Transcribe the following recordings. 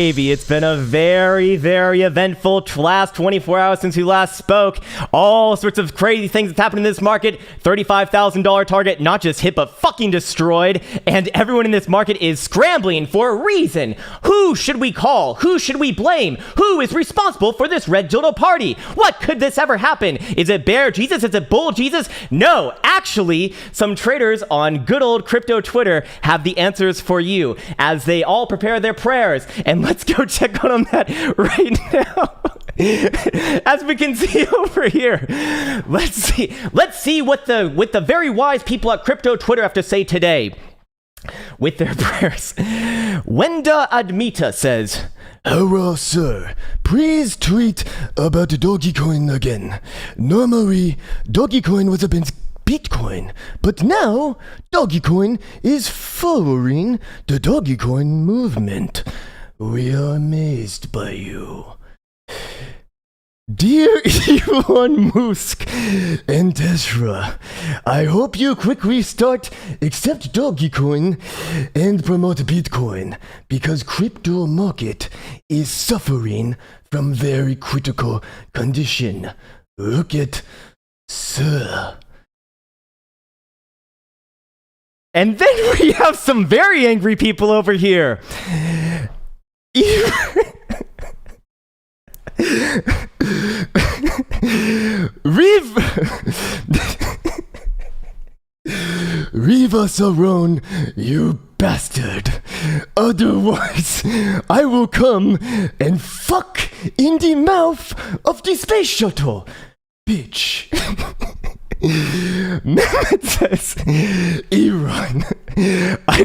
baby. It's been a very, very eventful last 24 hours since we last spoke. All sorts of crazy things that's happened in this market. $35,000 target not just hit, but fucking destroyed. And everyone in this market is scrambling for a reason. Who should we call? Who should we blame? Who is responsible for this red dildo party? What could this ever happen? Is it Bear Jesus? Is it Bull Jesus? No, actually, some traders on good old crypto Twitter have the answers for you as they all prepare their prayers. And let's go check on that right now. As we can see over here, let's see what the very wise people at crypto Twitter have to say today with their prayers. Wenda Admita says, "Hello, sir. Please tweet about Dogecoin again. Normally, Dogecoin was against Bitcoin, but now Dogecoin is following the Dogecoin movement. We are amazed by you. Dear Elon Musk and Tesla, I hope you quickly accept Dogecoin and promote Bitcoin, because crypto market is suffering from very critical condition. Look at Sir." and then we have some very angry people over here. Leave us alone, you bastard. Otherwise, I will come and fuck in the mouth of the space shuttle, bitch. Mehmet says, "Iran, I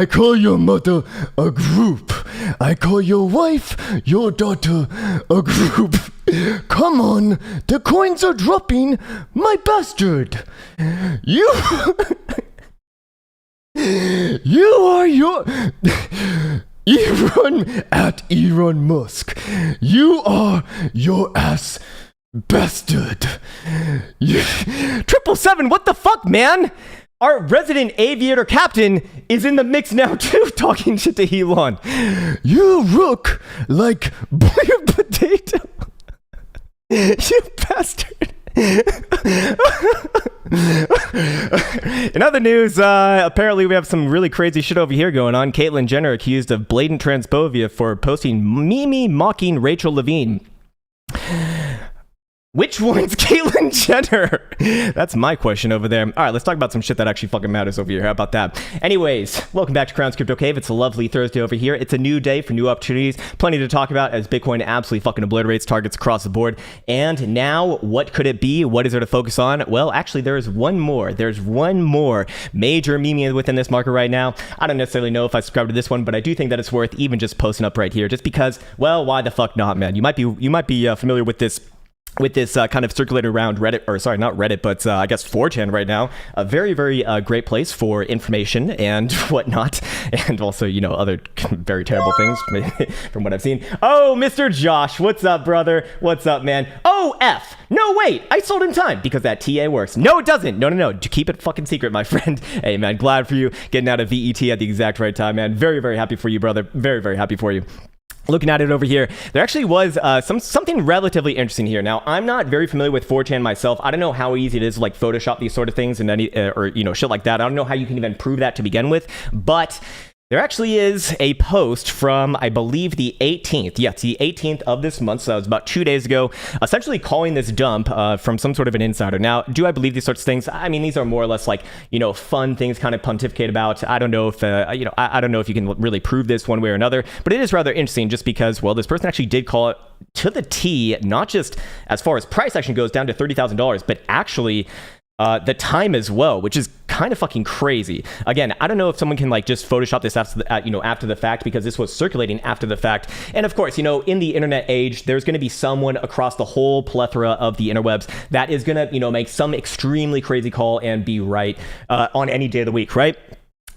call your mother a group. I call your wife, your daughter, a group. Come on, the coins are dropping, my bastard. You are your... Elon Musk. You are your ass bastard. 777, what the fuck, man? Our resident aviator captain is in the mix now too, talking shit to Elon. You look like boiled potato. You bastard. In other news, apparently we have some really crazy shit over here going on. Caitlyn Jenner accused of blatant transphobia for posting meme mocking Rachel Levine. Which one's Caitlyn Jenner? That's my question over there. All right, let's talk about some shit that actually fucking matters over here. How about that? Anyways, welcome back to Krown's Crypto Cave. It's a lovely Thursday over here. It's a new day for new opportunities. Plenty to talk about as Bitcoin absolutely fucking obliterates targets across the board. And now, what could it be? What is there to focus on? Well, actually, there's one more. There's one more major meme within this market right now. I don't necessarily know if I subscribe to this one, but I do think that it's worth even just posting up right here, just because, well, why the fuck not, man? You might be familiar with this kind of circulated around Reddit, or sorry, not Reddit, but I guess 4chan right now. A very, very great place for information and whatnot. And also, you know, other very terrible things from what I've seen. Oh, Mr. Josh, what's up, brother? What's up, man? Oh, F. No, wait, I sold in time because that TA works. No, it doesn't. No. Keep it fucking secret, my friend. Hey, man, glad for you getting out of VET at the exact right time, man. Very, very happy for you, brother. Very, very happy for you. Looking at it over here, there actually was something relatively interesting here. Now, I'm not very familiar with 4chan myself. I don't know how easy it is to like Photoshop these sort of things and any or you know, shit like that. I don't know how you can even prove that to begin with, but there actually is a post from, I believe, the 18th. Yeah, it's the 18th of this month, so that was about 2 days ago, essentially calling this dump from some sort of an insider. Now, do I believe these sorts of things? I mean, these are more or less like, you know, fun things kind of pontificate about. I don't know if, I don't know if you can really prove this one way or another, but it is rather interesting just because, well, this person actually did call it to the T, not just as far as price action goes down to $30,000, but actually the time as well, which is kind of fucking crazy. Again, I don't know if someone can like just Photoshop this after the fact, because this was circulating after the fact. And of course, you know, in the internet age, there's going to be someone across the whole plethora of the interwebs that is going to, you know, make some extremely crazy call and be right on any day of the week, right?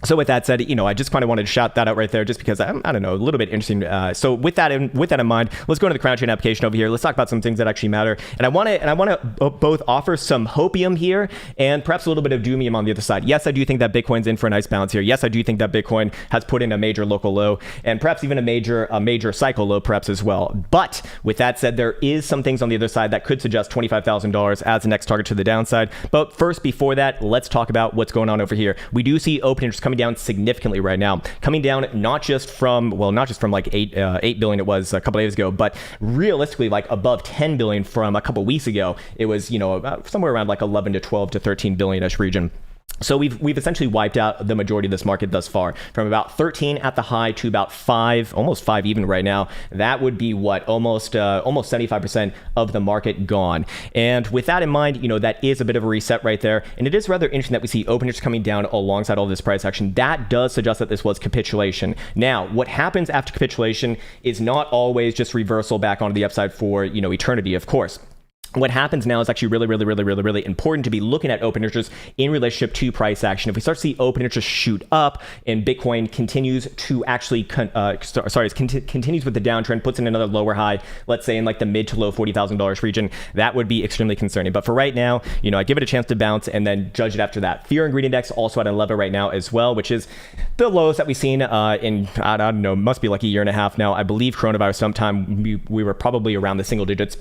So with that said, I just kind of wanted to shout that out right there, just because I don't know, a little bit interesting. So with that in mind, let's go to the Krown chain application over here. Let's talk about some things that actually matter. And I want to both offer some hopium here and perhaps a little bit of doomium on the other side. Yes, I do think that Bitcoin's in for a nice bounce here. Yes, I do think that Bitcoin has put in a major local low and perhaps even a major cycle low perhaps as well. But with that said, there is some things on the other side that could suggest $25,000 as the next target to the downside. But first, before that, let's talk about what's going on over here. We do see open interest coming down significantly right now, coming down not just from like 8 billion it was a couple days ago, but realistically like above 10 billion from a couple weeks ago. It was about somewhere around like 11 to 12 to 13 billion-ish region. So we've essentially wiped out the majority of this market thus far, from about 13 at the high to about 5, almost 5 even right now. That would be what, almost 75% of the market gone. And with that in mind, that is a bit of a reset right there. And it is rather interesting that we see open interest coming down alongside all this price action. That does suggest that this was capitulation. Now, what happens after capitulation is not always just reversal back onto the upside for, eternity, of course. What happens now is actually really important to be looking at open interest in relationship to price action. If we start to see open interest shoot up and Bitcoin continues to actually continues with the downtrend, puts in another lower high, let's say in like the mid to low $40,000 region, that would be extremely concerning. But for right now, I give it a chance to bounce and then judge it after that. Fear and greed index also at a level right now as well, which is the lowest that we've seen in I don't know, must be like a year and a half now. I believe coronavirus sometime we were probably around the single digits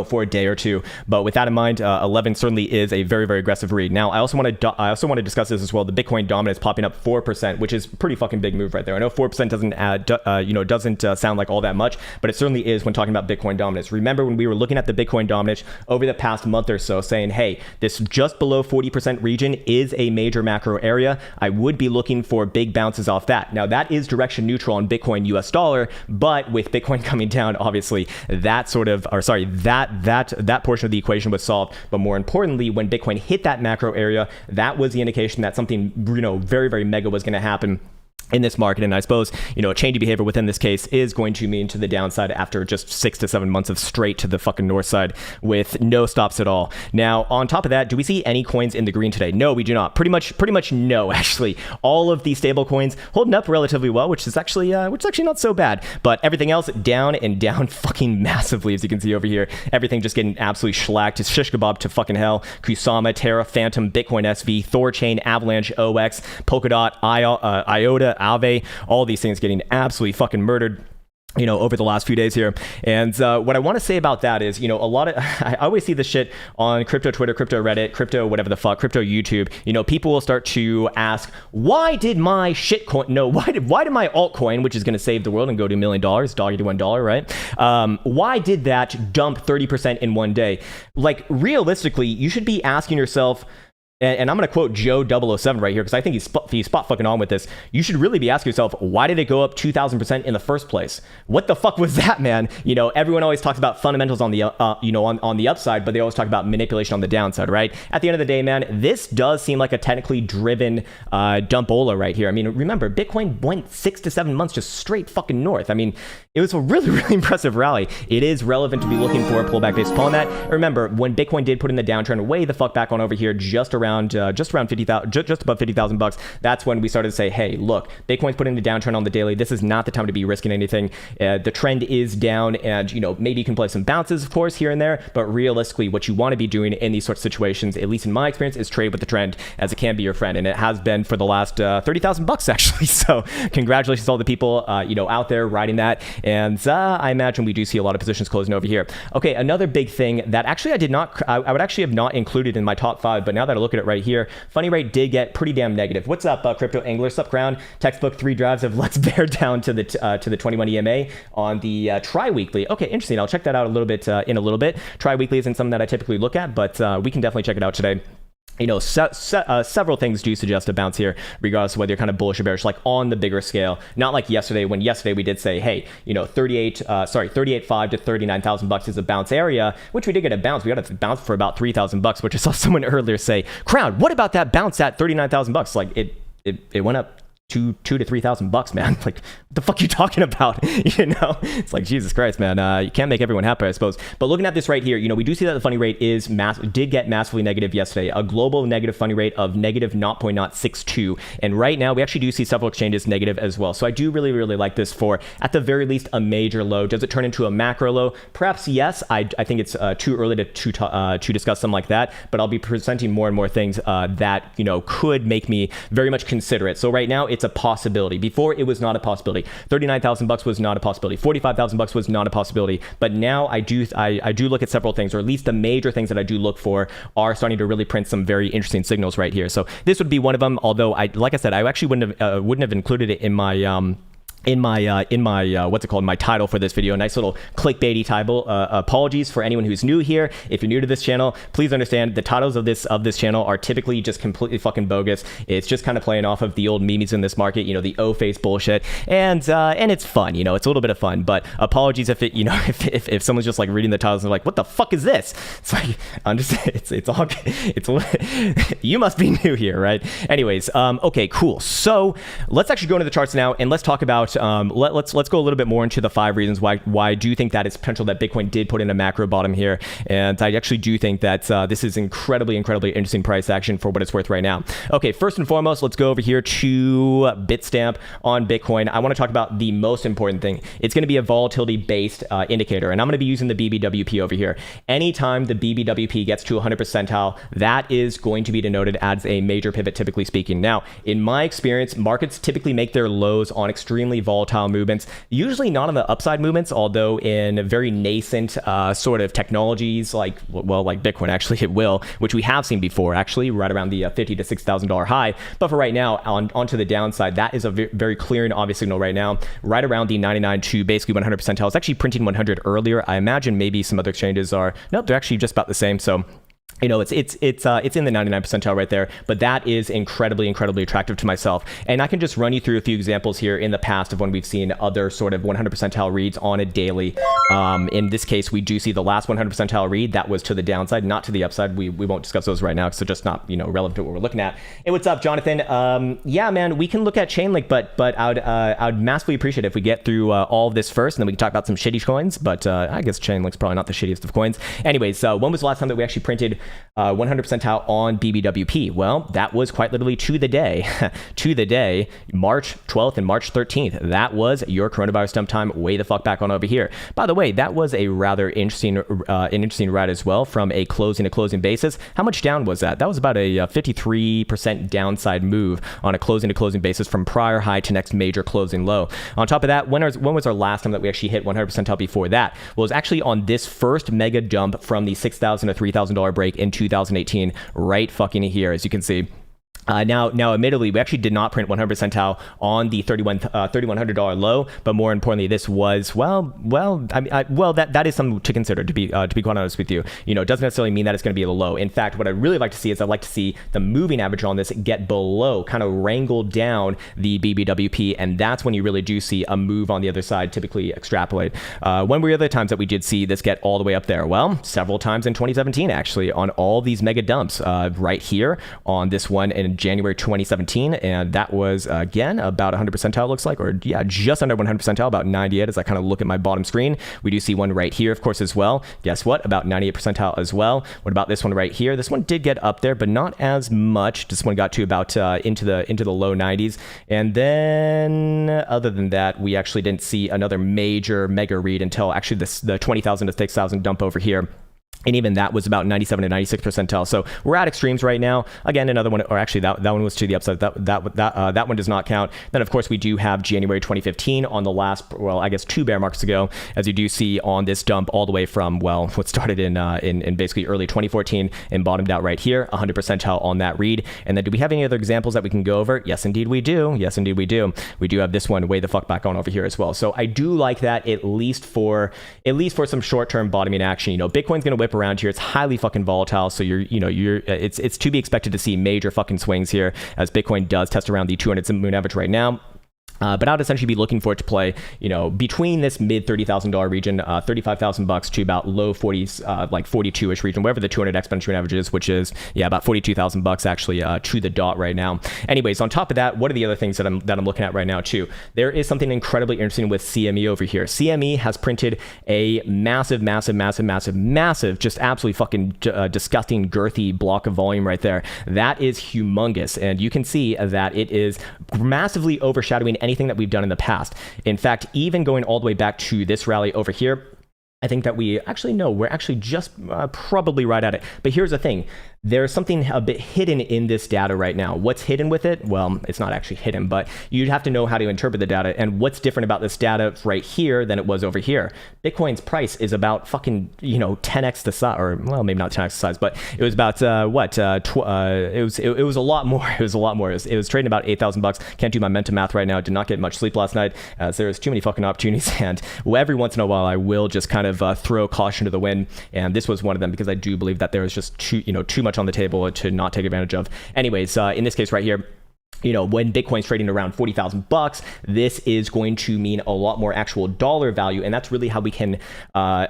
for a day or two. But with that in mind, 11 certainly is a very, very aggressive read. Now, I also want to discuss this as well. The Bitcoin dominance popping up 4%, which is a pretty fucking big move right there. I know 4% doesn't sound like all that much, but it certainly is when talking about Bitcoin dominance. Remember when we were looking at the Bitcoin dominance over the past month or so, saying, hey, this just below 40% region is a major macro area. I would be looking for big bounces off that. Now, that is direction neutral on Bitcoin US dollar, but with Bitcoin coming down, obviously, that portion of the equation was solved. But more importantly, when Bitcoin hit that macro area, that was the indication that something, very, very mega was going to happen in this market. And I suppose, a change of behavior within this case is going to mean to the downside after just 6 to 7 months of straight to the fucking north side with no stops at all. Now, on top of that, do we see any coins in the green today? No, we do not. Pretty much no, actually. All of the stable coins holding up relatively well, which is actually not so bad. But everything else down and down fucking massively, as you can see over here. Everything just getting absolutely shellacked. It's shish kebab to fucking hell. Kusama, Terra, Phantom, Bitcoin SV, Thorchain, Avalanche, OX, Polkadot, IOTA, Aave, all these things getting absolutely fucking murdered over the last few days here. And what I want to say about that is, a lot of, I always see this shit on crypto Twitter, crypto Reddit, crypto whatever the fuck, crypto YouTube. People will start to ask, why did my why did my altcoin, which is going to save the world and go to $1 million, doggy to $1, right? Why did that dump 30% in one day? Like, realistically, you should be asking yourself, and I'm going to quote Joe 007 right here, because I think he's spot fucking on with this. You should really be asking yourself, why did it go up 2,000% in the first place? What the fuck was that, man? Everyone always talks about fundamentals on the on the upside, but they always talk about manipulation on the downside, right? At the end of the day, man, this does seem like a technically driven dumpola right here. I mean, remember, Bitcoin went 6 to 7 months just straight fucking north. I mean, it was a really, really impressive rally. It is relevant to be looking for a pullback based upon that. Remember, when Bitcoin did put in the downtrend way the fuck back on over here, just around 50,000, just above $50,000, that's when we started to say, hey, look, Bitcoin's putting the downtrend on the daily. This is not the time to be risking anything. The trend is down, and maybe you can play some bounces, of course, here and there, but realistically, what you want to be doing in these sorts of situations, at least in my experience, is trade with the trend, as it can be your friend, and it has been for the last $30,000 actually. So congratulations to all the people out there riding that, and I imagine we do see a lot of positions closing over here. Okay, another big thing that actually I would actually have not included in my top 5, but now that I look at it right here, funny rate did get pretty damn negative. What's up, crypto angler? Sup, Krown? Textbook 3 drives of Let's Bear down to the 21 EMA on the tri-weekly. Okay, interesting. I'll check that out a little bit in a little bit. Tri-weekly isn't something that I typically look at, but we can definitely check it out today. Several things do suggest a bounce here, regardless of whether you're kind of bullish or bearish, like on the bigger scale. Not like yesterday, when yesterday we did say, hey, 38.5 to 39,000 bucks is a bounce area, which we did get a bounce. We got a bounce for about 3,000 bucks, which I saw someone earlier say, Krown, what about that bounce at 39,000 bucks? Like it went up 2 to 3,000 bucks, man. Like, what the fuck are you talking about? It's like, Jesus Christ, man. You can't make everyone happy, I suppose. But looking at this right here, we do see that the funding rate did get massively negative yesterday. A global negative funding rate of negative 0.062. And right now, we actually do see several exchanges negative as well. So I do really, really like this for, at the very least, a major low. Does it turn into a macro low? Perhaps yes. I think it's too early to discuss something like that. But I'll be presenting more and more things that, could make me very much consider it. So right now, it's a possibility. Before, it was not a possibility. 39,000 bucks was not a possibility. 45,000 bucks was not a possibility. But now I do look at several things, or at least the major things that I do look for are starting to really print some very interesting signals right here. So this would be one of them. Although like I said, I actually wouldn't have included it in my what's it called, my title for this video. Nice little clickbaity title. Apologies for anyone who's new here. If you're new to this channel, please understand the titles of this channel are typically just completely fucking bogus. It's just kind of playing off of the old memes in this market, the O-face bullshit, and it's fun, it's a little bit of fun. But apologies if it, if someone's just like reading the titles and they're like, what the fuck is this? It's like, you must be new here, right? Anyways, okay, cool. So let's actually go into the charts now and let's talk about let's go a little bit more into the 5 reasons why I do think that it's potential that Bitcoin did put in a macro bottom here, and I actually do think that this is incredibly interesting price action for what it's worth right now. Okay, first and foremost, let's go over here to Bitstamp on Bitcoin. I want to talk about the most important thing. It's going to be a volatility based indicator, and I'm going to be using the BBWP over here. Anytime the BBWP gets to 100 percentile, that is going to be denoted as a major pivot, typically speaking. Now, in my experience, markets typically make their lows on extremely volatile movements, usually not on the upside movements, although in very nascent sort of technologies like Bitcoin, actually it will, which we have seen before, actually right around the $50,000 to $6,000 high. But for right now, onto the downside, that is a very clear and obvious signal right now, right around the 99 to basically 100 percentile. It's actually printing 100 earlier. I imagine maybe some other exchanges are, nope, they're actually just about the same. So it's in the 99 percentile right there, but that is incredibly attractive to myself. And I can just run you through a few examples here in the past of when we've seen other sort of 100 percentile reads on a daily. In this case, we do see the last 100 percentile read that was to the downside, not to the upside. We won't discuss those right now because they're just not relevant to what we're looking at. Hey, what's up, Jonathan? Yeah, man, we can look at Chainlink, but I'd massively appreciate it if we get through all of this first, and then we can talk about some shitty coins. But I guess Chainlink's probably not the shittiest of coins. Anyways, when was the last time that we actually printed 100 percentile on BBWP? Well, that was quite literally to the day, March 12th and March 13th. That was your coronavirus dump time way the fuck back on over here. By the way, that was a rather interesting ride as well from a closing to closing basis. How much down was that? That was about a 53% downside move on a closing to closing basis from prior high to next major closing low. On top of that, when was our last time that we actually hit 100 percentile before that? Well, it was actually on this first mega dump from the $6,000 to $3,000 break in 2018, right fucking here, as you can see. Now, admittedly, we actually did not print 100 percentile on the $3,100 low, but more importantly, this was that is something to consider. To be quite honest with you, it doesn't necessarily mean that it's going to be a low. In fact, what I'd really like to see is I'd like to see the moving average on this get below, kind of wrangle down the BBWP, and that's when you really do see a move on the other side. Typically extrapolate. When were the other times that we did see this get all the way up there? Well, several times in 2017, actually, on all these mega dumps. Right here on this one in January 2017, and that was again about 100 percentile, looks like, or yeah, just under 100 percentile, about 98 as I kind of look at my bottom screen. We do see one right here, of course, as well. Guess what? About 98 percentile as well. What about this one right here? This one did get up there, but not as much. This one got to about into the low 90s, and then other than that, we actually didn't see another major mega read until actually the 20,000 to 6,000 dump over here. And even that was about 97 to 96 percentile. So we're at extremes right now. Again, another one, or actually that one was to the upside. That one does not count. Then of course we do have January 2015 on the last, well, I guess 2 bear markets ago, as you do see on this dump all the way from, well, what started in basically early 2014 and bottomed out right here, 100 percentile on that read. And then do we have any other examples that we can go over? Yes, indeed we do. Yes, indeed we do. We do have this one way the fuck back on over here as well. So I do like that at least for some short-term bottoming action. Bitcoin's going to whip around here. It's highly fucking volatile, so it's to be expected to see major fucking swings here as Bitcoin does test around the 200 moving average right now. But I'd essentially be looking for it to play, between this mid $30,000 region, $35,000 to about low 40s, like 42-ish region, wherever the 200 exponential average is, which is about $42,000 actually to the dot right now. Anyways, on top of that, what are the other things that I'm looking at right now too? There is something incredibly interesting with CME over here. CME has printed a massive, just absolutely fucking disgusting, girthy block of volume right there. That is humongous, and you can see that it is massively overshadowing anything that we've done in the past. In fact, even going all the way back to this rally over here, I think that we're actually just probably right at it. But here's the thing. There's something a bit hidden in this data right now. What's hidden with it? Well, it's not actually hidden, but you'd have to know how to interpret the data. And what's different about this data right here than it was over here? Bitcoin's price is about fucking, 10x the size, or well, maybe not 10x the size, but it was about it was a lot more. It was a lot more. It was trading about $8,000. Can't do my mental math right now. Did not get much sleep last night as there was too many fucking opportunities. And every once in a while, I will just kind of throw caution to the wind. And this was one of them because I do believe that there was just too much on the table to not take advantage of. Anyways, in this case right here, when Bitcoin's trading around $40,000, this is going to mean a lot more actual dollar value, and that's really how we can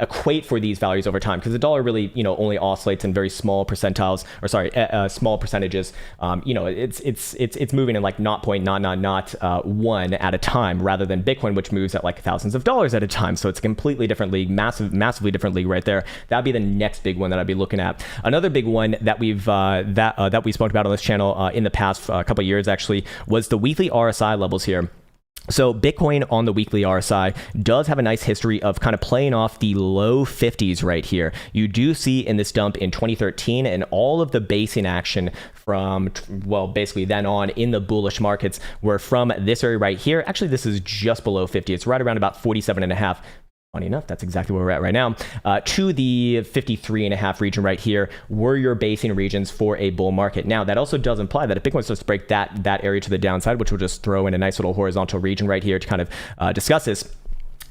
equate for these values over time. Because the dollar really, only oscillates in very small percentiles, or sorry, small percentages. It's moving in like 0.00001 at a time, rather than Bitcoin, which moves at like thousands of dollars at a time. So it's a completely different league, massively different league right there. That'd be the next big one that I'd be looking at. Another big one that we've that we spoke about on this channel in the past couple of years actually was the weekly RSI levels here. So Bitcoin on the weekly RSI does have a nice history of kind of playing off the low 50s right here. You do see in this dump in 2013 and all of the basing action from, well, basically then on in the bullish markets were from this area right here. Actually, this is just below 50. It's right around about 47.5. Funny enough, that's exactly where we're at right now. To the 53.5 region right here were your basing regions for a bull market. Now, that also does imply that if Bitcoin starts to break that area to the downside, which we'll just throw in a nice little horizontal region right here to kind of discuss this,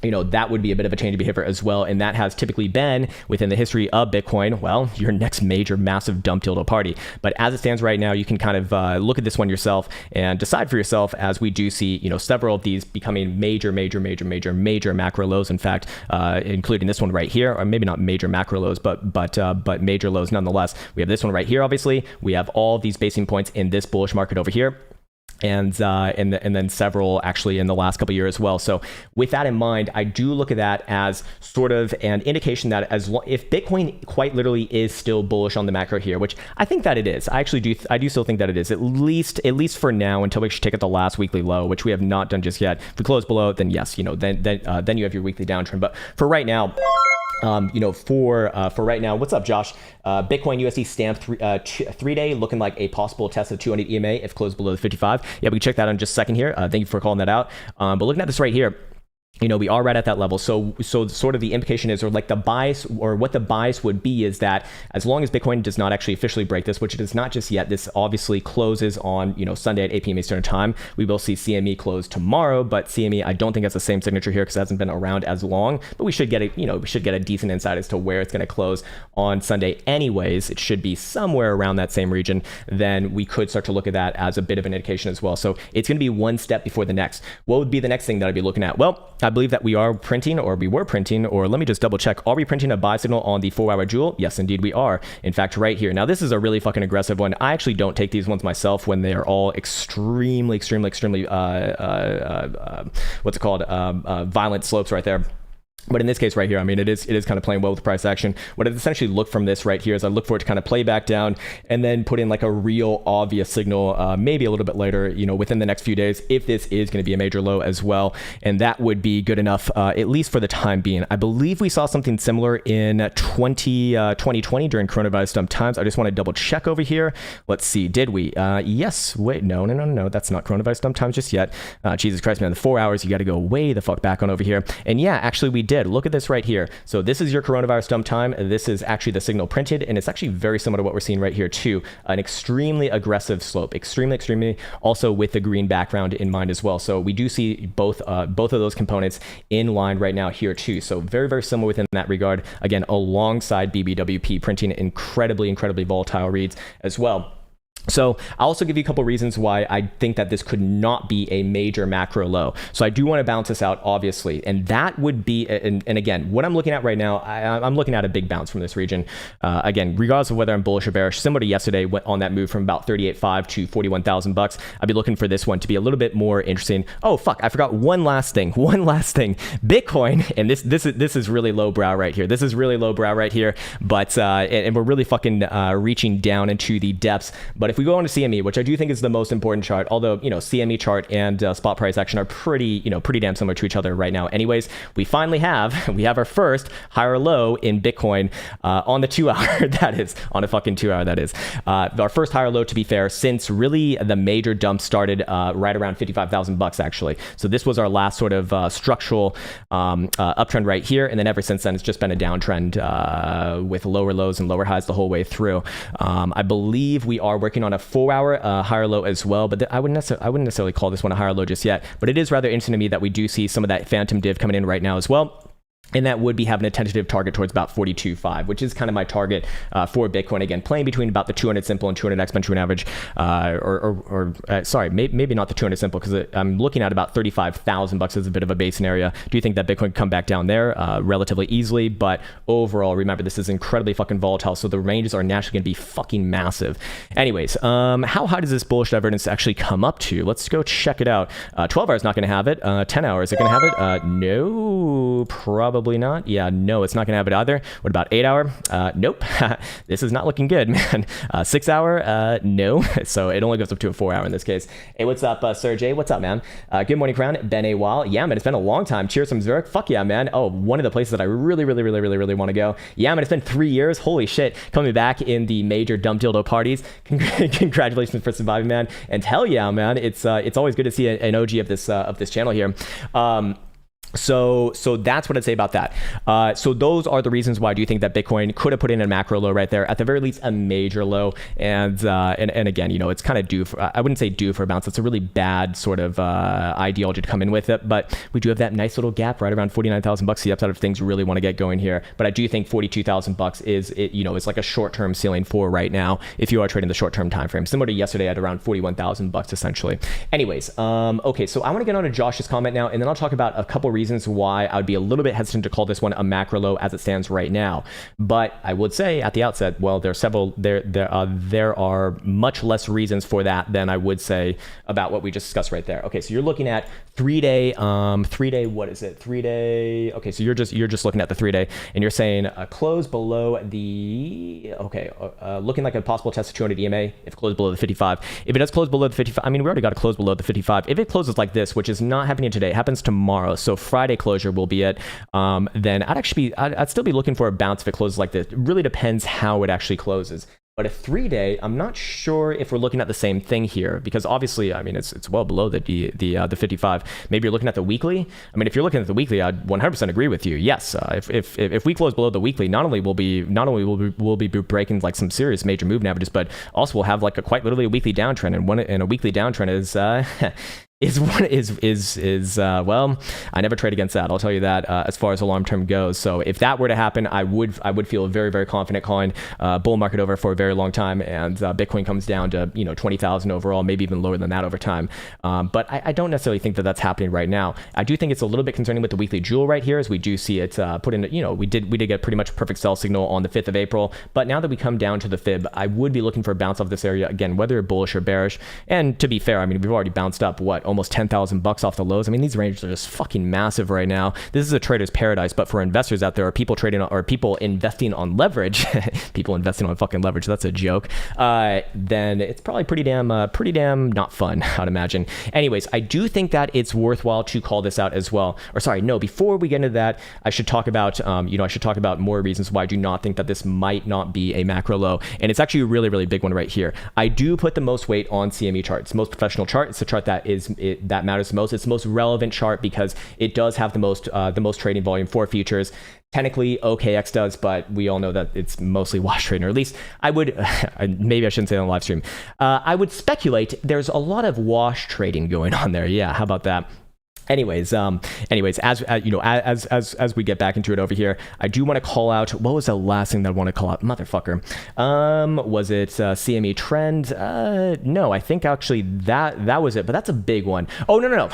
that would be a bit of a change of behavior as well. And that has typically been, within the history of Bitcoin, well, your next major massive dump dildo party. But as it stands right now, you can kind of look at this one yourself and decide for yourself, as we do see, several of these becoming major macro lows. In fact, including this one right here, or maybe not major macro lows, but major lows nonetheless. We have this one right here, obviously. We have all these basing points in this bullish market over here. And then several actually in the last couple of years as well. So with that in mind, I do look at that as sort of an indication that if Bitcoin quite literally is still bullish on the macro here, which I think that it is, I do still think that it is, at least for now, until we actually take out the last weekly low, which we have not done just yet. If we close below, then yes, then you have your weekly downtrend. But for right now, for right now, what's up, Josh? Bitcoin USD stamp 3-day looking like a possible test of 200 EMA if closed below the 55. Yeah, we can check that out in just a second here. Thank you for calling that out. But looking at this right here, we are right at that level. So sort of the implication is, or like the bias, or what the bias would be, is that as long as Bitcoin does not actually officially break this, which it is not just yet, this obviously closes on, Sunday at 8 p.m. Eastern time. We will see CME close tomorrow, but CME, I don't think has the same signature here because it hasn't been around as long, but we should get a decent insight as to where it's going to close on Sunday anyways. It should be somewhere around that same region. Then we could start to look at that as a bit of an indication as well. So it's going to be one step before the next. What would be the next thing that I'd be looking at? Well, I believe that we were printing, or let me just double check. Are we printing a buy signal on the 4-hour jewel? Yes, indeed we are. In fact, right here. Now, this is a really fucking aggressive one. I actually don't take these ones myself when they are all extremely, violent slopes right there. But in this case right here, I mean, it is kind of playing well with price action. What I essentially look from this right here is I look for it to kind of play back down and then put in like a real obvious signal, maybe a little bit later, within the next few days, if this is going to be a major low as well. And that would be good enough, at least for the time being. I believe we saw something similar in 2020 during coronavirus dump times. I just want to double check over here. Let's see. Did we? Yes. Wait, no. That's not coronavirus dump times just yet. Jesus Christ, man. The 4 hours, you got to go way the fuck back on over here. And yeah, actually we did. Look at this right here. So this is your coronavirus dump time. This is actually the signal printed, and it's actually very similar to what we're seeing right here too. An extremely aggressive slope, extremely, also with the green background in mind as well. So we do see both of those components in line right now here too. So very similar within that regard. Again, alongside BBWP printing incredibly volatile reads as well. So I'll also give you a couple reasons why I think that this could not be a major macro low. So I do want to balance this out, obviously. And that would be, and again, what I'm looking at right now, I'm looking at a big bounce from this region. Again, regardless of whether I'm bullish or bearish, similar to yesterday, went on that move from about 38.5 to 41,000 bucks. I'd be looking for this one to be a little bit more interesting. Oh, fuck, I forgot one last thing. Bitcoin, and this is really lowbrow right here. This is really lowbrow right here, but, and we're really fucking reaching down into the depths. But if we go on to CME, which I do think is the most important chart, although, CME chart and spot price action are pretty damn similar to each other right now. Anyways, we have our first higher low in Bitcoin on the 2 hour, that is, on a fucking 2 hour, that is. Our first higher low, to be fair, since really the major dump started right around 55,000 bucks, actually. So this was our last sort of structural uptrend right here. And then ever since then, it's just been a downtrend with lower lows and lower highs the whole way through. I believe we are working on a 4 hour higher low as well, but I wouldn't necessarily call this one a higher low just yet, but it is rather interesting to me that we do see some of that phantom div coming in right now as well. And that would be having a tentative target towards about 42.5, which is kind of my target for Bitcoin. Again, playing between about the 200 simple and 200 exponential average, sorry, maybe not the 200 simple, because I'm looking at about 35,000 bucks as a bit of a base scenario. Do you think that Bitcoin could come back down there relatively easily? But overall, remember, this is incredibly fucking volatile, so the ranges are naturally going to be fucking massive. Anyways, how high does this bullish divergence actually come up to? Let's go check it out. 12 hours not going to have it. 10 hours, is it going to have it? No, probably not. Yeah, no, it's not gonna have it either. What about 8 hour? Nope. This is not looking good, man. 6 hour? No. So it only goes up to a 4 hour in this case. Hey, what's up, Sergey? What's up, man? Good morning, Krown. Been a while. Yeah, man, it's been a long time. Cheers from Zurich. Fuck yeah, man. Oh, one of the places that I really want to go. Yeah, man, it's been 3 years. Holy shit. Coming back in the major dumb dildo parties. Congratulations for surviving, man. And hell yeah, man. It's always good to see an OG of this channel here. So that's what I'd say about that. So those are the reasons why I do think that Bitcoin could have put in a macro low right there, at the very least a major low. And again, it's kind of due for, I wouldn't say due for a bounce. It's a really bad sort of ideology to come in with it, but we do have that nice little gap right around 49,000 bucks. The upside of things really want to get going here. But I do think 42,000 bucks is it's like a short-term ceiling for right now if you are trading the short-term time frame, similar to yesterday at around 41,000 bucks essentially. Anyways, okay, so I want to get on to Josh's comment now, and then I'll talk about a couple reasons why I would be a little bit hesitant to call this one a macro low as it stands right now. But I would say at the outset, well, there are much less reasons for that than I would say about what we just discussed right there. Okay, so you're looking at 3 day, what is it? 3 day. Okay, so you're just looking at the 3 day, and you're saying a close below the, okay, looking like a possible test of 200 EMA if closed below the 55. If it does close below the 55, I mean, we already got to close below the 55. If it closes like this, which is not happening today, it happens tomorrow. So Friday closure will be it. Then I'd still be looking for a bounce if it closes like this. It really depends how it actually closes. But a 3 day, I'm not sure if we're looking at the same thing here, because obviously, I mean, it's well below the 55. Maybe you're looking at the weekly. I mean, if you're looking at the weekly, I'd 100% agree with you. Yes, if we close below the weekly, not only will we be breaking like some serious major moving averages, but also we'll have like quite literally a weekly downtrend, and a weekly downtrend is well, I never trade against that. I'll tell you that as far as the long term goes. So if that were to happen, I would feel very, very confident calling bull market over for a very long time, and Bitcoin comes down to 20,000 overall, maybe even lower than that over time. But I don't necessarily think that that's happening right now. I do think it's a little bit concerning with the weekly jewel right here, as we do see it put in. We did get pretty much a perfect sell signal on the 5th of April. But now that we come down to the fib, I would be looking for a bounce off this area again, whether bullish or bearish. And to be fair, I mean, we've already bounced up almost 10,000 bucks off the lows. I mean, these ranges are just fucking massive right now. This is a trader's paradise, but for investors out there, or people trading or people investing on leverage, people investing on fucking leverage, that's a joke. Then it's probably pretty damn not fun, I'd imagine. Anyways, I do think that it's worthwhile to call this out as well. Or sorry, no, before we get into that, I should talk about, more reasons why I do not think that this might not be a macro low. And it's actually a really, really big one right here. I do put the most weight on CME chart. It's the most professional chart. It's the chart that that matters the most. It's the most relevant chart because it does have the most trading volume for futures. Technically, OKX does, but we all know that it's mostly wash trading, or at least I would, maybe I shouldn't say it on the live stream. I would speculate there's a lot of wash trading going on there. Yeah, how about that? Anyways, as we get back into it over here, I do want to call out, what was the last thing that I want to call out? Motherfucker. Was it CME trend? No, I think actually that was it, but that's a big one. Oh, no.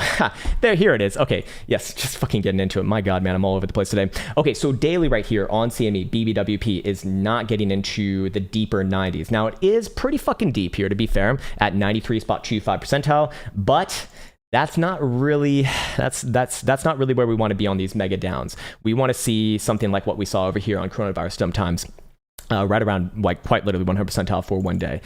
Here it is. Okay. Yes. Just fucking getting into it. My God, man, I'm all over the place today. Okay. So daily right here on CME, BBWP is not getting into the deeper 90s. Now it is pretty fucking deep here, to be fair, at 93.25 percentile, but that's not really where we want to be on these mega downs. We want to see something like what we saw over here on coronavirus dump times. Right around like quite literally 100 percentile for one day.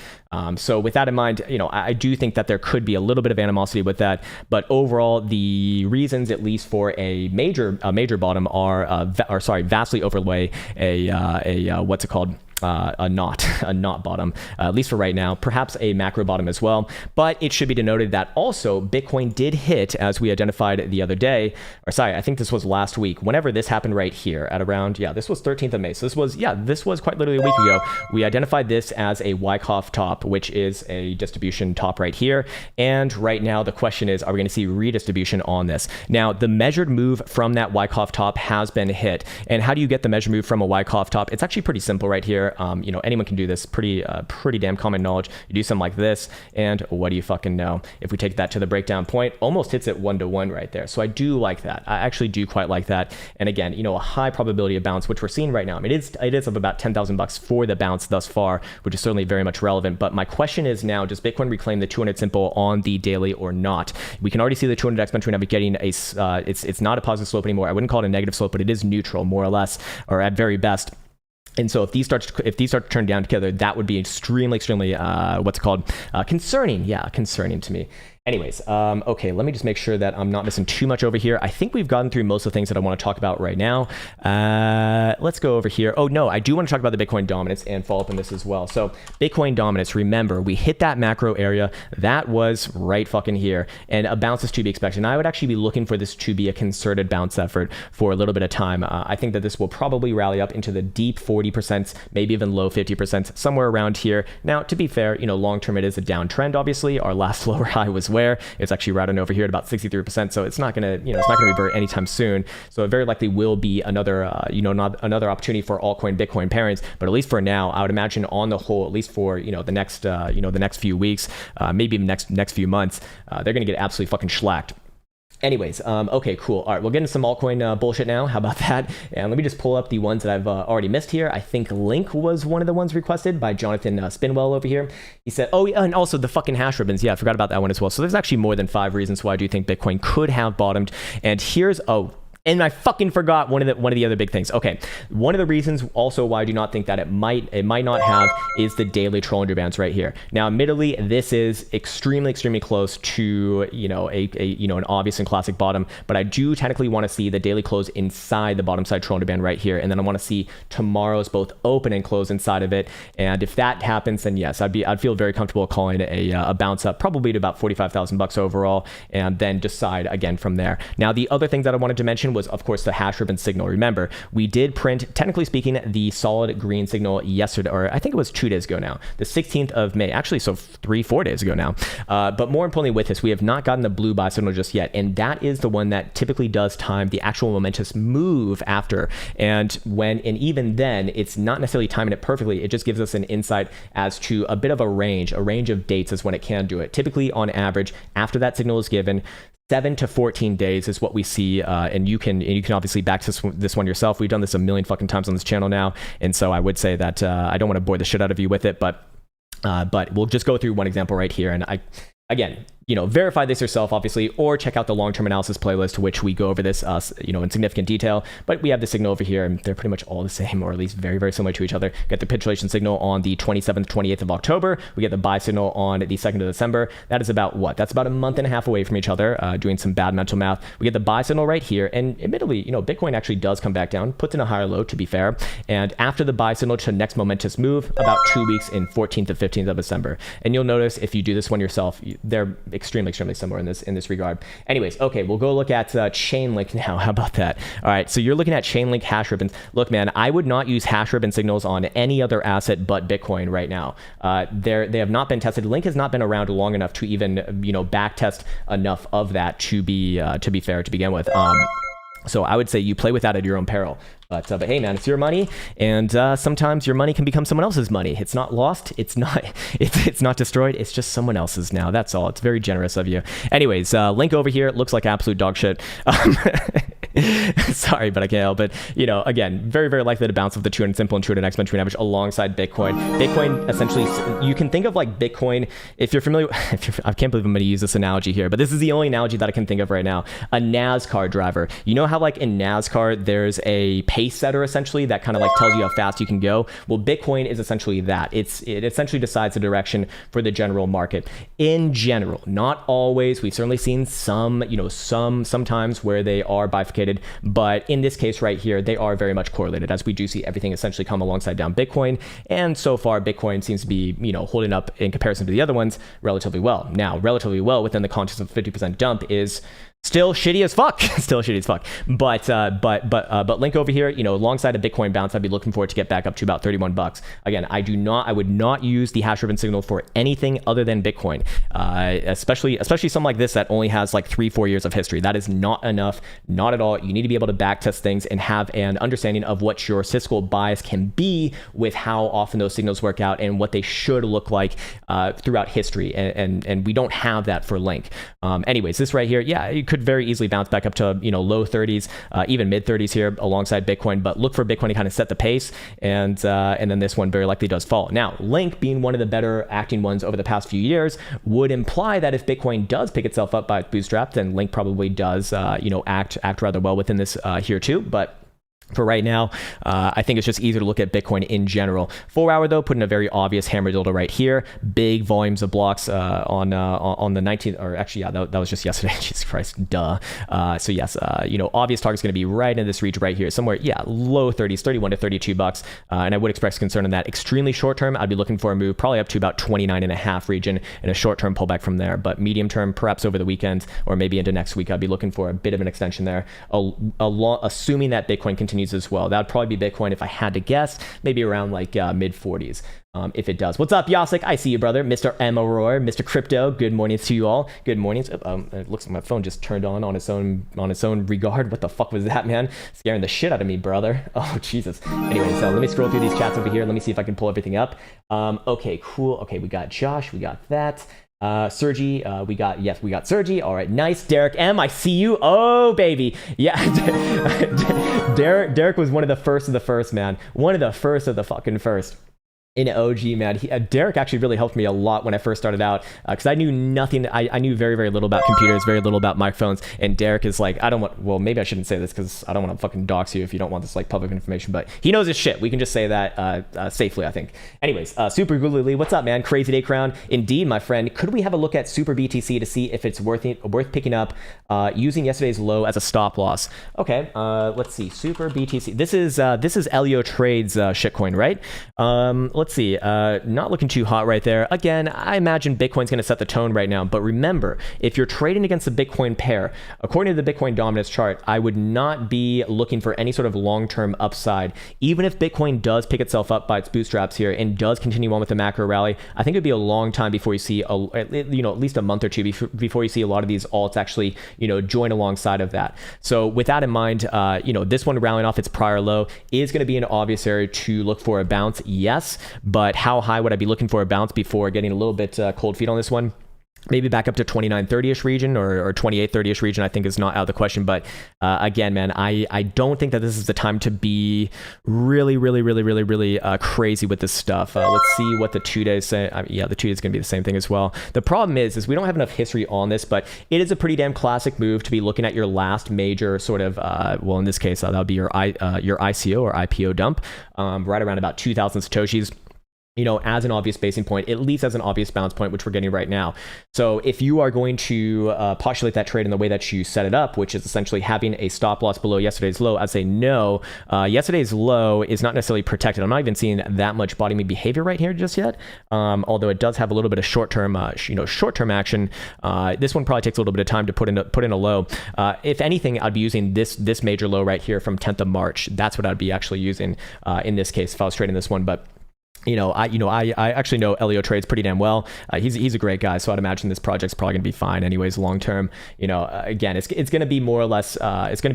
So with that in mind, I do think that there could be a little bit of animosity with that, but overall the reasons, at least for a major bottom, are vastly overlay a what's it called? A not bottom, at least for right now, perhaps a macro bottom as well. But it should be denoted that also Bitcoin did hit, as we identified the other day, I think this was last week, whenever this happened right here at around, this was 13th of May. So this was quite literally a week ago. We identified this as a Wyckoff top, which is a distribution top right here. And right now the question is, are we going to see redistribution on this? Now, the measured move from that Wyckoff top has been hit. And how do you get the measured move from a Wyckoff top? It's actually pretty simple right here. Anyone can do this. Pretty damn common knowledge. You do something like this, and what do you fucking know? If we take that to the breakdown point, almost hits it 1-to-1 right there. So I do like that. I actually do quite like that. And again, a high probability of bounce, which we're seeing right now. I mean, it is of about $10,000 for the bounce thus far, which is certainly very much relevant. But my question is now, does Bitcoin reclaim the 200 simple on the daily or not? We can already see the 200 exponential now getting it's not a positive slope anymore. I wouldn't call it a negative slope, but it is neutral, more or less, or at very best. And so if these start to turn down together, that would be extremely concerning. Yeah, concerning to me. Anyways, okay, let me just make sure that I'm not missing too much over here. I think we've gotten through most of the things that I want to talk about right now. Let's go over here. Oh, no, I do want to talk about the Bitcoin dominance and follow up on this as well. So Bitcoin dominance, remember, we hit that macro area. That was right fucking here. And a bounce is to be expected. And I would actually be looking for this to be a concerted bounce effort for a little bit of time. I think that this will probably rally up into the deep 40%, maybe even low 50%, somewhere around here. Now, to be fair, long-term it is a downtrend, obviously. Our last lower high was where it's actually routing over here at about 63%. So it's not going to, it's not going to revert anytime soon. So it very likely will be another, another opportunity for altcoin Bitcoin parents. But at least for now, I would imagine on the whole, at least for, the next few weeks, maybe even next few months, they're going to get absolutely fucking shellacked. Anyways, okay, cool. All right, we'll get into some altcoin bullshit now. How about that? And let me just pull up the ones that I've already missed here. I think Link was one of the ones requested by Jonathan Spinwell over here. He said, oh, yeah, and also the fucking hash ribbons. Yeah, I forgot about that one as well. So there's actually more than 5 reasons why I do think Bitcoin could have bottomed. And here's, and I fucking forgot one of the other big things. Okay, one of the reasons also why I do not think that it might not have is the daily Bollinger Bands right here. Now, admittedly, this is extremely close to an obvious and classic bottom, but I do technically want to see the daily close inside the bottom side Bollinger Band right here, and then I want to see tomorrow's both open and close inside of it. And if that happens, then yes, I'd feel very comfortable calling it a bounce up, probably to about $45,000 overall, and then decide again from there. Now, the other thing that I wanted to mention was, of course, the hash ribbon signal. Remember, we did print, technically speaking, the solid green signal yesterday, or I think it was 2 days ago now, the 16th of May, actually, so 3-4 days ago now. But more importantly with this, we have not gotten the blue buy signal just yet, and that is the one that typically does time the actual momentous move after. And even then, it's not necessarily timing it perfectly. It just gives us an insight as to a bit of a range of dates is when it can do it. Typically, on average, after that signal is given, 7 to 14 days is what we see, and you can obviously back this one yourself. We've done this a million fucking times on this channel now, and so I would say that I don't want to bore the shit out of you with it, but we'll just go through one example right here, and again, verify this yourself, obviously, or check out the long-term analysis playlist, to which we go over this, in significant detail. But we have the signal over here, and they're pretty much all the same, or at least very, very similar to each other. Get the capitulation signal on the 27th, 28th of October. We get the buy signal on the 2nd of December. That is about what? That's about a month and a half away from each other, doing some bad mental math. We get the buy signal right here, and admittedly, Bitcoin actually does come back down, puts in a higher low, to be fair. And after the buy signal to next momentous move, about 2 weeks in 14th to 15th of December. And you'll notice if you do this one yourself, they're extremely similar in this regard. Anyways, okay, we'll go look at Chainlink now. How about that? All right, so you're looking at Chainlink hash ribbons. Look, man, I would not use hash ribbon signals on any other asset but Bitcoin right now. They have not been tested. Link has not been around long enough to even back test enough of that to be fair to begin with. So I would say you play with that at your own peril. But hey, man, it's your money, and sometimes your money can become someone else's money. It's not lost. It's not destroyed. It's just someone else's now. That's all. It's very generous of you. Anyways, Link over here looks like absolute dog shit. Sorry, but I can't help it. Again, very likely to bounce off the 200 simple and 200 exponential average alongside Bitcoin. Bitcoin, essentially, you can think of like Bitcoin, if you're familiar, I can't believe I'm going to use this analogy here, but this is the only analogy that I can think of right now. A NASCAR driver. You know how like in NASCAR, there's a pace setter essentially that kind of like tells you how fast you can go? Well, Bitcoin is essentially that. It essentially decides the direction for the general market. In general, not always. We've certainly seen sometimes where they are bifurcated, but in this case right here, they are very much correlated, as we do see everything essentially come alongside down Bitcoin. And so far, Bitcoin seems to be, holding up in comparison to the other ones relatively well. Now, relatively well within the context of 50% dump is still shitty as fuck. But Link over here, alongside a Bitcoin bounce, I'd be looking for it to get back up to about $31. Again, I would not use the hash ribbon signal for anything other than Bitcoin, especially something like this that only has like 3-4 years of history. That is not enough, not at all. You need to be able to back test things and have an understanding of what your statistical bias can be with how often those signals work out and what they should look like throughout history. And we don't have that for Link. Anyways, this right here, yeah, you could very easily bounce back up to low 30s, even mid 30s here alongside Bitcoin, but look for Bitcoin to kind of set the pace, and then this one very likely does fall. Now, Link being one of the better acting ones over the past few years would imply that if Bitcoin does pick itself up by its bootstrap, then Link probably does act rather well within this here too. But for right now, I think it's just easier to look at Bitcoin in general. 4 hour though, put in a very obvious hammer dildo right here. Big volumes of blocks on the 19th, or actually, yeah, that was just yesterday. Jesus Christ, duh. So yes, obvious target's going to be right in this region right here, somewhere, yeah, low 30s, $31 to $32. And I would express concern on that. Extremely short term, I'd be looking for a move probably up to about 29.5 region and a short term pullback from there. But medium term, perhaps over the weekend or maybe into next week, I'd be looking for a bit of an extension there, assuming that Bitcoin continues as well. That would probably be Bitcoin if I had to guess, maybe around like mid 40s. If it does. What's up, Yasik? I see you, brother. Mr. Amaror, Mr. Crypto. Good mornings to you all. Good mornings. It looks like my phone just turned on its own regard. What the fuck was that, man? Scaring the shit out of me, brother. Oh, Jesus. Anyways, let me scroll through these chats over here. Let me see if I can pull everything up. Okay, cool. Okay, we got Josh. We got that. Sergi, we got Sergi. All right, nice. Derek M, I see you. Oh, baby. Yeah. Derek was one of the first, man. One of the first of the fucking first. In OG, man. Derek actually really helped me a lot when I first started out, because I knew nothing. I knew very little about computers, very little about microphones, and Derek is like, well, maybe I shouldn't say this because I don't want to fucking dox you if you don't want this like public information, but he knows his shit. We can just say that safely, I think. Anyways, Super Googly, what's up, man? Crazy Day Krown. Indeed, my friend. Could we have a look at Super BTC to see if it's worth picking up using yesterday's low as a stop loss? Okay, let's see. Super BTC. This is Elio Trade's shitcoin, right? Let's see, not looking too hot right there. Again, I imagine Bitcoin's going to set the tone right now, but remember, if you're trading against a Bitcoin pair, according to the Bitcoin dominance chart, I would not be looking for any sort of long-term upside. Even if Bitcoin does pick itself up by its bootstraps here and does continue on with the macro rally, I think it'd be a long time before you see, at least a month or two before you see a lot of these alts actually, join alongside of that. So with that in mind, this one rallying off its prior low is going to be an obvious area to look for a bounce, yes. But how high would I be looking for a bounce before getting a little bit cold feet on this one? Maybe back up to 2930-ish region or 2830-ish region, I think is not out of the question. But again, man, I don't think that this is the time to be really crazy with this stuff. Let's see what the 2 days say. Yeah, the 2 days is going to be the same thing as well. The problem is we don't have enough history on this, but it is a pretty damn classic move to be looking at your last major sort of, well, in this case, that would be your ICO or IPO dump, right around about 2,000 Satoshis. as an obvious basing point, at least as an obvious bounce point, which we're getting right now. So if you are going to postulate that trade in the way that you set it up, which is essentially having a stop loss below yesterday's low, I'd say no. Yesterday's low is not necessarily protected. I'm not even seeing that much bottom behavior right here just yet. Although it does have a little bit of short-term, short-term action. This one probably takes a little bit of time to put in a low. If anything, I'd be using this major low right here from 10th of March. That's what I'd be actually using in this case if I was trading this one, but. I actually know Elio trades pretty damn well. He's a great guy, so I'd imagine this project's probably gonna be fine anyways long term. Again, it's gonna be more or less up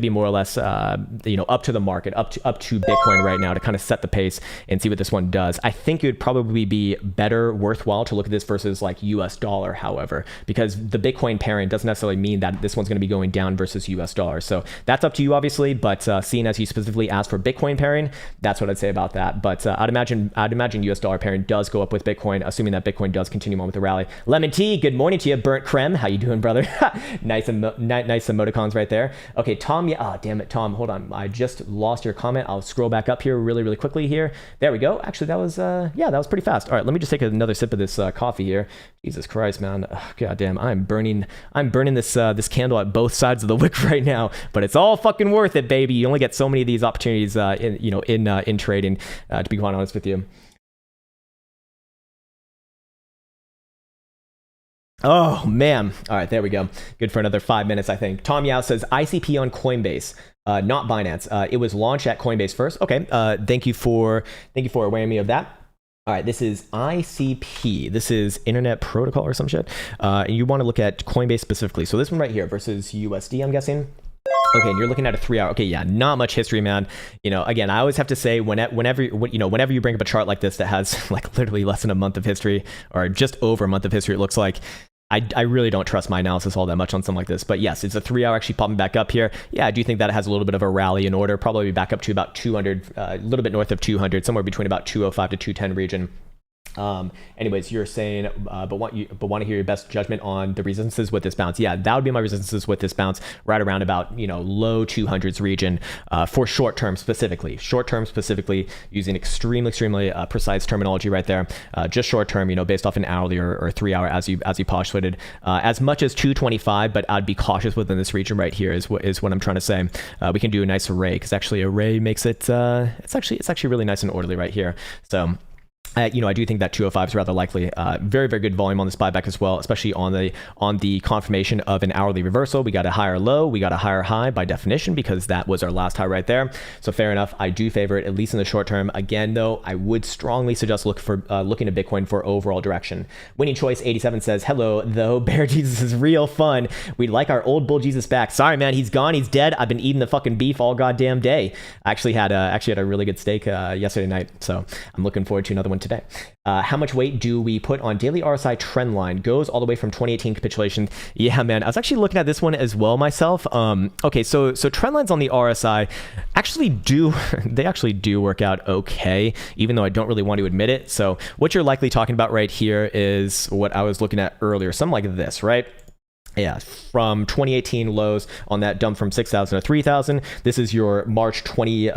to the market, up to Bitcoin right now to kind of set the pace and see what this one does. I think it would probably be worthwhile to look at this versus like US dollar, however, because the Bitcoin pairing doesn't necessarily mean that this one's gonna be going down versus US dollar. So that's up to you, obviously. But seeing as you specifically asked for Bitcoin pairing, that's what I'd say about that. But I'd imagine US dollar pairing does go up with Bitcoin, assuming that Bitcoin does continue on with the rally. Lemon Tea, good morning to you. Burnt Creme, how you doing, brother? nice emoticons right there. Okay, Tom, oh, damn it, Tom, hold on. I just lost your comment. I'll scroll back up here really, really quickly here. There we go. Actually, that was, that was pretty fast. All right, let me just take another sip of this coffee here. Jesus Christ, man. Oh, God damn, I'm burning this candle at both sides of the wick right now, but it's all fucking worth it, baby. You only get so many of these opportunities in trading, to be quite honest with you. Oh, man. All right, there we go. Good for another 5 minutes, I think. Tom Yao says, ICP on Coinbase, not Binance. It was launched at Coinbase first. Okay, thank you for awareing me of that. All right, this is ICP. This is Internet Protocol or some shit. And you want to look at Coinbase specifically. So this one right here versus USD, I'm guessing. Okay, and you're looking at a 3 hour. Okay, yeah, not much history, man. Again, I always have to say whenever you bring up a chart like this that has like literally less than a month of history or just over a month of history, it looks like, I really don't trust my analysis all that much on something like this. But yes, it's a 3 hour actually popping back up here. Yeah, I do think that it has a little bit of a rally in order, probably back up to about 200, a little bit north of 200, somewhere between about 205 to 210 region. Anyways, you're saying, but want to hear your best judgment on the resistances with this bounce. Yeah, that would be my resistances with this bounce right around about, low 200s region, for short term specifically, using extremely precise terminology right there. Just short term, based off an hourly or 3 hour as you postulated, as much as 225, but I'd be cautious within this region right here is what I'm trying to say. We can do a nice array because actually array makes it, it's actually really nice and orderly right here. So, I do think that 205 is rather likely. Very, very good volume on this buyback as well, especially on the confirmation of an hourly reversal. We got a higher low, we got a higher high by definition because that was our last high right there. So fair enough. I do favor it, at least in the short term. Again, though, I would strongly suggest looking at Bitcoin for overall direction. Winning Choice 87 says, hello, though, Bear Jesus is real fun. We'd like our old bull Jesus back. Sorry, man, he's gone, he's dead. I've been eating the fucking beef all goddamn day. I actually had a really good steak yesterday night, so I'm looking forward to another one today. How much weight do we put on daily RSI trend line? Goes all the way from 2018 capitulation. Yeah, man, I was actually looking at this one as well myself. Okay, so trend lines on the RSI actually do work out okay, even though I don't really want to admit it. So what you're likely talking about right here is what I was looking at earlier, something like this, right? Yeah, from 2018 lows on that dump from 6,000 to 3,000. This is your March 2020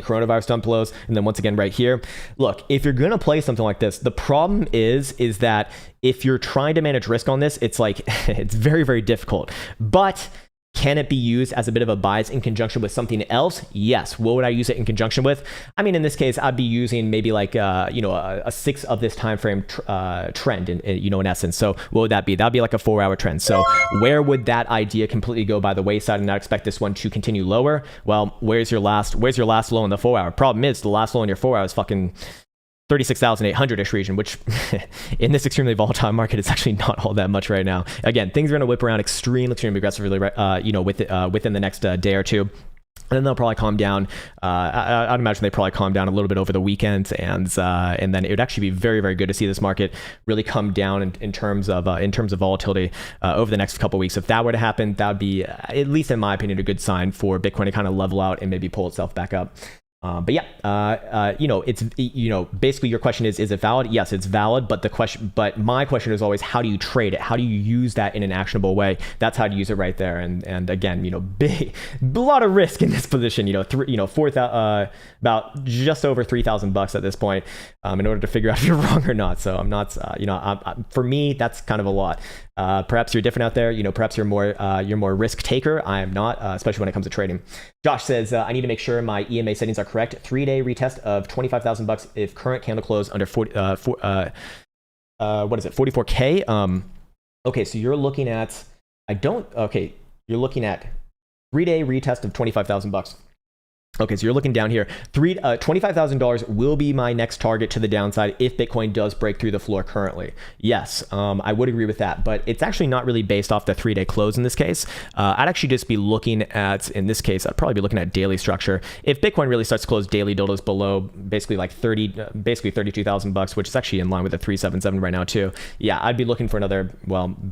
coronavirus dump lows. And then once again, right here, look, if you're going to play something like this, the problem is that if you're trying to manage risk on this, it's like, it's very, very difficult. But can it be used as a bit of a bias in conjunction with something else? Yes. What would I use it in conjunction with? I mean, in this case, I'd be using maybe like, a 6 of this time frame trend, in essence. So what would that be? That'd be like a 4 hour trend. So where would that idea completely go by the wayside and not expect this one to continue lower? Well, where's your last low in the 4 hour? Problem is the last low in your 4 hour is fucking 36,800-ish region, which in this extremely volatile market is actually not all that much right now. Again, things are going to whip around extremely aggressively, within the next day or two. And then they'll probably calm down. I'd imagine they probably calm down a little bit over the weekend, and then it would actually be very, very good to see this market really come down in terms of volatility over the next couple of weeks. If that were to happen, that would be, at least in my opinion, a good sign for Bitcoin to kind of level out and maybe pull itself back up. But yeah, it's, basically your question is it valid? Yes, it's valid. But my question is always, how do you trade it? How do you use that in an actionable way? That's how to use it right there. And again, a lot of risk in this position, about just over $3,000 at this point, in order to figure out if you're wrong or not. So I'm not, for me, that's kind of a lot. Perhaps you're different out there. Perhaps you're more risk taker. I am not, especially when it comes to trading. Josh says, I need to make sure my EMA settings are correct. 3-day retest of $25,000 if current candle close under 44K. Okay, so you're looking at, you're looking at 3-day retest of $25,000. Okay, so you're looking down here. $25,000 will be my next target to the downside if Bitcoin does break through the floor currently. Yes, I would agree with that, but it's actually not really based off the 3-day close in this case. I'd actually just be looking at, in this case, I'd probably be looking at daily structure. If Bitcoin really starts to close daily dildos below basically like $32,000, which is actually in line with the 377 right now too. Yeah, I'd be looking for another,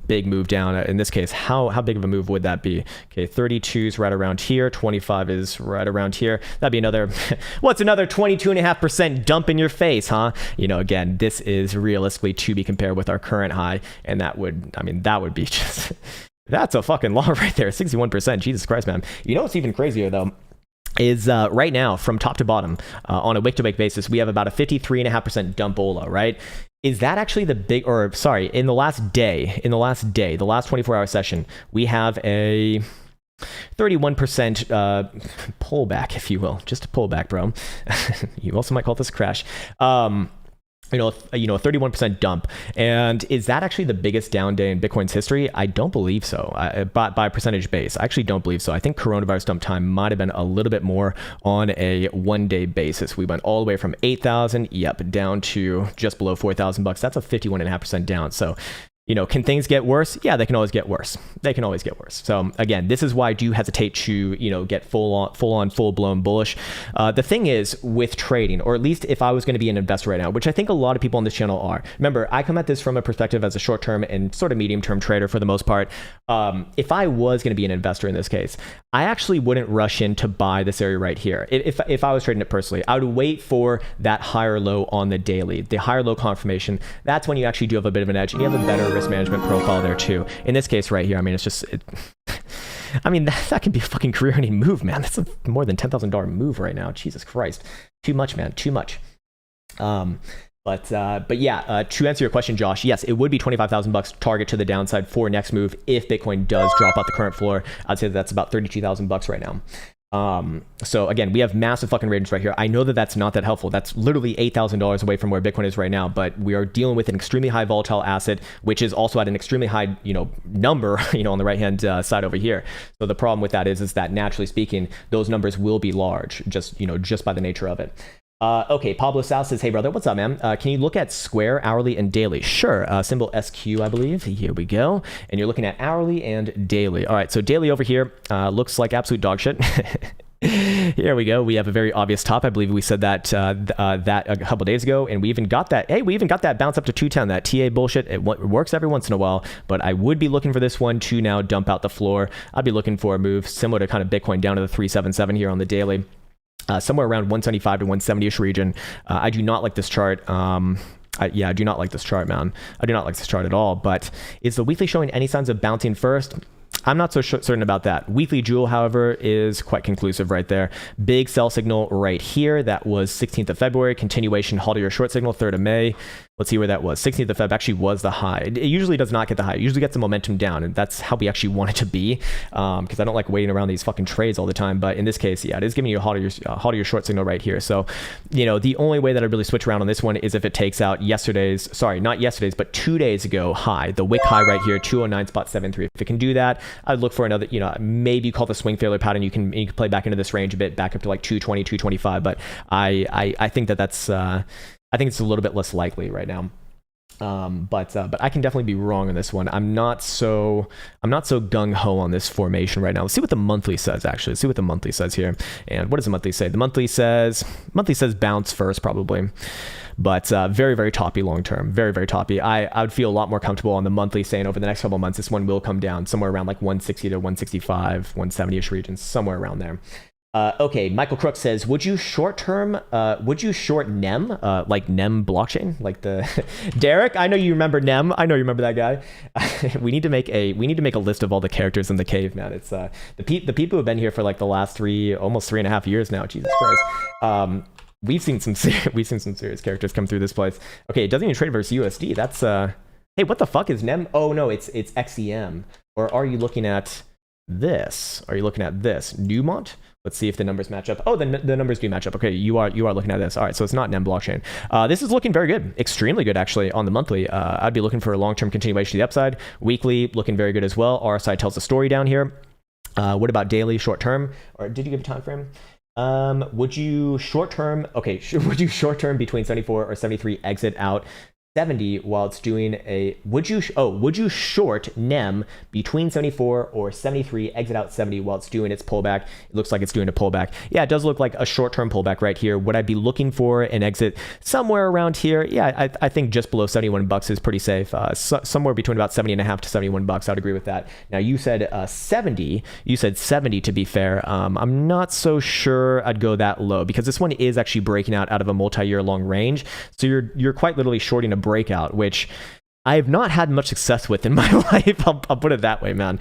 big move down. In this case, how big of a move would that be? Okay, 32 is right around here. 25 is right around here. That'd be another, what's another 22.5% dump in your face, huh? Again, this is realistically to be compared with our current high. And that would be just, that's a fucking law right there. 61%. Jesus Christ, man. What's even crazier though? Is right now from top to bottom on a week-to-week basis, we have about a 53.5% dump OLA, right? Is that actually in the last day, the last 24-hour session, we have a 31% pullback, if you will, just a pullback, bro. You also might call this a crash. A 31% dump. And is that actually the biggest down day in Bitcoin's history? I don't believe so. By percentage base, I actually don't believe so. I think coronavirus dump time might have been a little bit more on a 1-day basis. We went all the way from 8,000, down to just below $4,000. That's a 51.5% down. So, can things get worse? Yeah, they can always get worse. So again, this is why I do hesitate to, get full-blown bullish. The thing is with trading, or at least if I was going to be an investor right now, which I think a lot of people on this channel are. Remember, I come at this from a perspective as a short-term and sort of medium-term trader for the most part. If I was going to be an investor in this case, I actually wouldn't rush in to buy this area right here. If I was trading it personally, I would wait for that higher low on the daily, the higher low confirmation. That's when you actually do have a bit of an edge and you have a better risk management profile there too. In this case right here, that can be a fucking career-ending move, man. That's a more than $10,000 move right now. Jesus Christ. Too much, man. Too much. But yeah, to answer your question, Josh, yes, it would be $25,000 target to the downside for next move if Bitcoin does drop out the current floor. I'd say that's about $32,000 right now. So again, we have massive fucking ranges right here. I know that that's not that helpful. That's literally $8,000 away from where Bitcoin is right now, but we are dealing with an extremely high volatile asset, which is also at an extremely high, number, on the right-hand side over here. So the problem with that is that naturally speaking, those numbers will be large, just by the nature of it. Okay, Pablo Sal says, hey brother, what's up, man? Can you look at square, hourly, and daily? Sure, symbol SQ, I believe. Here we go. And you're looking at hourly and daily. All right, so daily over here looks like absolute dog shit. Here we go. We have a very obvious top. I believe we said that a couple days ago, and we even got that. Hey, we even got that bounce up to 210. That TA bullshit. It works every once in a while, but I would be looking for this one to now dump out the floor. I'd be looking for a move similar to kind of Bitcoin down to the 377 here on the daily. Somewhere around 175 to 170-ish region. I do not like this chart. I do not like this chart, man. I do not like this chart at all. But is the weekly showing any signs of bouncing first? I'm not so certain about that. Weekly Jewel, however, is quite conclusive right there. Big sell signal right here. That was 16th of February. Continuation, halt your short signal, 3rd of May. Let's see where that was. 16th of Feb actually was the high. It usually does not get the high. It usually gets the momentum down, and that's how we actually want it to be, because I don't like waiting around these fucking trades all the time. But in this case, yeah, it is giving you a halt of your short signal right here. So, the only way that I really switch around on this one is if it takes out not yesterday's, but 2 days ago high, the wick high right here, 209.73. If it can do that, I'd look for another, maybe call the swing failure pattern. You can play back into this range a bit, back up to like 220, 225. But I think that's I think it's a little bit less likely right now. But I can definitely be wrong on this one. I'm not so gung-ho on this formation right now. Let's see what the monthly says, actually. Let's see what the monthly says here. And what does the monthly say? The monthly says bounce first, probably. But very, very toppy long term. Very, very toppy. I would feel a lot more comfortable on the monthly saying over the next couple of months, this one will come down somewhere around like 160 to 165, 170-ish regions, somewhere around there. Okay, Michael Crook says, would you short NEM, like NEM blockchain, like the Derek? I know you remember NEM. I know you remember that guy. we need to make a list of all the characters in the cave, man. It's the people who have been here for like the last almost 3.5 years now. Jesus Christ. We've seen some serious characters come through this place. Okay, it doesn't even trade versus USD. That's hey, what the fuck is NEM? Oh no, it's XEM. Or are you looking at this? Are you looking at this? Newmont? Let's see if the numbers match up. Oh, the numbers do match up. Okay, you are looking at this. All right, so it's not NEM blockchain. This is looking very good, extremely good actually on the monthly. I'd be looking for a long-term continuation to the upside. Weekly looking very good as well. RSI tells the story down here. What about daily, short-term? Or did you give a time frame? Would you short-term? Okay, would you short-term between 74 or 73 exit out 70 while it's doing a, would you short NEM between 74 or 73, exit out 70 while it's doing its pullback? It looks like it's doing a pullback. Yeah, it does look like a short-term pullback right here. Would I be looking for an exit somewhere around here? Yeah, I think just below 71 bucks is pretty safe. Somewhere between about 70 and a half to 71 bucks. I'd agree with that. Now you said 70. You said 70 to be fair. I'm not so sure I'd go that low because this one is actually breaking out of a multi-year long range. So you're quite literally shorting a breakout, which I have not had much success with in my life. I'll put it that way, man.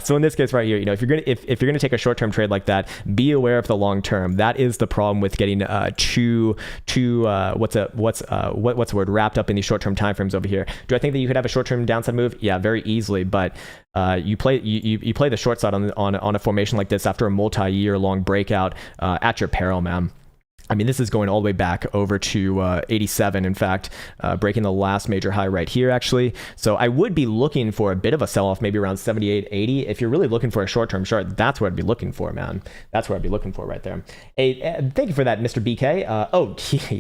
So in this case right here, you know, if you're gonna take a short-term trade like that, be aware of the long term. That is the problem with getting too what's the word, wrapped up in these short-term timeframes over here. Do I think that you could have a short-term downside move? Yeah, very easily. But you play the short side on a formation like this after a multi-year long breakout at your peril, man. I mean, this is going all the way back over to 87, in fact, breaking the last major high right here, actually. So I would be looking for a bit of a sell-off, maybe around 78, 80. If you're really looking for a short-term short, that's what I'd be looking for, man. That's what I'd be looking for right there. Hey, thank you for that, Mr. BK. Oh,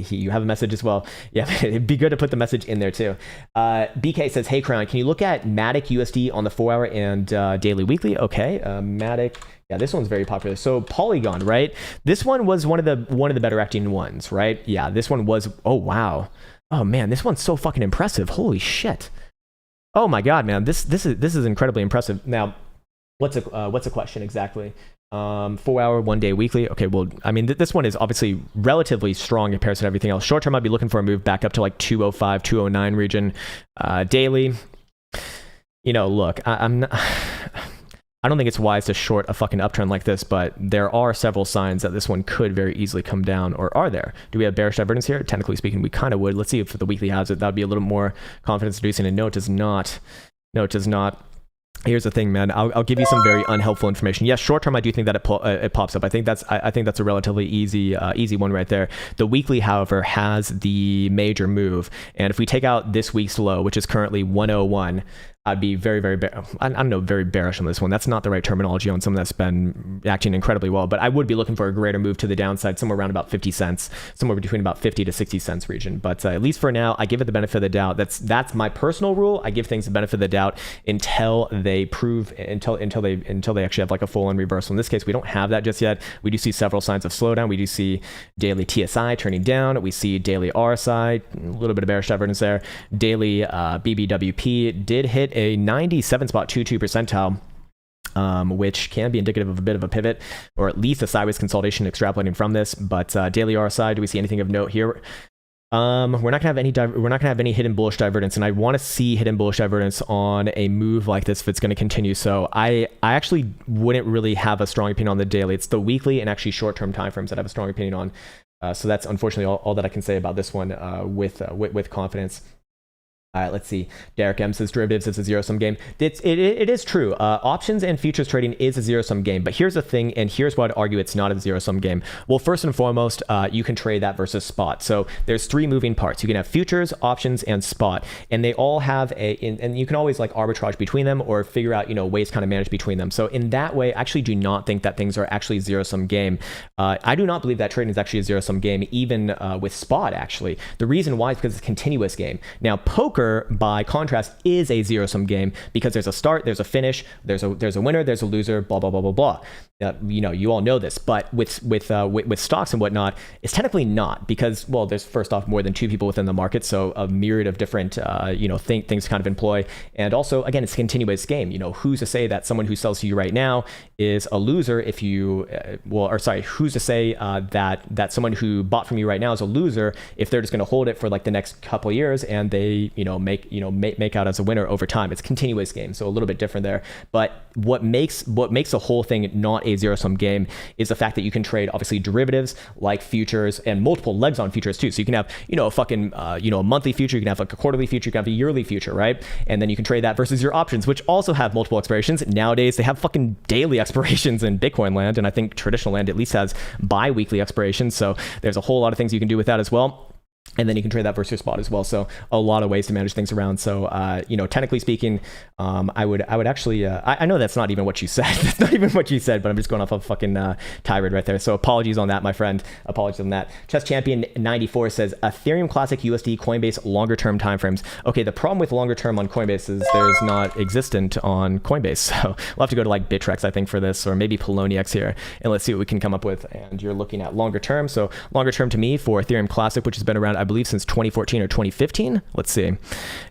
you have a message as well. Yeah, it'd be good to put the message in there, too. BK says, hey, Krown, can you look at Matic USD on the 4-hour and daily weekly? Okay, Matic. Yeah, this one's very popular. So Polygon, right? This one was one of the better acting ones, right? Yeah, this one was. Oh wow. Oh man, this one's so fucking impressive. Holy shit. Oh my god, man, this is incredibly impressive. Now, what's a question exactly? 4-hour, 1 day weekly. Okay, well, I mean, this one is obviously relatively strong in comparison to everything else. Short term, I'd be looking for a move back up to like 205, 209 region. Daily, you know, look, I don't think it's wise to short a fucking uptrend like this, but there are several signs that this one could very easily come down. Or are there? Do we have bearish divergence here? Technically speaking, we kind of would. Let's see if the weekly has it. That would be a little more confidence inducing. And no, it does not. No, it does not. Here's the thing, man. I'll give you some very unhelpful information. Yes, short term, I do think that it pops up. I think that's a relatively easy one right there. The weekly, however, has the major move, and if we take out this week's low, which is currently 101. I'd be very, very, I don't know, very bearish on this one. That's not the right terminology on someone that's been acting incredibly well, but I would be looking for a greater move to the downside, somewhere around about 50 cents, somewhere between about 50 to 60 cents region. But at least for now, I give it the benefit of the doubt. That's my personal rule. I give things the benefit of the doubt until they prove, until they actually have like a full-on reversal. In this case, we don't have that just yet. We do see several signs of slowdown. We do see daily TSI turning down. We see daily RSI, a little bit of bearish divergence there. Daily BBWP did hit a 97.22 percentile, which can be indicative of a bit of a pivot, or at least a sideways consolidation extrapolating from this. But daily RSI, do we see anything of note here? We're not gonna have any hidden bullish divergence, and I want to see hidden bullish divergence on a move like this if it's going to continue. So I actually wouldn't really have a strong opinion on the daily. It's the weekly and actually short-term timeframes that I have a strong opinion on. So that's unfortunately all that I can say about this one with confidence. All right, let's see. Derek M says derivatives is a zero-sum game. It is true. Options and futures trading is a zero-sum game. But here's the thing, and here's why I'd argue it's not a zero-sum game. Well, first and foremost, you can trade that versus spot. So there's 3 moving parts. You can have futures, options, and spot. And they all have and you can always like arbitrage between them or figure out, you know, ways kind of manage between them. So in that way, I actually do not think that things are actually a zero-sum game. I do not believe that trading is actually a zero-sum game, even with spot, actually. The reason why is because it's a continuous game. Now, poker poker, by contrast, is a zero-sum game because there's a start, there's a finish, there's a winner, there's a loser, blah blah blah blah blah. You all know this, but with stocks and whatnot, it's technically not, because, well, there's first off more than two people within the market, so a myriad of different things kind of employ, and also again it's a continuous game. Who's to say that someone who sells to you right now is a loser if you who's to say that someone who bought from you right now is a loser if they're just going to hold it for like the next couple of years and they make out as a winner over time. It's a continuous game, so a little bit different there. But what makes the whole thing not a zero-sum game is the fact that you can trade obviously derivatives like futures and multiple legs on futures too. So you can have a monthly future, you can have like a quarterly future, you can have a yearly future, right? And then you can trade that versus your options, which also have multiple expirations. Nowadays they have fucking daily expirations in Bitcoin land, and I think traditional land at least has bi-weekly expirations. So there's a whole lot of things you can do with that as well. And then you can trade that versus your spot as well. So a lot of ways to manage things around. So, technically speaking, I would actually, I know that's not even what you said. That's not even what you said, but I'm just going off a fucking tirade right there. So apologies on that, my friend. Apologies on that. Chess Champion 94 says Ethereum Classic USD Coinbase longer term timeframes. Okay, the problem with longer term on Coinbase is there's not existent on Coinbase. So we'll have to go to like Bittrex, I think, for this, or maybe Poloniex here, and let's see what we can come up with. And you're looking at longer term. So longer term to me for Ethereum Classic, which has been around, I believe, since 2014 or 2015. Let's see.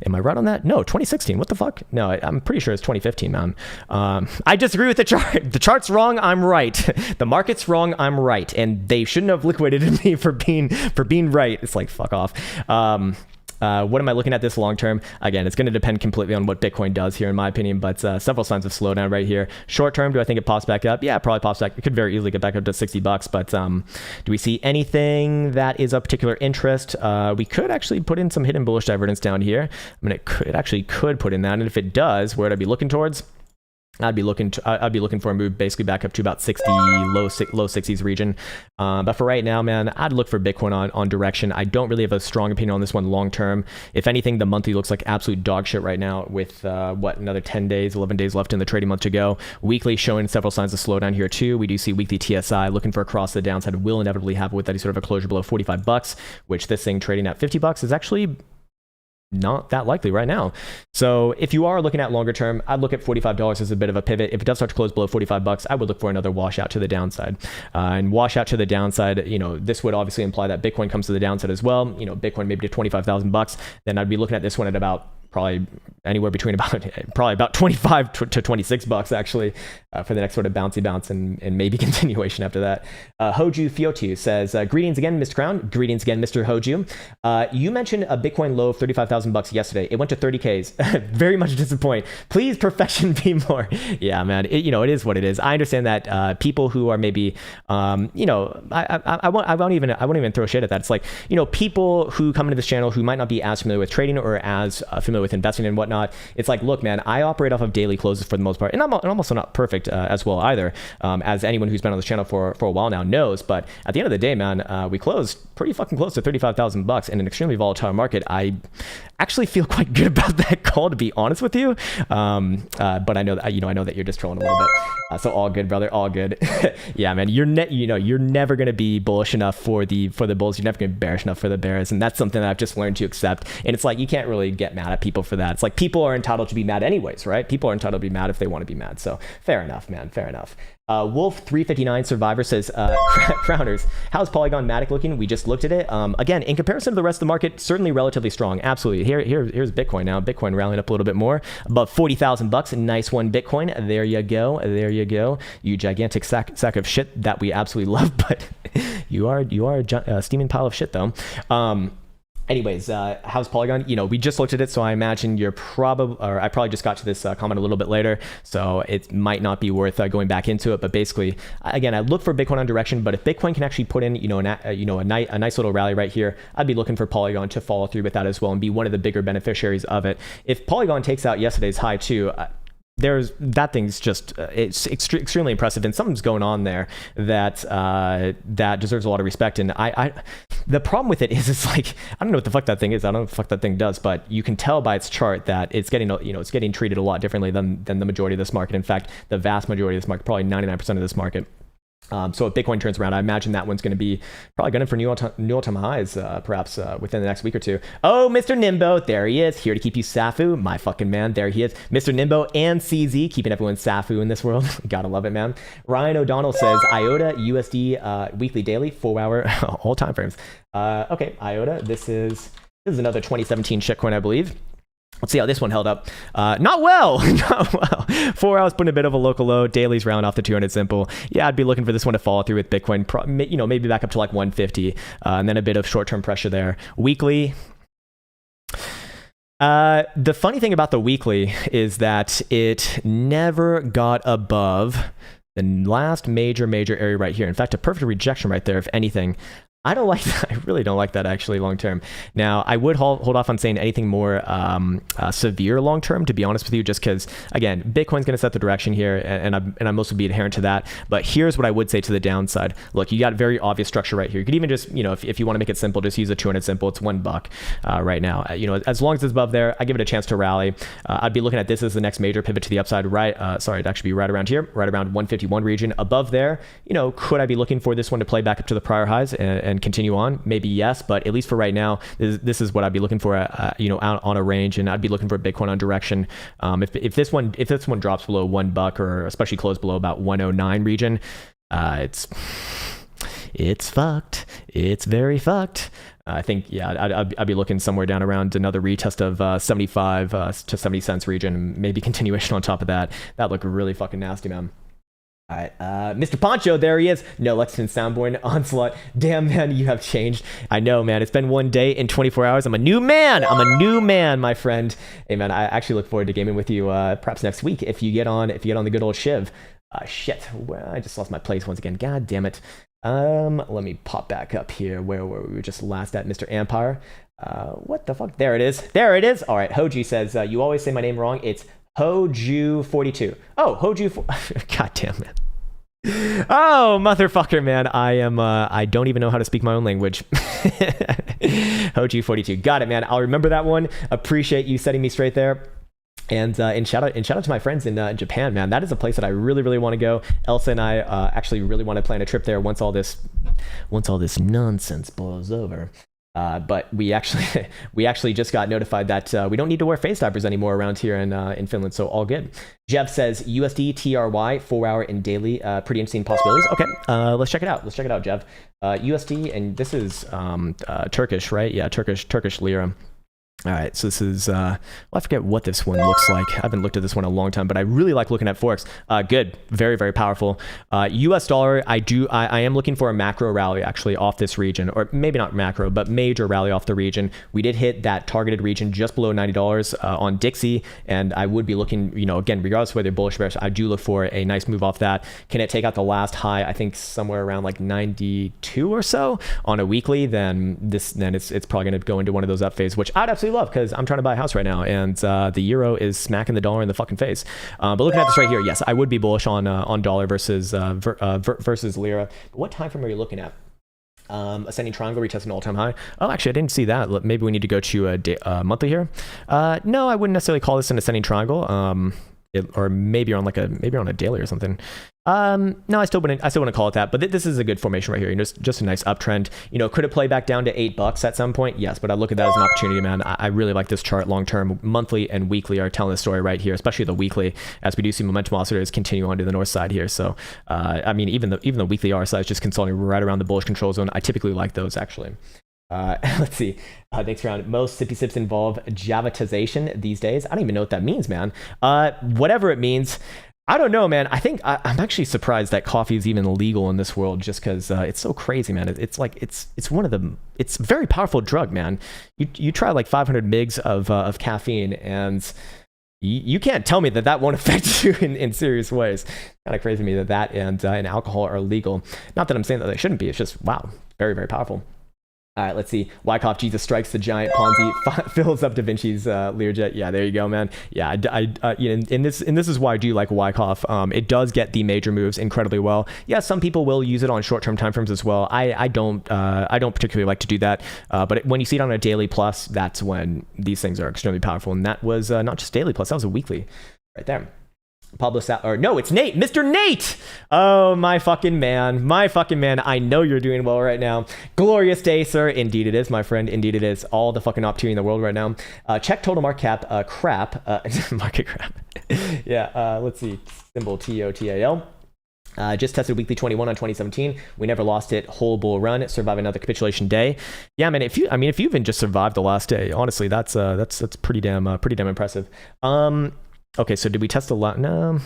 Am I right on that? No, 2016. What the fuck? No, I'm pretty sure it's 2015, man. I disagree with the chart. The chart's wrong. I'm right. The market's wrong. I'm right. And they shouldn't have liquidated me for being right. It's like, fuck off. What am I looking at this long term? Again, it's going to depend completely on what Bitcoin does here, in my opinion, but several signs of slowdown right here. Short term, do I think it pops back up? Yeah, it probably pops back. It could very easily get back up to $60, but do we see anything that is of particular interest? We could actually put in some hidden bullish divergence down here. I mean, it actually could put in that, and if it does, where would I be looking towards? I'd be looking for a move basically back up to about 60, low 60s region. But for right now, man, I'd look for Bitcoin on direction. I don't really have a strong opinion on this one long term. If anything, the monthly looks like absolute dog shit right now with another 10 days, 11 days left in the trading month to go. Weekly showing several signs of slowdown here too. We do see weekly TSI looking for across the downside. Will inevitably have with that sort of a closure below $45, which this thing trading at $50 is actually not that likely right now. So if you are looking at longer term, I'd look at $45 as a bit of a pivot. If it does start to close below $45, I would look for another washout to the downside. And washout to the downside, this would obviously imply that Bitcoin comes to the downside as well. Bitcoin maybe to $25,000. Then I'd be looking at this one at about probably anywhere between about 25 to $26 actually for the next sort of bouncy bounce and maybe continuation after that. Hoju Fiotu says, greetings again, Mr. Krown. Greetings again, Mr. Hoju. You mentioned a Bitcoin low of $35,000 yesterday. It went to 30Ks. Very much disappointed. Please perfection be more. Yeah, man. It is what it is. I understand that people who are maybe, I won't even throw shit at that. It's like, people who come into this channel who might not be as familiar with trading or as familiar with investing and whatnot. It's like, look, man, I operate off of daily closes for the most part, and I'm also not perfect as well either, as anyone who's been on this channel for a while now knows. But at the end of the day, man, we closed pretty fucking close to $35,000 in an extremely volatile market. I actually feel quite good about that call, to be honest with you. But I know that I know that you're just trolling a little bit. So all good, brother, all good. Yeah, man, you're never gonna be bullish enough for the bulls. You're never gonna be bearish enough for the bears, and that's something that I've just learned to accept. And it's like, you can't really get mad at people for that. It's like, people are entitled to be mad anyways, right? People are entitled to be mad if they want to be mad. So fair enough, man, fair enough. Wolf 359 Survivor says, Crowners, how's Polygon Matic looking? We just looked at it. Again, in comparison to the rest of the market, certainly relatively strong. Absolutely. Here's Bitcoin now. Bitcoin rallying up a little bit more, above $40,000. Nice one, Bitcoin. There you go. There you go. You gigantic sack of shit that we absolutely love, but you are a steaming pile of shit though. Anyways, how's Polygon? We just looked at it, so I imagine I probably just got to this comment a little bit later, so it might not be worth going back into it. But basically, again, I look for Bitcoin on direction, but if Bitcoin can actually put in, a nice little rally right here, I'd be looking for Polygon to follow through with that as well and be one of the bigger beneficiaries of it. If Polygon takes out yesterday's high too, that thing's just it's extremely impressive, and something's going on there that deserves a lot of respect. And the problem with it is, it's like, I don't know what the fuck that thing is. I don't know what the fuck that thing does, but you can tell by its chart that it's getting treated a lot differently than the majority of this market. In fact, the vast majority of this market, probably 99% of this market. So if Bitcoin turns around, I imagine that one's going to be probably going for new all-time highs, perhaps within the next week or two. Oh, Mr. Nimbo, there he is, here to keep you Safu, my fucking man. There he is, Mr. Nimbo and CZ, keeping everyone Safu in this world. Gotta love it, man. Ryan O'Donnell says IOTA USD weekly, daily, 4-hour, all time frames. Okay, IOTA. This is another 2017 shitcoin, I believe. Let's see how this one held up. Not well. Not well. 4 hours putting a bit of a local low. Dailies round off the 200 simple. Yeah, I'd be looking for this one to follow through with Bitcoin. Maybe back up to like 150, and then a bit of short-term pressure there. Weekly. The funny thing about the weekly is that it never got above the last major area right here. In fact, a perfect rejection right there, if anything. I don't like that. I really don't like that actually long term. Now, I would hold off on saying anything more severe long term, to be honest with you, just because, again, Bitcoin's going to set the direction here, and I mostly be adherent to that. But here's what I would say to the downside. Look, you got very obvious structure right here. You could even just, if you want to make it simple, just use a 200 simple. It's $1 right now. As long as it's above there, I give it a chance to rally. I'd be looking at this as the next major pivot to the upside. It'd actually be right around here, right around 151 region. Above there, could I be looking for this one to play back up to the prior highs and continue on? Maybe yes, but at least for right now, this is what I'd be looking for, out on a range, and I'd be looking for Bitcoin on direction. If this one drops below $1, or especially close below about 109 region, it's fucked. It's very fucked. I think, yeah, I'd be looking somewhere down around another retest of 75 to 70 cents region, maybe continuation on top of that. That looked really fucking nasty, man. All right, Mr. Poncho, there he is. No Lexington Soundborn Onslaught. Damn, man, you have changed. I know, man. It's been one day in 24 hours. I'm a new man. My friend. Hey, man, I actually look forward to gaming with you perhaps next week if you get on the good old Shiv. Shit, well, I just lost my place once again. God damn it. Let me pop back up here where we were just last at, Mr. Empire. What the fuck? There it is. All right, Hoji says, you always say my name wrong. It's Hoju42. Oh, Hoju. God damn it. Oh, motherfucker, man. I don't even know how to speak my own language. Hoju42. Got it, man. I'll remember that one. Appreciate you setting me straight there. And shout out to my friends in Japan, man. That is a place that I really, really want to go. Elsa and I actually really want to plan a trip there once all this nonsense blows over. But we actually just got notified that we don't need to wear face diapers anymore around here in Finland, so all good. Jeff says USD TRY 4-hour and daily, pretty interesting possibilities. Okay, let's check it out. Jeff. USD, and this is Turkish, right? Yeah, Turkish lira. All right, so this is, I forget what this one looks like. I haven't looked at this one in a long time, but I really like looking at Forex. Good, very, very powerful. US dollar, I am looking for a macro rally actually off this region, or maybe not macro, but major rally off the region. We did hit that targeted region just below $90 on Dixie, and I would be looking, again, regardless of whether probably bullish bearish, I do look for a nice move off that. Can it take out the last high? I think somewhere around like 92 or so on a weekly. Then it's probably going to go into one of those up phases, which I'd absolutely love because I'm trying to buy a house right now, and the euro is smacking the dollar in the fucking face. But looking at this right here, yes, I would be bullish on dollar versus lira. But what time frame are you looking at? Ascending triangle retesting all-time high. Oh, actually, I didn't see that. Maybe we need to go to a monthly here. No, I wouldn't necessarily call this an ascending triangle. Or maybe on a daily or something. No, I still wouldn't call it that. But this is a good formation right here. Just a nice uptrend. Could it play back down to $8 at some point? Yes, but I look at that as an opportunity, man. I really like this chart long term. Monthly and weekly are telling the story right here, especially the weekly, as we do see momentum oscillators continue on to the north side here. So, even the weekly RSI is just consulting right around the bullish control zone. I typically like those actually. Let's see. Thanks, Krown. Most sippy sips involve javatization these days. I don't even know what that means, man. Whatever it means. I don't know, man. I think I'm actually surprised that coffee is even legal in this world, just because it's so crazy, man. It's a very powerful drug, man. You try like 500 mgs of caffeine, and you can't tell me that won't affect you in serious ways. Kind of crazy to me that and alcohol are legal. Not that I'm saying that they shouldn't be. It's just wow, very, very powerful. All right, let's see. Wyckoff Jesus strikes the giant Ponzi, fills up Da Vinci's Learjet. Yeah, there you go, man. Yeah, and this is why I do like Wyckoff. It does get the major moves incredibly well. Yeah, some people will use it on short-term timeframes as well. I don't particularly like to do that. But when you see it on a daily plus, that's when these things are extremely powerful. And that was not just daily plus, that was a weekly right there. Pablo or no, it's Nate, Mr. Nate. Oh, my fucking man. I know you're doing well right now. Glorious day, sir. Indeed it is, my friend. Indeed it is. All the fucking opportunity in the world right now. Check total market cap, market crap. Yeah, let's see. Symbol TOTAL. Just tested weekly 21 on 2017. We never lost it. Whole bull run. Survive another capitulation day. Yeah, man. If you even just survived the last day, honestly, that's pretty damn impressive. Okay, so did we test a lot? No.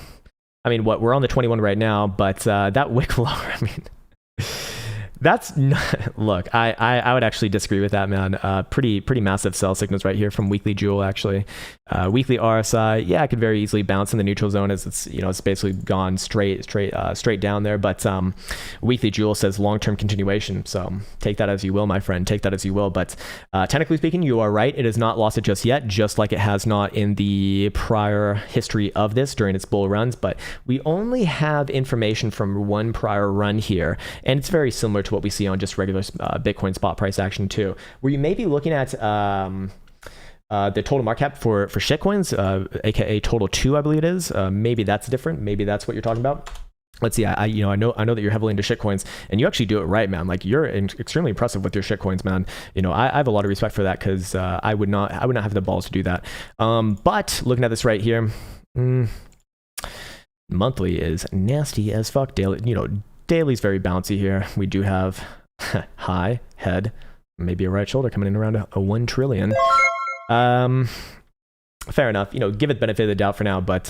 I mean, we're on the 21 right now, but that wick lower, I mean, that's not, look, I would actually disagree with that, man. Pretty massive sell signals right here from weekly Jewel, actually. Weekly RSI, yeah, it could very easily bounce in the neutral zone as it's basically gone straight down there. But weekly Jewel says long-term continuation. So take that as you will, my friend. Take that as you will. But technically speaking, you are right. It has not lost it just yet, just like it has not in the prior history of this during its bull runs. But we only have information from one prior run here, and it's very similar to what we see on just regular Bitcoin spot price action too, where you may be looking at the total market cap for shitcoins, aka total 2, I believe it is. Maybe that's different. Maybe that's what you're talking about. Let's see. I know that you're heavily into shitcoins, and you actually do it right, man. Like, you're extremely impressive with your shitcoins, man. I have a lot of respect for that, because I would not have the balls to do that. But looking at this right here, monthly is nasty as fuck. Daily's very bouncy here. We do have high head, maybe a right shoulder coming in around a 1 trillion. Fair enough. Give it the benefit of the doubt for now, but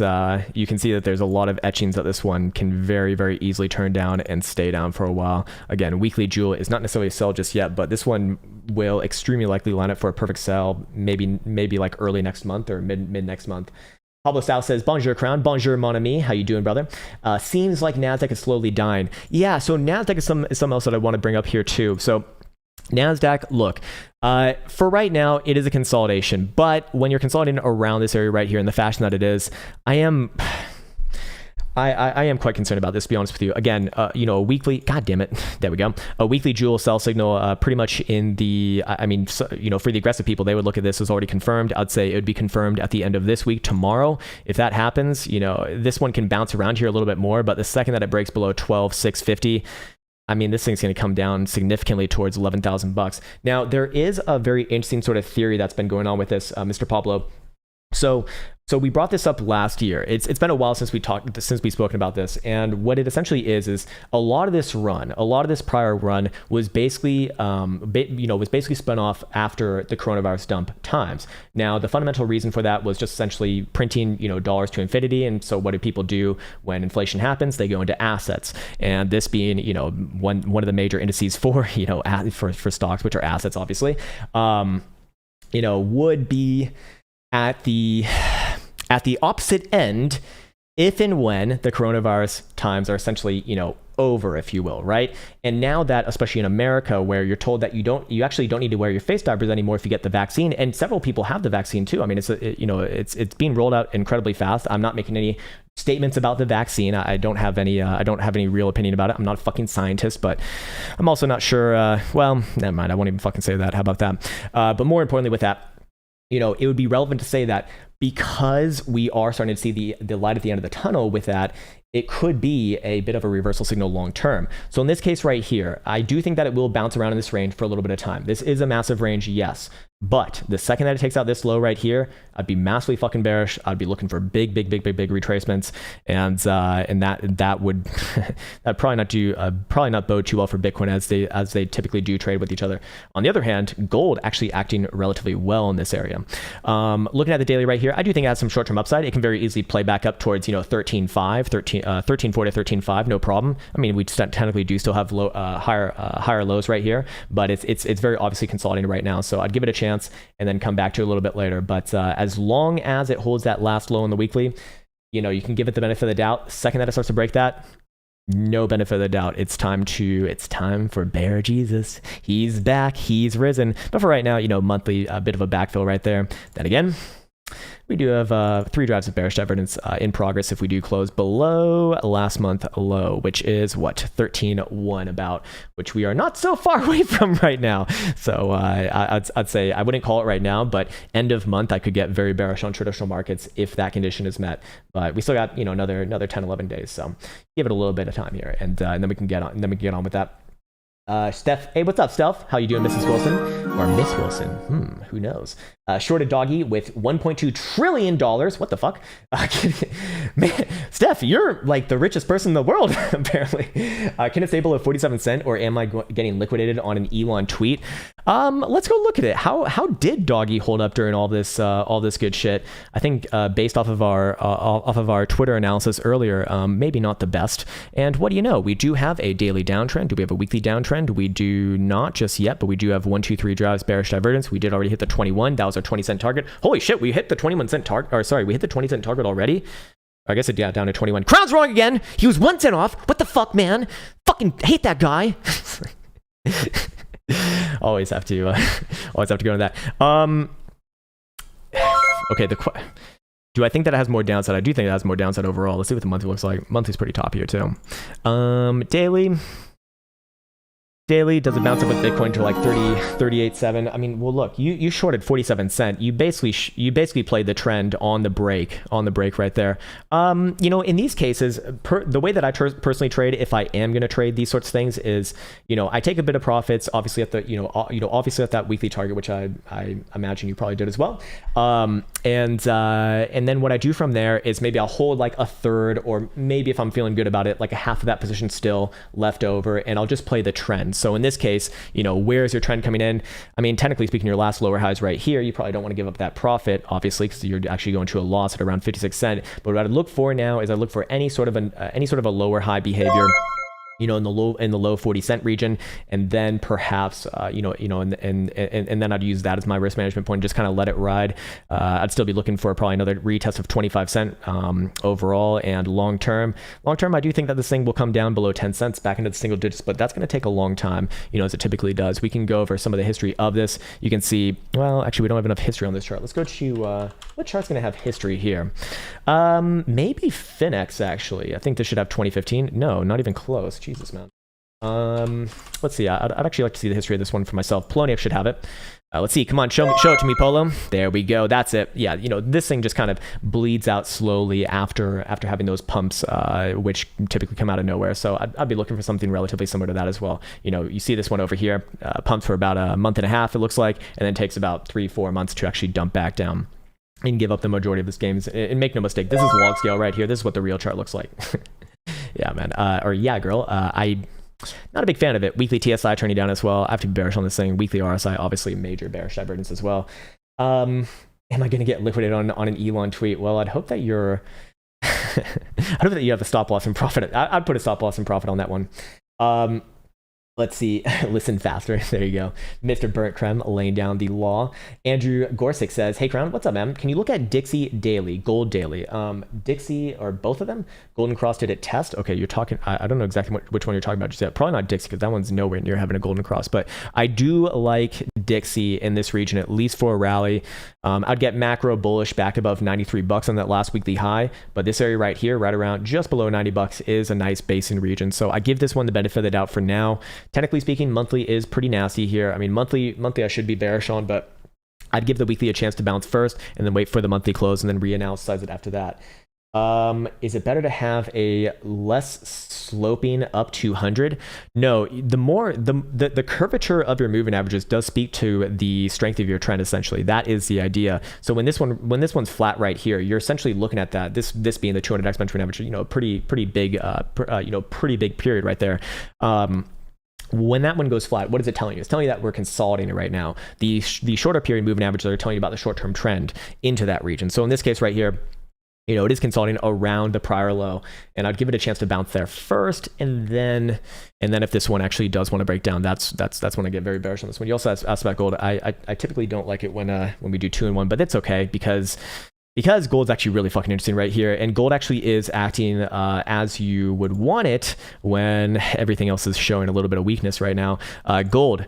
you can see that there's a lot of etchings that this one can very, very easily turn down and stay down for a while. Again, weekly Jewel is not necessarily a sell just yet, but this one will extremely likely line up for a perfect sell, maybe like early next month or mid next month. Pablo South says, bonjour, Krown. Bonjour, mon ami. How you doing, brother? Seems like NASDAQ is slowly dying. Yeah, so NASDAQ is something else that I want to bring up here too. So NASDAQ, look, for right now, it is a consolidation. But when you're consolidating around this area right here in the fashion that it is, I am quite concerned about this, to be honest with you. Again, a weekly, god damn it, there we go. A weekly Jewel sell signal, pretty much in the, for the aggressive people, they would look at this as already confirmed. I'd say it would be confirmed at the end of this week, tomorrow. If that happens, this one can bounce around here a little bit more, but the second that it breaks below 12,650, this thing's going to come down significantly towards $11,000. Now, there is a very interesting sort of theory that's been going on with this, Mr. Pablo. So we brought this up last year. It's been a while since we've spoken about this, and what it essentially is a lot of this prior run was basically spun off after the coronavirus dump times. Now, the fundamental reason for that was just essentially printing dollars to infinity, and so what do people do when inflation happens? They go into assets, and this being one of the major indices for for stocks, which are assets, obviously, would be at the opposite end if and when the coronavirus times are essentially, over, if you will, right? And now that, especially in America, where you're told that you actually don't need to wear your face diapers anymore if you get the vaccine, and several people have the vaccine too. It's being rolled out incredibly fast. I'm not making any statements about the vaccine. I don't have any real opinion about it. I'm not a fucking scientist, but I'm also not sure. Well, never mind. I won't even fucking say that. How about that? But more importantly, with that, it would be relevant to say that because we are starting to see the light at the end of the tunnel with that, it could be a bit of a reversal signal long term. So in this case right here, I do think that it will bounce around in this range for a little bit of time. This is a massive range, yes. But the second that it takes out this low right here, I'd be massively fucking bearish. I'd be looking for big retracements, and that would that probably not bode too well for Bitcoin as they typically do trade with each other. On the other hand, gold actually acting relatively well in this area. Looking at the daily right here, I do think it has some short-term upside. It can very easily play back up towards 13.40, 13.5, no problem. We technically do still have higher lows right here, but it's very obviously consolidating right now. So I'd give it a chance and then come back to it a little bit later. But as long as it holds that last low in the weekly, you can give it the benefit of the doubt. The second that it starts to break that, no benefit of the doubt. It's time for Bear Jesus. He's back. He's risen. But for right now, monthly, a bit of a backfill right there. Then again, We do have 3 drives of bearish divergence in progress if we do close below last month low, which is what, 13.1 about, which we are not so far away from right now. So I'd say I wouldn't call it right now, but end of month I could get very bearish on traditional markets if that condition is met. But we still got another 10, 11 days, so give it a little bit of time here, and then we can get on. And then we can get on with that. Steph, hey, what's up, Steph? How you doing, Mrs. Wilson? Or Miss Wilson? Who knows? Shorted doggy with $1.2 trillion. What the fuck? Man, Steph, you're like the richest person in the world, apparently. Can it stay below 47 cents, or am I getting liquidated on an Elon tweet? Let's go look at it. How did doggy hold up during all this good shit? I think based off of our Twitter analysis earlier, maybe not the best. And what do you know? We do have a daily downtrend. Do we have a weekly downtrend? We do not just yet, but we do have 1, 2, 3 drives bearish divergence. We did already hit the 21. That was our 20-cent target. Holy shit, we hit the 21-cent target. Or sorry, we hit the 20-cent target already. I guess it got down to 21. Krown's wrong again. He was 1 cent off. What the fuck, man? Fucking hate that guy. always have to go into that. Okay, do I think that it has more downside? I do think it has more downside overall. Let's see what the monthly looks like. Monthly's pretty top here too. Daily, does it bounce up with Bitcoin to like 38.7? I mean, well, look, you shorted 47 cents. You basically played the trend on the break right there. In these cases, the way that I personally trade, if I am going to trade these sorts of things, is I take a bit of profits, obviously at the obviously at that weekly target, which I imagine you probably did as well. And then what I do from there is maybe I'll hold like a third, or maybe if I'm feeling good about it, like a half of that position still left over, and I'll just play the trend. So in this case, where's your trend coming in? I mean, technically speaking, your last lower highs right here, you probably don't want to give up that profit, obviously, because you're actually going to a loss at around 56 cents. But what I look for now is I look for any sort of a lower high behavior, in the low 40 cent region, and then perhaps and then I'd use that as my risk management point, just kind of let it ride. I'd still be looking for probably another retest of 25 cent overall, and long term I do think that this thing will come down below 10 cents back into the single digits, but that's going to take a long time, as it typically does. We can go over some of the history of this. You can see, well, actually we don't have enough history on this chart. Let's go to what chart's going to have history here? Maybe Finex, actually. I think this should have 2015. No, not even close. Jesus, man. Let's see. I'd actually like to see the history of this one for myself. Poloniev should have it. Let's see. Come on, show it to me, Polo. There we go. That's it. Yeah, this thing just kind of bleeds out slowly after having those pumps, which typically come out of nowhere. So I'd be looking for something relatively similar to that as well. You see this one over here, pumps for about a month and a half, it looks like, and then takes about 3-4 months to actually dump back down and give up the majority of this games. And make no mistake, this is log scale right here. This is what the real chart looks like. Yeah, man. Or yeah, girl. Not a big fan of it. Weekly TSI turning down as well. I have to be bearish on this thing. Weekly RSI, obviously major bearish divergence as well. Am I going to get liquidated on an Elon tweet? Well, I'd hope that you're... I hope that you have a stop loss and profit. I'd put a stop loss and profit on that one. Let's see. Listen faster. There you go. Mr. Burnt Creme laying down the law. Andrew Gorsick says, hey, Krown, what's up, man? Can you look at Dixie Daily, Gold Daily? Dixie, or both of them? Golden Cross did it test? Okay, you're talking, I don't know exactly which one you're talking about just yet. Probably not Dixie, because that one's nowhere near having a Golden Cross. But I do like Dixie in this region, at least for a rally. I'd get macro bullish back above $93 on that last weekly high. But this area right here, right around just below $90, is a nice basin region. So I give this one the benefit of the doubt for now. Technically speaking, monthly is pretty nasty here. I mean, monthly I should be bearish on, but I'd give the weekly a chance to bounce first and then wait for the monthly close and then re-analyze it after that. Is it better to have a less sloping up 200? No, the curvature of your moving averages does speak to the strength of your trend. Essentially, that is the idea. So when this one's flat right here, you're essentially looking at that. This being the 200 exponential average, pretty big period right there. When that one goes flat, what is it telling you? It's telling you that we're consolidating right now. The shorter period moving averages are telling you about the short-term trend into that region. So in this case right here, it is consolidating around the prior low, and I'd give it a chance to bounce there first, and then if this one actually does want to break down, that's when I get very bearish on this one. You also asked about gold. I typically don't like it when we do 2-in-1, but that's okay, because because gold's actually really fucking interesting right here, and gold actually is acting as you would want it when everything else is showing a little bit of weakness right now. Gold,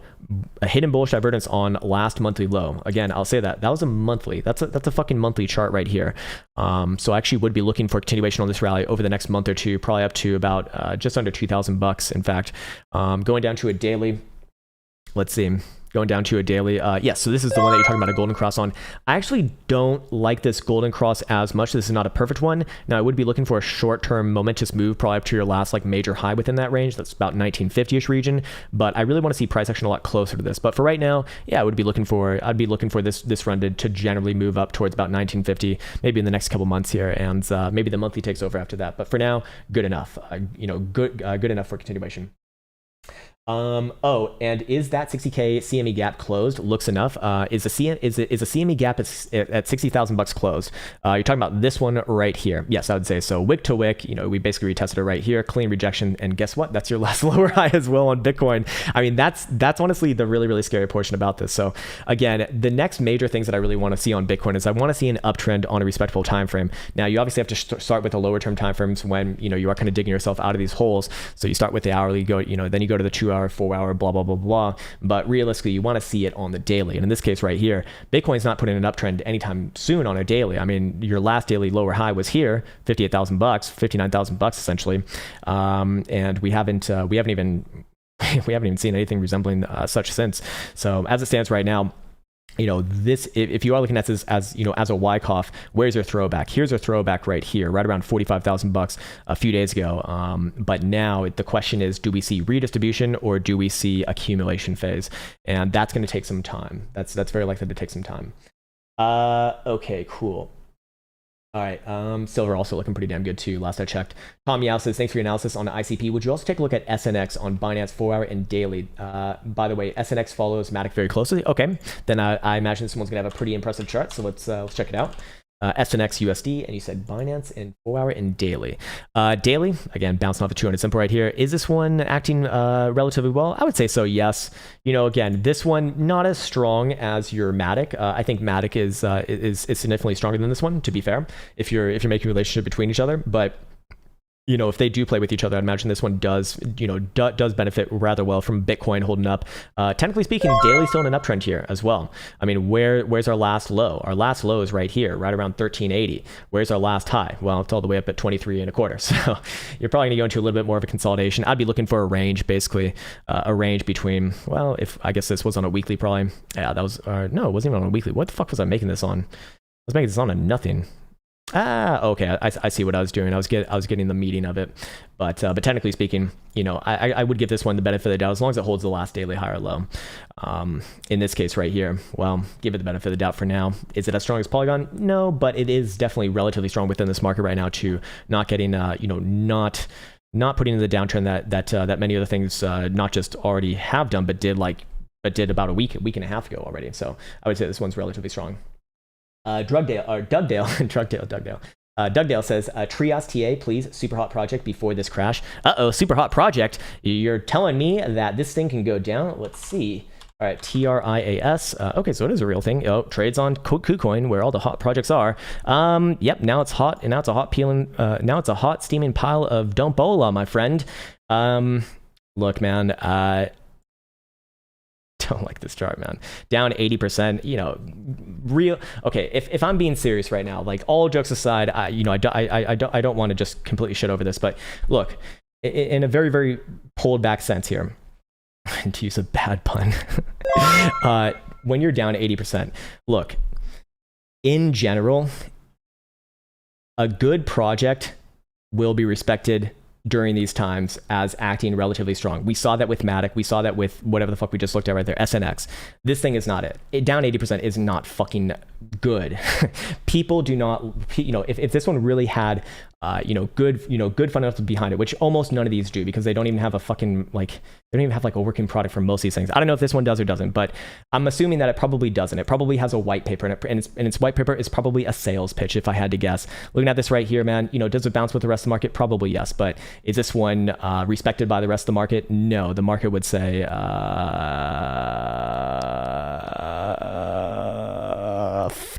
a hidden bullish divergence on last monthly low. Again, I'll say that was a monthly. That's a fucking monthly chart right here. So I actually would be looking for continuation on this rally over the next month or two, probably up to about just under $2,000. In fact, going down to a daily. Let's see. Going down to a daily. Yes, so this is the one that you're talking about, a golden cross on. I actually don't like this golden cross as much. This is not a perfect one. Now, I would be looking for a short-term momentous move, probably up to your last like major high within that range. That's about 1950-ish region. But I really want to see price action a lot closer to this. But for right now, yeah, I'd be looking for this run to generally move up towards about 1950, maybe in the next couple months here, and maybe the monthly takes over after that. But for now, good enough. Good enough for continuation. Oh, and is that 60K CME gap closed? Looks enough. Is a CME gap at $60,000 closed? You're talking about this one right here. Yes, I would say so. Wick to wick, we basically retested it right here, clean rejection, and guess what? That's your last lower high as well on Bitcoin. I mean, that's honestly the really, really scary portion about this. So again, the next major things that I really want to see on Bitcoin is I want to see an uptrend on a respectable time frame. Now, you obviously have to start with the lower term time frames when you are kind of digging yourself out of these holes. So you start with the hourly, then you go to the 2 hour, 4 hour, blah, blah, blah, blah. But realistically, you want to see it on the daily. And in this case right here, Bitcoin's not putting an uptrend anytime soon on a daily. I mean, your last daily lower high was here, $58,000, $59,000 essentially. And we haven't even seen anything resembling such since. So as it stands right now, this, if you are looking at this as a Wyckoff, where's your throwback? Here's our throwback right here, right around $45,000 a few days ago. But now the question is, do we see redistribution or do we see accumulation phase? And that's going to take some time. That's very likely to take some time. Okay, cool. All right, silver also looking pretty damn good too, last I checked. Tom Yao says, thanks for your analysis on the ICP. Would you also take a look at SNX on Binance 4 hour and daily? By the way, SNX follows Matic very closely. Okay, then I imagine this one's gonna have a pretty impressive chart, so let's check it out. SNX USD, and you said Binance in 4 hour and daily. Daily, again, bouncing off the 200 simple right here. Is this one acting relatively well? I would say so, yes. Again, this one not as strong as your Matic. I think Matic is significantly stronger than this one, to be fair, if you're making a relationship between each other. But if they do play with each other, I'd imagine this one does benefit rather well from Bitcoin holding up. Technically speaking, daily still in an uptrend here as well. I mean, where's our last low? Our last low is right here, right around 1380. Where's our last high? Well, it's all the way up at 23.25. So you're probably gonna go into a little bit more of a consolidation. I'd be looking for a range, basically, a range between, well, if I guess this was on a weekly, probably. Yeah, that was, no, it wasn't even on a weekly. What the fuck was I making this on? I was making this on a nothing. Okay, I see what I was doing. I was getting the meaning of it, but technically speaking, I would give this one the benefit of the doubt as long as it holds the last daily high or low. In this case right here, well, give it the benefit of the doubt for now. Is it as strong as Polygon? No, but it is definitely relatively strong within this market right now to not getting not putting in the downtrend that many other things not just already have done, but did about a week and a half ago already. So I would say this one's relatively strong. Dugdale says, Trias TA, please, super hot project before this crash. Super hot project. You're telling me that this thing can go down? Let's see. All right, TRIAS. Okay, so it is a real thing. Oh, trades on KuCoin, where all the hot projects are. Yep, now it's hot, and now it's a hot now it's a hot steaming pile of Dombola, my friend. Look, man, don't like this chart, man. Down 80%, real. Okay, if I'm being serious right now, like all jokes aside, I don't want to just completely shit over this, but look, in a very, very pulled back sense here, to use a bad pun, when you're down 80%, look, in general, a good project will be respected during these times as acting relatively strong. We saw that with Matic. We saw that with whatever the fuck we just looked at right there, SNX. This thing is not it. Down 80% is not fucking good. People do not, if this one really had, good fundamentals behind it, which almost none of these do because they don't even have a fucking, they don't even have a working product for most of these things. I don't know if this one does or doesn't, but I'm assuming that it probably doesn't. It probably has a white paper and its white paper is probably a sales pitch if I had to guess. Looking at this right here, man, does it bounce with the rest of the market? Probably yes, but is this one respected by the rest of the market? No, the market would say,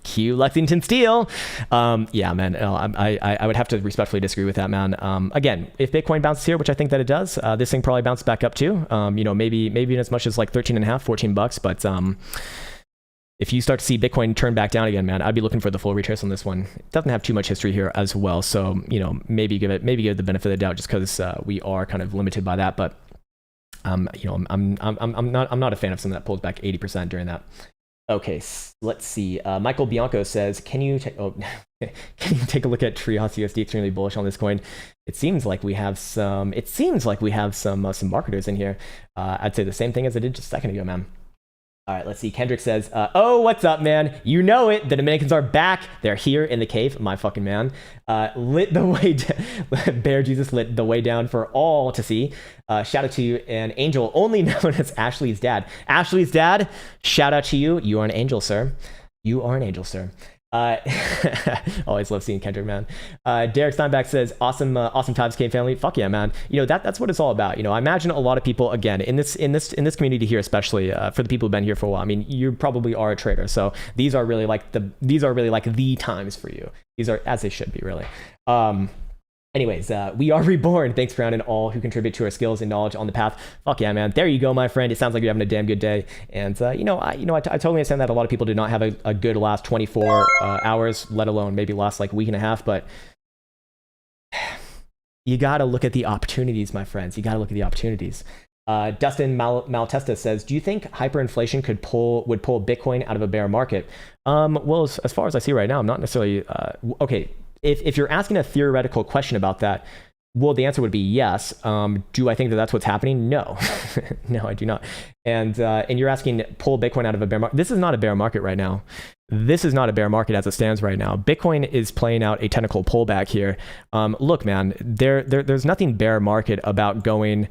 Cue Lexington Steel. Yeah, man. No, I would have to respectfully disagree with that, man. Again, if Bitcoin bounces here, which I think that it does, this thing probably bounces back up too. Maybe in as much as like 13 and a half, $14. But if you start to see Bitcoin turn back down again, man, I'd be looking for the full retrace on this one. It doesn't have too much history here as well, so maybe give it the benefit of the doubt just because we are kind of limited by that. But I'm not a fan of something that pulls back 80% during that. Okay, let's see. Michael Bianco says, can you take a look at Trios USD? Extremely bullish on this coin. It seems like we have some marketers in here. I'd say the same thing as I did just a second ago, man. All right, let's see. Kendrick says, oh, what's up, man? You know it. The Dominicans are back. They're here in the cave, my fucking man. Lit the way Bear Jesus lit the way down for all to see. Shout out to an angel only known as Ashley's dad. Ashley's dad, shout out to you. You are an angel, sir. You are an angel, sir. Always love seeing Kendrick, man. Derek Steinbach says, awesome times, Cave family. Fuck yeah, man. That's what it's all about. I imagine a lot of people, again, in this community here, especially for the people who've been here for a while. I mean, you probably are a trader, so these are really like the times for you. These are as they should be, really. Anyways, we are reborn. Thanks, Krown, and all who contribute to our skills and knowledge on the path. Fuck yeah, man. There you go, my friend. It sounds like you're having a damn good day. And I totally understand that a lot of people do not have a good last 24 hours, let alone maybe last like a week and a half. But you got to look at the opportunities, my friends. You got to look at the opportunities. Dustin Malatesta says, do you think hyperinflation would pull Bitcoin out of a bear market? Well, as far as I see right now, I'm not necessarily okay. If you're asking a theoretical question about that, well, the answer would be yes. Do I think that that's what's happening? No, no, I do not. And you're asking pull Bitcoin out of a bear market. This is not a bear market right now. This is not a bear market as it stands right now. Bitcoin is playing out a technical pullback here. Look, man, there's nothing bear market about going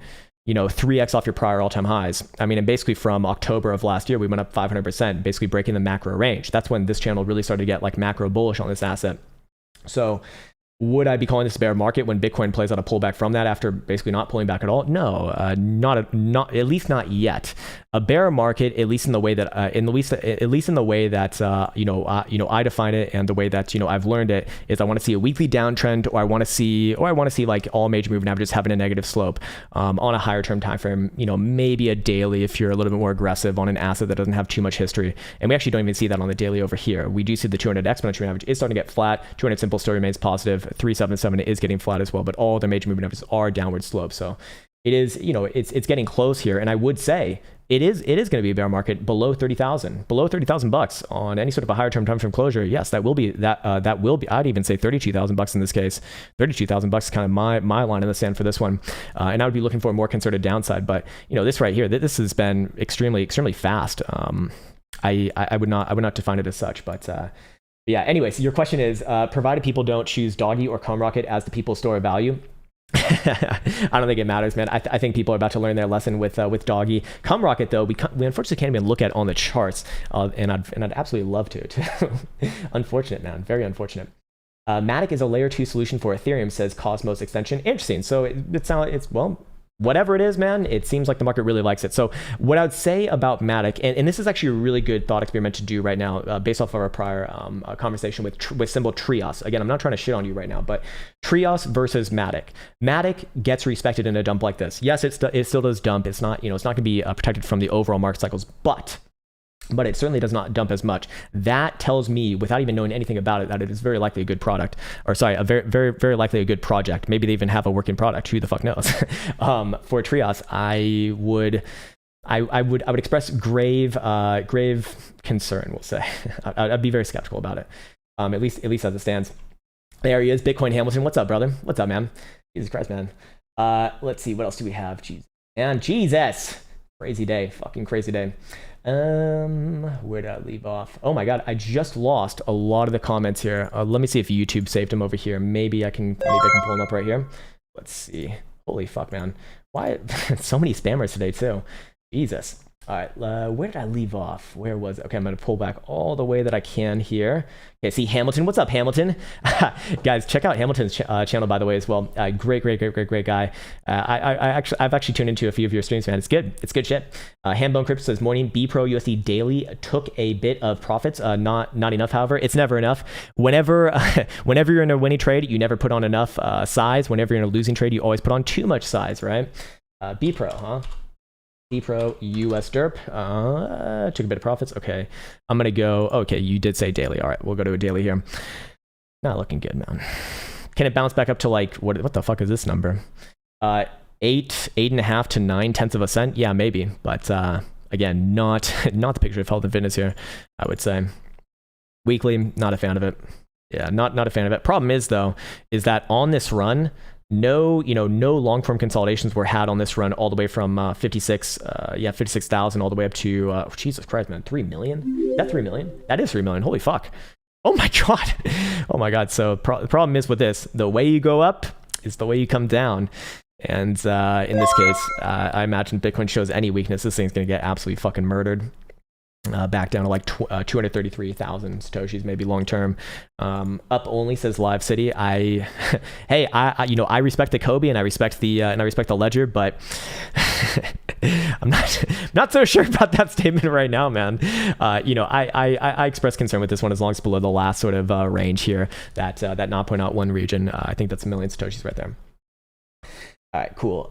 3x off your prior all-time highs. I mean, and basically from October of last year, we went up 500%, basically breaking the macro range. That's when this channel really started to get like macro bullish on this asset. So would I be calling this a bear market when Bitcoin plays out a pullback from that after basically not pulling back at all? No, not at least not yet. A bear market, at least in the way that I define it, and the way that I've learned it, is I want to see a weekly downtrend, or I want to see like all major moving averages having a negative slope on a higher term time frame. Maybe a daily if you're a little bit more aggressive on an asset that doesn't have too much history. And we actually don't even see that on the daily over here. We do see the 200 exponential average is starting to get flat. 200 simple still remains positive. 377 is getting flat as well, but all the major moving averages are downward slope. So it is, it's getting close here, and I would say it is going to be a bear market below 30,000, below 30,000 bucks on any sort of a higher term time frame closure. Yes, that will be. I'd even say 32,000 bucks in this case. 32,000 bucks is kind of my line in the sand for this one, and I would be looking for a more concerted downside. But this right here, this has been extremely fast. I would not define it as such, but. Yeah, anyways, your question is, provided people don't choose Doggy or Comrocket as the people's store of value, I don't think it matters, man. I think people are about to learn their lesson with Doggy. Comrocket, though, we unfortunately can't even look at on the charts, and I'd absolutely love to. Unfortunate, man. Very unfortunate. Matic is a layer 2 solution for Ethereum, says Cosmos Extension. Interesting. So it's whatever it is, man, it seems like the market really likes it. So what I would say about Matic, and this is actually a really good thought experiment to do right now, based off of our prior conversation with symbol Trios. Again, I'm not trying to shit on you right now, but Trios versus Matic. Matic gets respected in a dump like this. Yes, it still does dump. It's not, it's not going to be protected from the overall market cycles, but it certainly does not dump as much. That tells me, without even knowing anything about it, that it is very likely a good product, or sorry, a very, very, very likely a good project. Maybe they even have a working product. Who the fuck knows? For Trios, I would express grave concern. We'll say I'd be very skeptical about it. At least as it stands. There he is, Bitcoin Hamilton. What's up, brother? What's up, man? Jesus Christ, man. Let's see, what else do we have? Jesus, crazy day, fucking crazy day. Where did I leave off? Oh my god, I just lost a lot of the comments here. Let me see if YouTube saved them over here. Maybe I can pull them up right here. Let's see. Holy fuck, man. Why so many spammers today too? Jesus. All right, where did I leave off? Where was it? Okay, I'm going to pull back all the way that I can here. Okay, see Hamilton. What's up, Hamilton? Guys, check out Hamilton's channel, by the way, as well. Great guy. I've actually tuned into a few of your streams, man. It's good. It's good shit. Hambone Crypto says, morning, BPro USD daily took a bit of profits. Not enough, however. It's never enough. Whenever you're in a winning trade, you never put on enough size. Whenever you're in a losing trade, you always put on too much size, right? BPro, huh? Pro US derp took a bit of profits. Okay, I'm gonna go. Okay, you did say daily. All right, we'll go to a daily here. Not looking good, man. Can it bounce back up to like what the fuck is this number? 8.5 to 9/10 of a cent. Yeah, maybe, but again, not the picture of health and fitness here. I would say weekly, not a fan of it. Yeah, not a fan of it. Problem is though, is that on this run, no long-form consolidations were had on this run all the way from 56,000 all the way up to Jesus Christ, man, 3 million? Is that 3 million? That is 3 million. Holy fuck. Oh my god. Oh my god. So the problem is with this, the way you go up is the way you come down. And in this case, I imagine Bitcoin shows any weakness, this thing's going to get absolutely fucking murdered. Back down to like 233,000 satoshis, maybe long term. Up only, says Live City. I respect the Kobe and I respect the ledger, but I'm not so sure about that statement right now, man. I express concern with this one as long as it's below the last sort of range here, that 0.01 region. I think that's a million satoshis right there. All right, cool.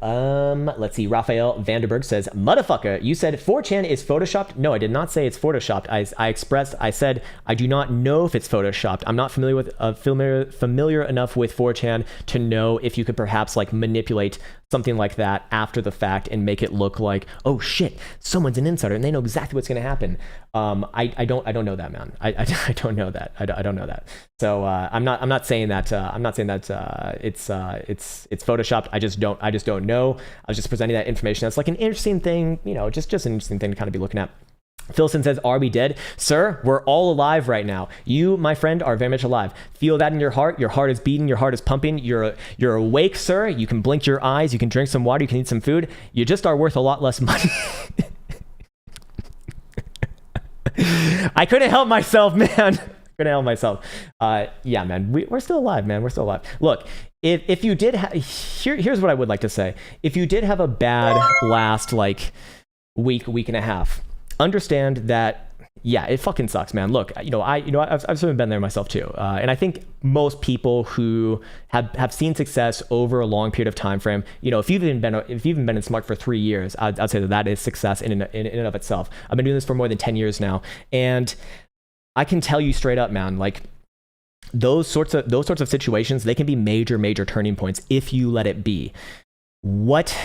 Let's see. Raphael Vanderberg says, motherfucker, you said 4chan is photoshopped? No, I did not say it's photoshopped. I said I do not know if it's photoshopped. I'm not familiar enough with 4chan to know if you could perhaps like manipulate something like that after the fact and make it look like, oh shit, someone's an insider and they know exactly what's going to happen. I don't know that, man. I don't know that. I don't know that. So I'm not saying that it's photoshopped. I just don't know. I was just presenting that information. That's like an interesting thing, just an interesting thing to kind of be looking at. Philson says, are we dead? Sir, we're all alive right now. You, my friend, are very much alive. Feel that in your heart. Your heart is beating. Your heart is pumping. You're awake, sir. You can blink your eyes. You can drink some water. You can eat some food. You just are worth a lot less money. I couldn't help myself, man. Yeah, man. We're still alive, man. We're still alive. Look, if you did here's what I would like to say. If you did have a bad last like week and a half, understand that, yeah, it fucking sucks, man. Look, I've sort of been there myself too, and I think most people who have seen success over a long period of time frame, if you've even been in Smart for 3 years, I'd say that is success in and of itself. I've been doing this for more than 10 years now, and I can tell you straight up, man, like those sorts of situations, they can be major turning points if you let it be. What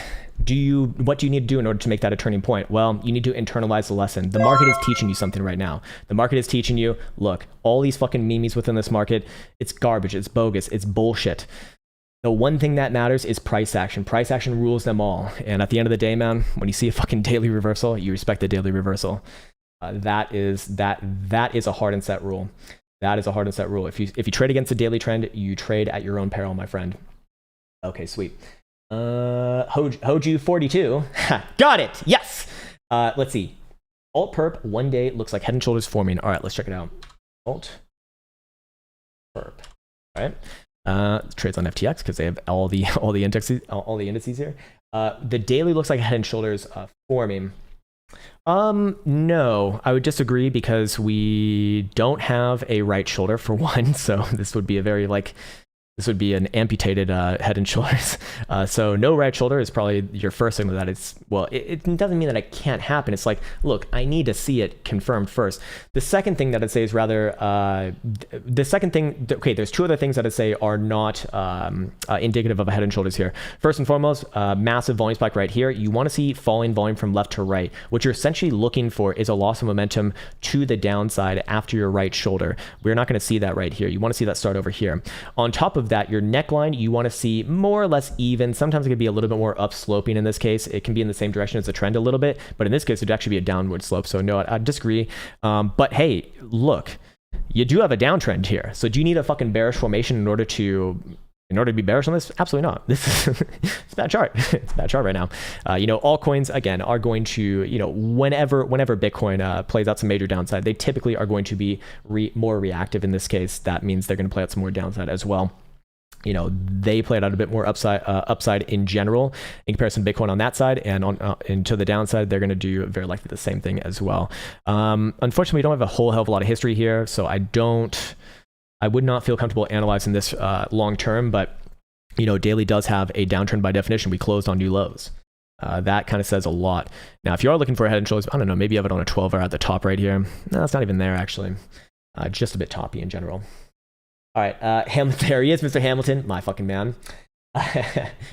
do you need to do in order to make that a turning point? Well, you need to internalize the lesson. The market is teaching you something right now. The market is teaching you, look, all these fucking memes within this market, it's garbage, it's bogus, it's bullshit. The one thing that matters is price action. Price action rules them all. And at the end of the day, man, when you see a fucking daily reversal, you respect the daily reversal. That is a hard and set rule. That is a hard and set rule. If you trade against a daily trend, you trade at your own peril, my friend. Okay, sweet. Hoju42. Got it. Yes. Let's see. Alt perp 1 day looks like Head and Shoulders forming. All right, let's check it out. Alt perp. All right. Trades on FTX because they have all the indices here. The daily looks like Head and Shoulders forming. No, I would disagree because we don't have a right shoulder for one. So this would be this would be an amputated Head and Shoulders. So no right shoulder is probably your first signal that it's, well, it doesn't mean that it can't happen. It's like, look, I need to see it confirmed first. The second thing that I'd say is rather, there's two other things that I'd say are not indicative of a Head and Shoulders here. First and foremost, massive volume spike right here. You want to see falling volume from left to right. What you're essentially looking for is a loss of momentum to the downside after your right shoulder. We're not going to see that right here. You want to see that start over here. On top of that, your neckline, you want to see more or less even. Sometimes it could be a little bit more upsloping in this case. It can be in the same direction as the trend a little bit, but in this case, it'd actually be a downward slope. So no, I disagree. But hey, look, you do have a downtrend here. So do you need a fucking bearish formation in order to In order to be bearish on this, absolutely not. This is it's a bad chart. It's a bad chart right now. Altcoins again are going to, whenever Bitcoin plays out some major downside, they typically are going to be more reactive. In this case, that means they're going to play out some more downside as well. They played out a bit more upside in general in comparison to Bitcoin on that side, and and to the downside, they're going to do very likely the same thing as well. Unfortunately, we don't have a whole hell of a lot of history here, so I would not feel comfortable analyzing this long term, but daily does have a downtrend by definition. We closed on new lows. That kind of says a lot. Now, if you are looking for a head and shoulders, I don't know, maybe you have it on a 12 hour at the top right here. No, it's not even there actually. Just a bit toppy in general. All right, there he is, Mr. Hamilton, my fucking man.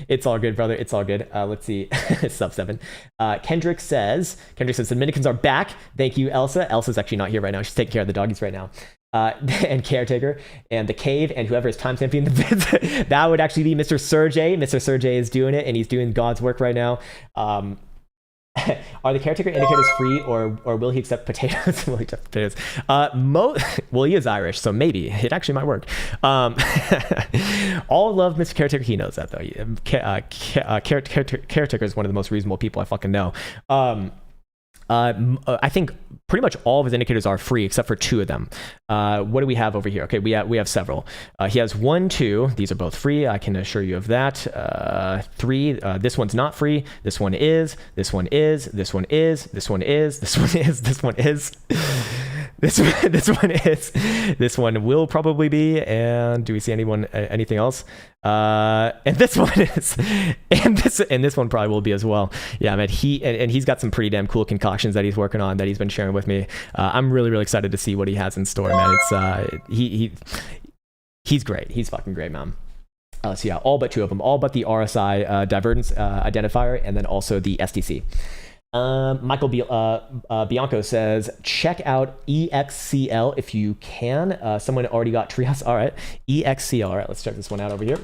It's all good, brother. It's all good. Let's see. Sub 7. Kendrick says, Dominicans are back. Thank you, Elsa. Elsa's actually not here right now. She's taking care of the doggies right now. And Caretaker and the Cave and whoever is time stamping the vids. That would actually be Mr. Sergey. Mr. Sergey is doing it, and he's doing God's work right now. Are the Caretaker indicators free, or will he accept potatoes? Will he accept potatoes? Well, he is Irish, so maybe it actually might work. All love Mr. Caretaker. He knows that though. Caretaker is one of the most reasonable people I fucking know. I think pretty much all of his indicators are free except for 2 of them. What do we have over here? Okay, we have several. He has 1, 2. These are both free. I can assure you of that. 3. This one's not free. This one is. This one is. This one is. This one is. This one is. This one is. This one is. This one will probably be. And do we see anything else? And this one is. And this one probably will be as well. Yeah, man. He's got some pretty damn cool concoctions that he's working on that he's been sharing with me. I'm really, really excited to see what he has in store, man. It's he's great. He's fucking great, man. So yeah, all but 2 of them, all but the RSI divergence identifier, and then also the STC. Michael Bianco says, check out EXCL if you can. Someone already got Treehouse. All right, EXCL. All right, let's check this one out over here.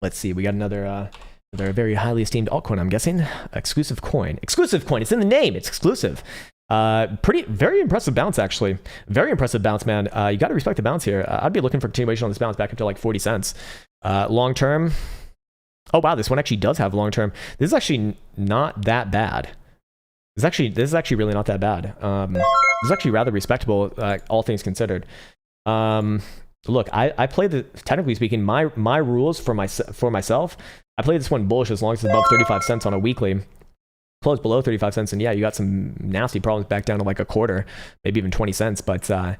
Let's see. We got another very highly esteemed altcoin, I'm guessing. Exclusive coin. Exclusive coin. It's in the name. It's exclusive. Very impressive bounce, actually. Very impressive bounce, man. You got to respect the bounce here. I'd be looking for continuation on this bounce back up to like 40 cents. Long term. Oh, wow. This one actually does have long term. This is actually not that bad. This is actually really not that bad. This is actually rather respectable, all things considered. Look, I play technically speaking, my rules for myself, I play this one bullish as long as it's above 35 cents on a weekly. Close below 35 cents, and yeah, you got some nasty problems back down to like a quarter, maybe even 20 cents. But the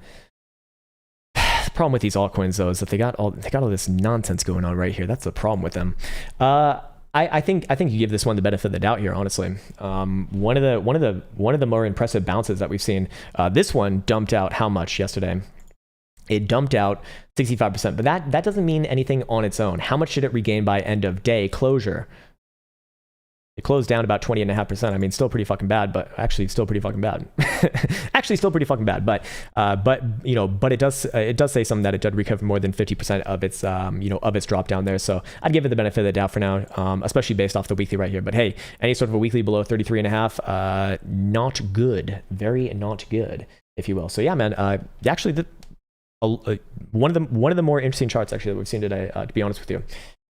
problem with these altcoins though is that they got all this nonsense going on right here. That's the problem with them. I think you give this one the benefit of the doubt here, honestly. One of the more impressive bounces that we've seen. This one dumped out how much yesterday? It dumped out 65%, but that doesn't mean anything on its own. How much did it regain by end of day closure? It closed down about 20.5%. I mean, still pretty fucking bad, but actually still pretty fucking bad. Actually still pretty fucking bad, but it does say something that it did recover more than 50% of its of its drop down there. So I'd give it the benefit of the doubt for now, especially based off the weekly right here. But hey, any sort of a weekly below 33.5, not good, very not good, if you will. So yeah, man, actually one of the more interesting charts actually that we've seen today, to be honest with you.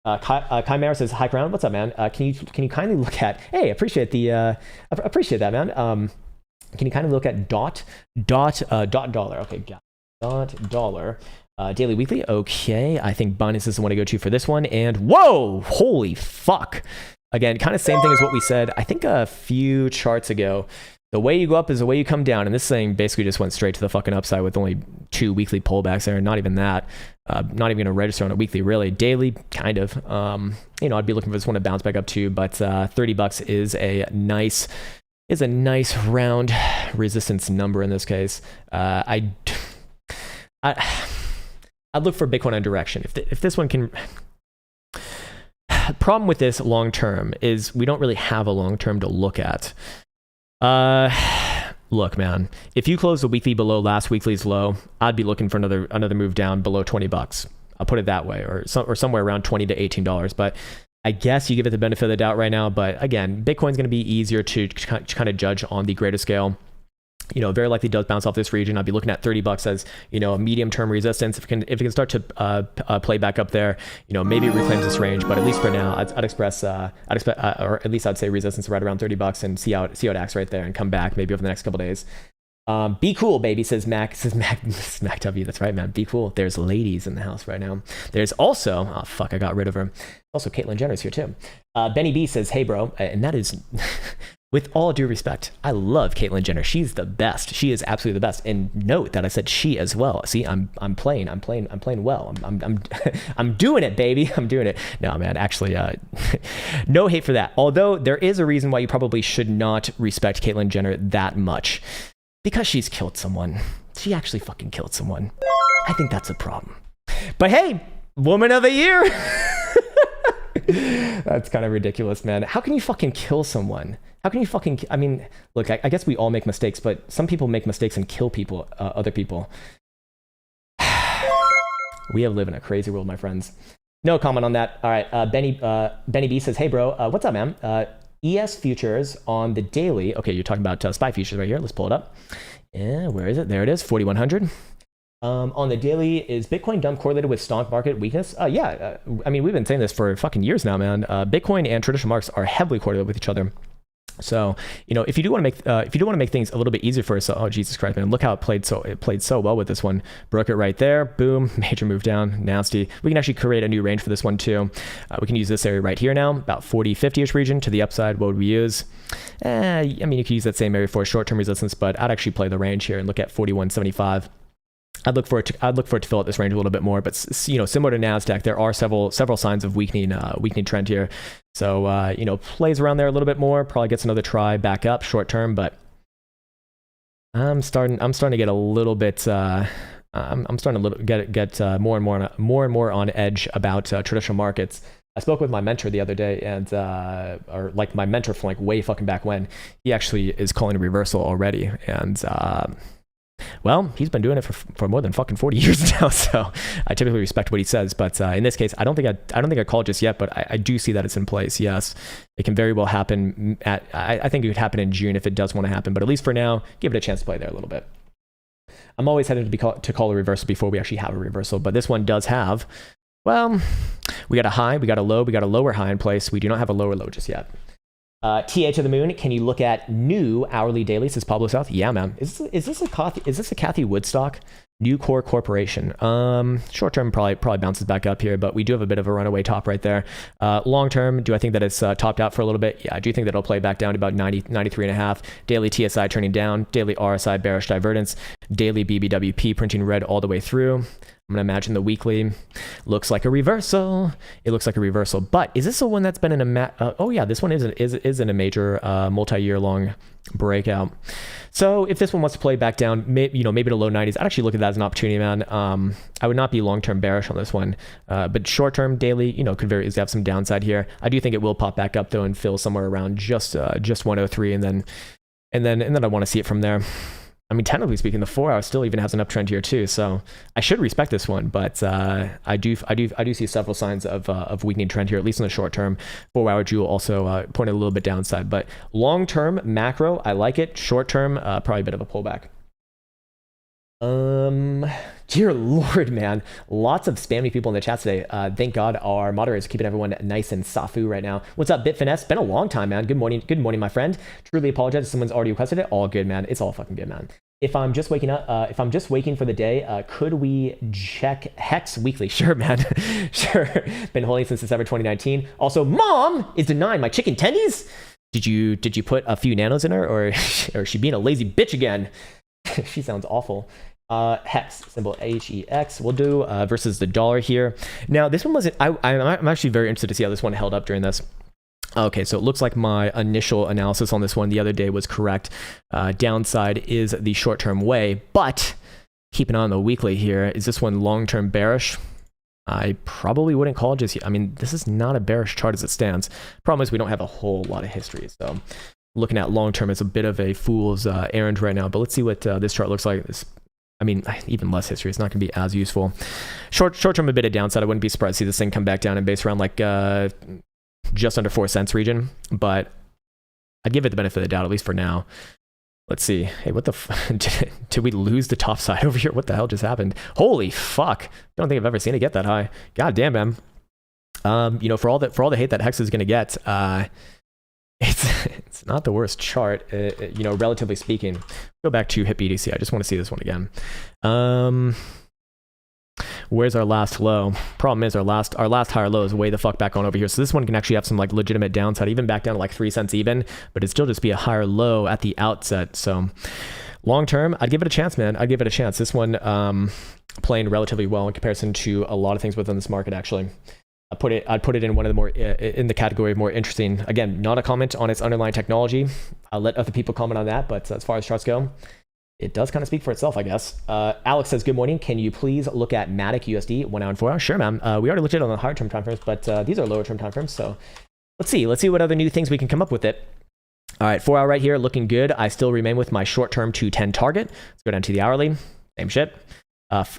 Chimera says, hi Krown, what's up, man? Can you kindly look at, hey, appreciate that, man. Can you kindly look at dot dollar? Okay, dot dollar daily weekly. Okay, I think Binance is the one to go to for this one. And whoa, holy fuck! Again, kind of same thing as what we said, I think a few charts ago. The way you go up is the way you come down, and this thing basically just went straight to the fucking upside with only 2 weekly pullbacks there. Not even that. Not even going to register on a weekly, really. Daily, kind of. I'd be looking for this one to bounce back up too, but $30 is a nice round resistance number in this case. I'd look for Bitcoin on direction. If this one can. Problem with this long term is we don't really have a long term to look at. Look, man, if you close the weekly below last weekly's low, I'd be looking for another move down below $20. I'll put it that way, or somewhere around $20 to $18. But I guess you give it the benefit of the doubt right now. But again, Bitcoin's going to be easier to kind of judge on the greater scale. very likely does bounce off this region. I'd be looking at $30 as, a medium-term resistance. If it can start to play back up there, maybe it reclaims this range. But at least for now, I'd expect, or at least I'd say resistance right around $30 and see how it acts right there and come back maybe over the next couple days. Be cool, baby, says Mac W. That's right, man. Be cool. There's ladies in the house right now. There's also, oh fuck, I got rid of her. Also, Caitlyn Jenner's here too. Benny B says, hey, bro, and that is. With all due respect, I love Caitlyn Jenner. She's the best. She is absolutely the best. And note that I said she as well. See, I'm playing well. I'm doing it, baby. I'm doing it. No, man, actually, no hate for that. Although there is a reason why you probably should not respect Caitlyn Jenner that much. Because she's killed someone. She actually fucking killed someone. I think that's a problem. But hey, Woman of the Year. That's kind of ridiculous, man. How can you fucking kill someone? How can you fucking... I mean, look, I guess we all make mistakes, but some people make mistakes and kill people, other people. We have lived in a crazy world, my friends. No comment on that. All right, Benny B says, hey, bro, what's up, man? ES futures on the daily. Okay, you're talking about SPY futures right here. Let's pull it up. Yeah, where is it? There it is, 4,100. On the daily, is Bitcoin dump correlated with stock market weakness? Yeah, I mean, we've been saying this for fucking years now, man. Bitcoin and traditional markets are heavily correlated with each other. So, if you do want to make things a little bit easier for us, oh Jesus Christ, man, look how it played so well with this one. Broke it right there, boom, major move down, nasty. We can actually create a new range for this one too. We can use this area right here now, about 40-50ish region to the upside. What would we use? I mean, you could use that same area for short-term resistance, but I'd actually play the range here and look at 41.75. I'd look for it to fill out this range a little bit more, but similar to Nasdaq, there are several signs of weakening trend here. So plays around there a little bit more, probably gets another try back up short term, but I'm starting to get a little bit. I'm starting to get more and more on edge about traditional markets. I spoke with my mentor the other day, and or like my mentor from like way fucking back when. He actually is calling a reversal already, and. Well, he's been doing it for more than fucking 40 years now, so I typically respect what he says. But in this case, I don't think I called just yet, but I do see that it's in place. Yes, it can very well happen. I think it could happen in June if it does want to happen. But at least for now, give it a chance to play there a little bit. I'm always headed to call a reversal before we actually have a reversal, but this one does have. Well, we got a high, we got a low, we got a lower high in place. We do not have a lower low just yet. TA to the moon. Can you look at new hourly daily? Says Pablo South. Yeah, man. Is this a Kathy Woodstock? New Core Corporation. Short term probably bounces back up here, but we do have a bit of a runaway top right there. Long term, do I think that it's topped out for a little bit? Yeah, I do think that it'll play back down to about 93.5. Daily TSI turning down. Daily RSI bearish divergence. Daily BBWP printing red all the way through. I'm going to imagine the weekly looks like a reversal. It looks like a reversal, but is this the one that's been in a oh yeah, this one is in a major multi-year long breakout. So if this one wants to play back down, maybe the low 90s, I'd actually look at that as an opportunity, man. I would not be long-term bearish on this one, but short-term daily, could very easily have some downside here. I do think it will pop back up though and fill somewhere around just 103, and then I want to see it from there. I mean, technically speaking, the 4 hour still even has an uptrend here too, so I should respect this one. But I do see several signs of weakening trend here, at least in the short term. 4 hour Jewel also pointed a little bit downside, but long term macro, I like it. Short term, probably a bit of a pullback. Dear Lord, man, lots of spammy people in the chat today. Thank God our moderators are keeping everyone nice and safu right now. What's up, Bitfinesse? Been a long time, man. Good morning, my friend. Truly apologize if someone's already requested it. All good, man. It's all fucking good, man. If I'm just waking up, if I'm just waking for the day, could we check Hex weekly? Sure, man. Sure. Been holding since December 2019. Also, Mom is denying my chicken tendies. Did you put a few nanos in her, or is she being a lazy bitch again? She sounds awful. Hex, symbol HEX. We'll do versus the dollar here. Now, this one wasn't. I'm actually very interested to see how this one held up during this. Okay, so it looks like my initial analysis on this one the other day was correct. Downside is the short-term way, but keep an eye on the weekly here. Is this one long-term bearish? I probably wouldn't call it just yet. I mean, this is not a bearish chart as it stands. Problem is we don't have a whole lot of history, so looking at long-term is a bit of a fool's errand right now, but let's see what this chart looks like. I mean, even less history. It's not going to be as useful. Short-term, a bit of downside. I wouldn't be surprised to see this thing come back down and base around like just under 4 cents region, but I'd give it the benefit of the doubt, at least for now. Let's see. Hey, what the did we lose the top side over here? What the hell just happened? Holy fuck. Don't think I've ever seen it get that high. God damn, man. You know, for all the hate that Hex is going to get, it's not the worst chart, you know, relatively speaking. Go back to HIP BTC. I just want to see this one again. Where's our last low? Problem is our last higher low is way the fuck back on over here. So this one can actually have some like legitimate downside, even back down to like 3 cents even, but it'd still just be a higher low at the outset. So long term, I'd give it a chance, man. I'd give it a chance. This one playing relatively well in comparison to a lot of things within this market, actually. I'd put it in one of the more in the category of more interesting. Again, not a comment on its underlying technology. I'll let other people comment on that, but as far as charts go, it does kind of speak for itself, I guess. Alex says, good morning. Can you please look at Matic USD 1 hour and 4 hours? Sure, man. We already looked at it on the higher term timeframes, but these are lower term timeframes. So let's see what other new things we can come up with it. All right, 4 hour right here, looking good. I still remain with my short term 210 target. Let's go down to the hourly. Same shit.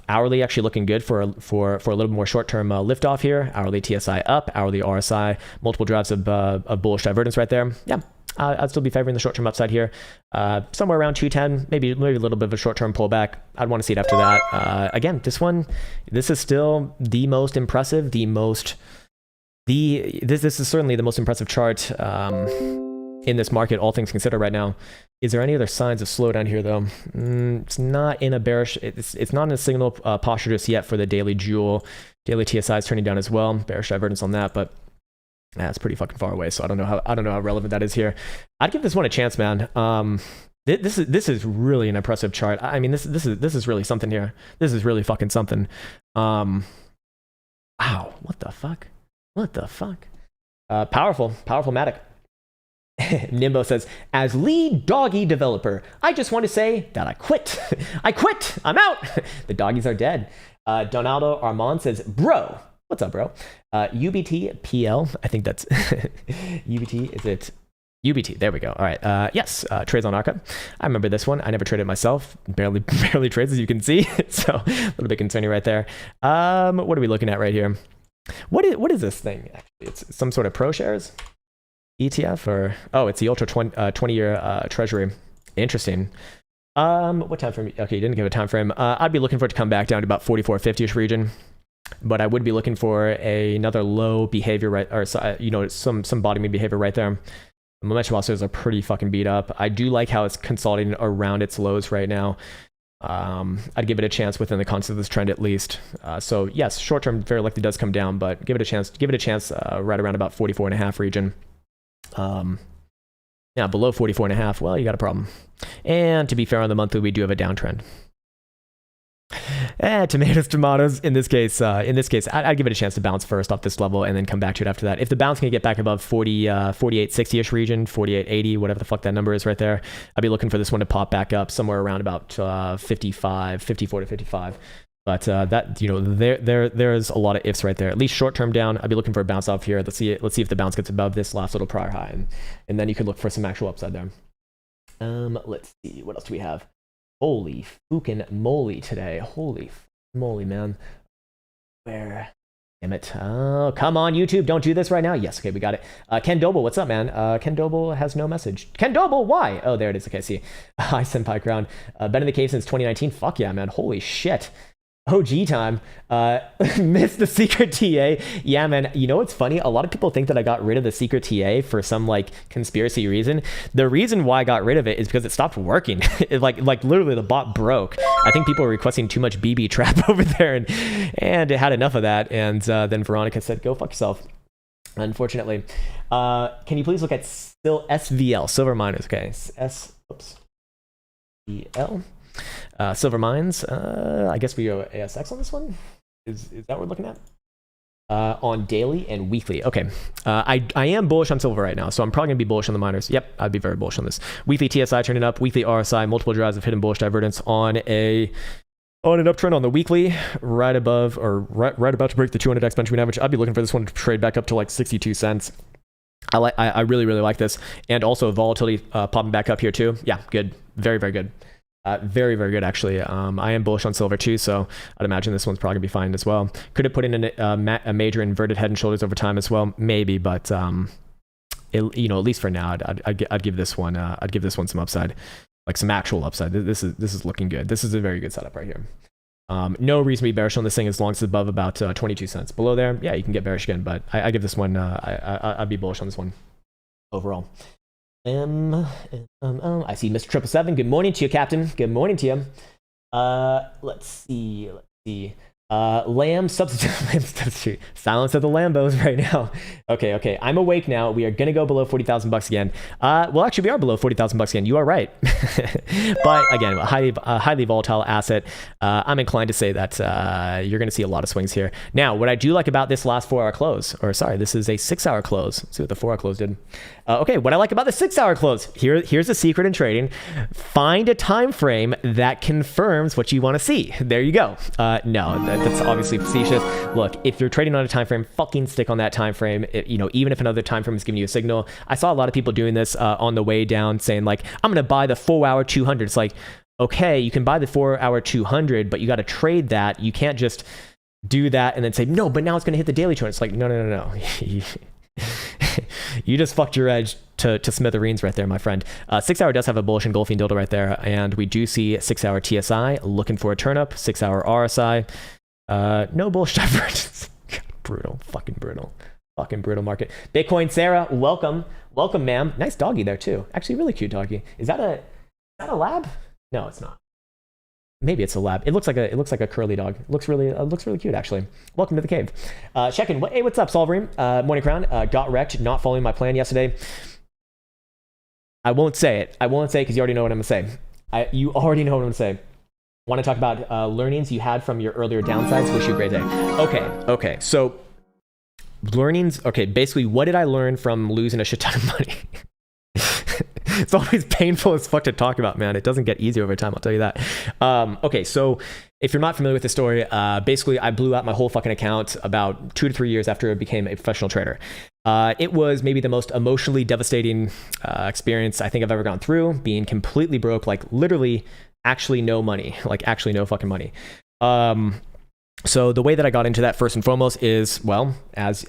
Hourly actually looking good for a little more short term lift off here. Hourly TSI up, hourly RSI, multiple drives of bullish divergence right there. Yeah. I'd still be favoring the short-term upside here. Somewhere around 210, maybe a little bit of a short-term pullback. I'd want to see it after that. Again, this is still the most impressive, this is certainly the most impressive chart in this market, all things considered right now. Is there any other signs of slowdown here though? It's not in a bearish, it's not in a signal posture just yet for the daily jewel. Daily TSI is turning down as well. Bearish divergence on that, but it's pretty fucking far away, so I don't know how relevant that is here. I'd give this one a chance, man. This is really an impressive chart. I mean, this is really something here. This is really fucking something. Wow, what the fuck? Powerful Matic. Nimbo says, as lead doggy developer, I just want to say that I quit. I'm out. The doggies are dead. Donaldo Armand says, bro. What's up, bro? UBT PL. I think that's UBT. Is it UBT? There we go. All right. Yes. Trades on Arca. I remember this one. I never traded myself. Barely trades, as you can see. So a little bit concerning right there. What are we looking at right here? What is this thing? Actually, it's some sort of pro shares ETF or it's the Ultra 20-year Treasury. Interesting. What time frame? Okay, you didn't give a time frame. I'd be looking for it to come back down to about 44.50ish region. But I would be looking for another low behavior, right? Or, you know, some bottoming behavior right there. The momentum losses are pretty fucking beat up. I do like how it's consolidating around its lows right now. I'd give it a chance within the context of this trend at least. So yes, short term very likely does come down, but give it a chance right around about 44.5 region. Yeah, below 44.5, well, you got a problem. And to be fair, on the monthly, we do have a downtrend. Tomatoes. In this case, I'd give it a chance to bounce first off this level and then come back to it after that. If the bounce can get back above 48.60-ish region, 48.80, whatever the fuck that number is right there, I'd be looking for this one to pop back up somewhere around about 54 to 55. But that, you know, there's a lot of ifs right there. At least short term down, I'd be looking for a bounce off here. Let's see if the bounce gets above this last little prior high, and then you could look for some actual upside there. Let's see, what else do we have? Holy fucking moly today. Holy moly, man. Where? Damn it. Oh, come on, YouTube. Don't do this right now. Yes, okay, we got it. Ken Doble, what's up, man? Ken Doble has no message. Ken Doble, why? Oh, there it is. Okay, see. Hi, Senpai Krown. Been in the cave since 2019. Fuck yeah, man. Holy shit. OG time. Missed the secret TA. Yeah, man. You know what's funny? A lot of people think that I got rid of the secret TA for some like conspiracy reason. The reason why I got rid of it is because it stopped working. like literally the bot broke. I think people were requesting too much BB trap over there, and it had enough of that. And then Veronica said, "Go fuck yourself." Unfortunately, can you please look at still SVL Silver Miners? Okay, SVL. Silver Mines, I guess we go ASX on this one. Is that what we're looking at? On daily and weekly. Okay. I am bullish on silver right now, so I'm probably going to be bullish on the miners. Yep, I'd be very bullish on this. Weekly TSI turning up, weekly RSI, multiple drives of hidden bullish divergence on an uptrend on the weekly, right above or right about to break the 200 exponential average. I'd be looking for this one to trade back up to like 62 cents. I really like this. And also volatility popping back up here too. Yeah, good. Very, very good. Very, very good, actually. I am bullish on silver too, so I'd imagine this one's probably gonna be fine as well. Could have put in a major inverted head and shoulders over time as well, maybe, but you know, at least for now, I'd give this one some upside. like some actual upside. This is looking good. This is a very good setup right here. No reason to be bearish on this thing as long as it's above about 22 cents. Below there, yeah, you can get bearish again, but I give this one, I'd be bullish on this one overall. I see Mr. 777. Good morning to you, Captain. Good morning to you. Let's see. Lamb substitute. Silence of the Lambos right now. Okay. I'm awake now. We are gonna go below 40,000 bucks again. Well, actually, we are below 40,000 bucks again. You are right. But again, a highly volatile asset. I'm inclined to say that you're gonna see a lot of swings here. Now, what I do like about this last 4-hour close, or sorry, this is a 6-hour close. Let's see what the 4-hour close did. Okay, what I like about the 6-hour close. Here's a secret in trading. Find a time frame that confirms what you want to see. There you go. No, that's obviously facetious. Look, if you're trading on a time frame, fucking stick on that time frame. Even if another time frame is giving you a signal. I saw a lot of people doing this on the way down, saying like, I'm gonna buy the 4-hour 200. It's like, okay, you can buy the 4-hour 200, but you got to trade that. You can't just do that and then say no, but now it's gonna hit the daily chart. It's like no. You just fucked your edge to smithereens right there, my friend. 6-hour does have a bullish engulfing dildo right there, and we do see 6-hour TSI looking for a turn up. 6-hour RSI, no bullish divergence. Fucking brutal market. Bitcoin Sarah, welcome, ma'am. Nice doggy there too. Actually, really cute doggy. Is that a lab? No, it's not. Maybe it's a lab. It looks like a curly dog. Looks really cute actually. Welcome to the cave. Check in. Hey, what's up, Solverine? Morning Crown. Got wrecked. Not following my plan yesterday. I won't say it because you already know what I'm gonna say. You already know what I'm gonna say. Want to talk about learnings you had from your earlier downsides? Wish you a great day. Okay. So learnings. Okay, basically, what did I learn from losing a shit ton of money? It's always painful as fuck to talk about, man. It doesn't get easier over time, I'll tell you that. Okay, so if you're not familiar with the story, basically I blew out my whole fucking account about 2 to 3 years after I became a professional trader. It was maybe the most emotionally devastating experience I think I've ever gone through, being completely broke, like literally actually no money, like actually no fucking money. So the way that I got into that first and foremost is, well, as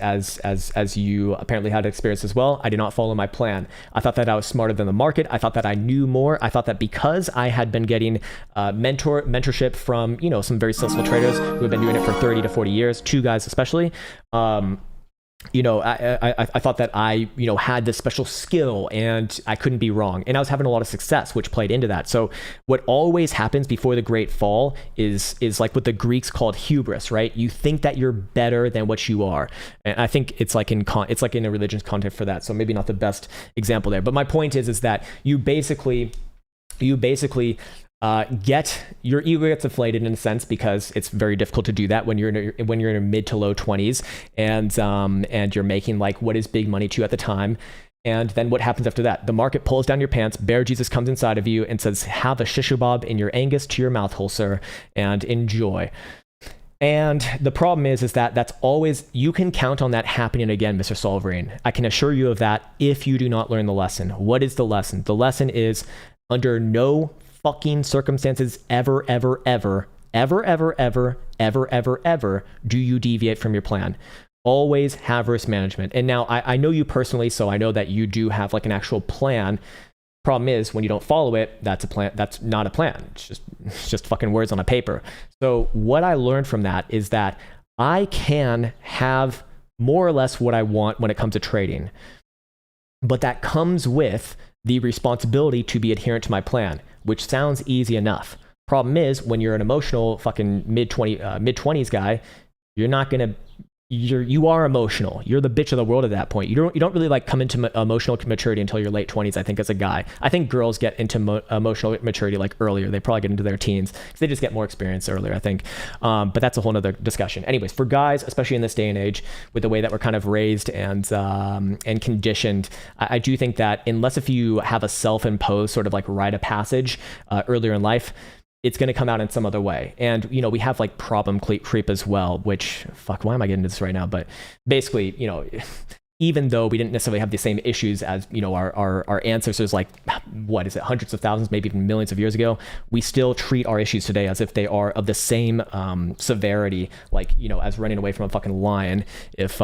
you apparently had experience as well, I did not follow my plan. I thought that I was smarter than the market. I thought that I knew more. I thought that because I had been getting mentorship from, some very successful traders who have been doing it for 30 to 40 years, 2 guys especially, I thought that I, had this special skill and I couldn't be wrong. And I was having a lot of success, which played into that. So what always happens before the great fall is like what the Greeks called hubris, right? You think that you're better than what you are. And I think it's like in a religion's context for that. So maybe not the best example there. But my point is that you basically get your ego gets inflated in a sense because it's very difficult to do that when you're in a mid to low 20s and you're making like what is big money to you at the time. And then what happens after that? The market pulls down your pants, Bear Jesus comes inside of you and says, have a shish kebab in your Angus to your mouth hole, sir, and enjoy. And the problem is that that's always, you can count on that happening again, Mr. Solverine. I can assure you of that if you do not learn the lesson. What is the lesson? The lesson is under no fucking circumstances ever do you deviate from your plan. Always have risk management. And now I know you personally, so I know that you do have like an actual plan. Problem is when you don't follow it, that's a plan. That's not a plan. It's just fucking words on a paper. So what I learned from that is that I can have more or less what I want when it comes to trading, but that comes with the responsibility to be adherent to my plan, which sounds easy enough. Problem is, when you're an emotional fucking mid-20s guy, you're not gonna. You are emotional. You're the bitch of the world at that point. You don't really like come into emotional maturity until your late 20s. I think as a guy, I think girls get into emotional maturity like earlier. They probably get into their teens because they just get more experience earlier, I think. But that's a whole nother discussion. Anyways, for guys, especially in this day and age, with the way that we're kind of raised and conditioned, I do think that unless if you have a self-imposed sort of like rite of passage earlier in life, it's going to come out in some other way. And, we have like problem creep as well, which, fuck, why am I getting into this right now? But basically, even though we didn't necessarily have the same issues as, our ancestors, like, what is it, hundreds of thousands, maybe even millions of years ago, we still treat our issues today as if they are of the same severity, like, as running away from a fucking lion. If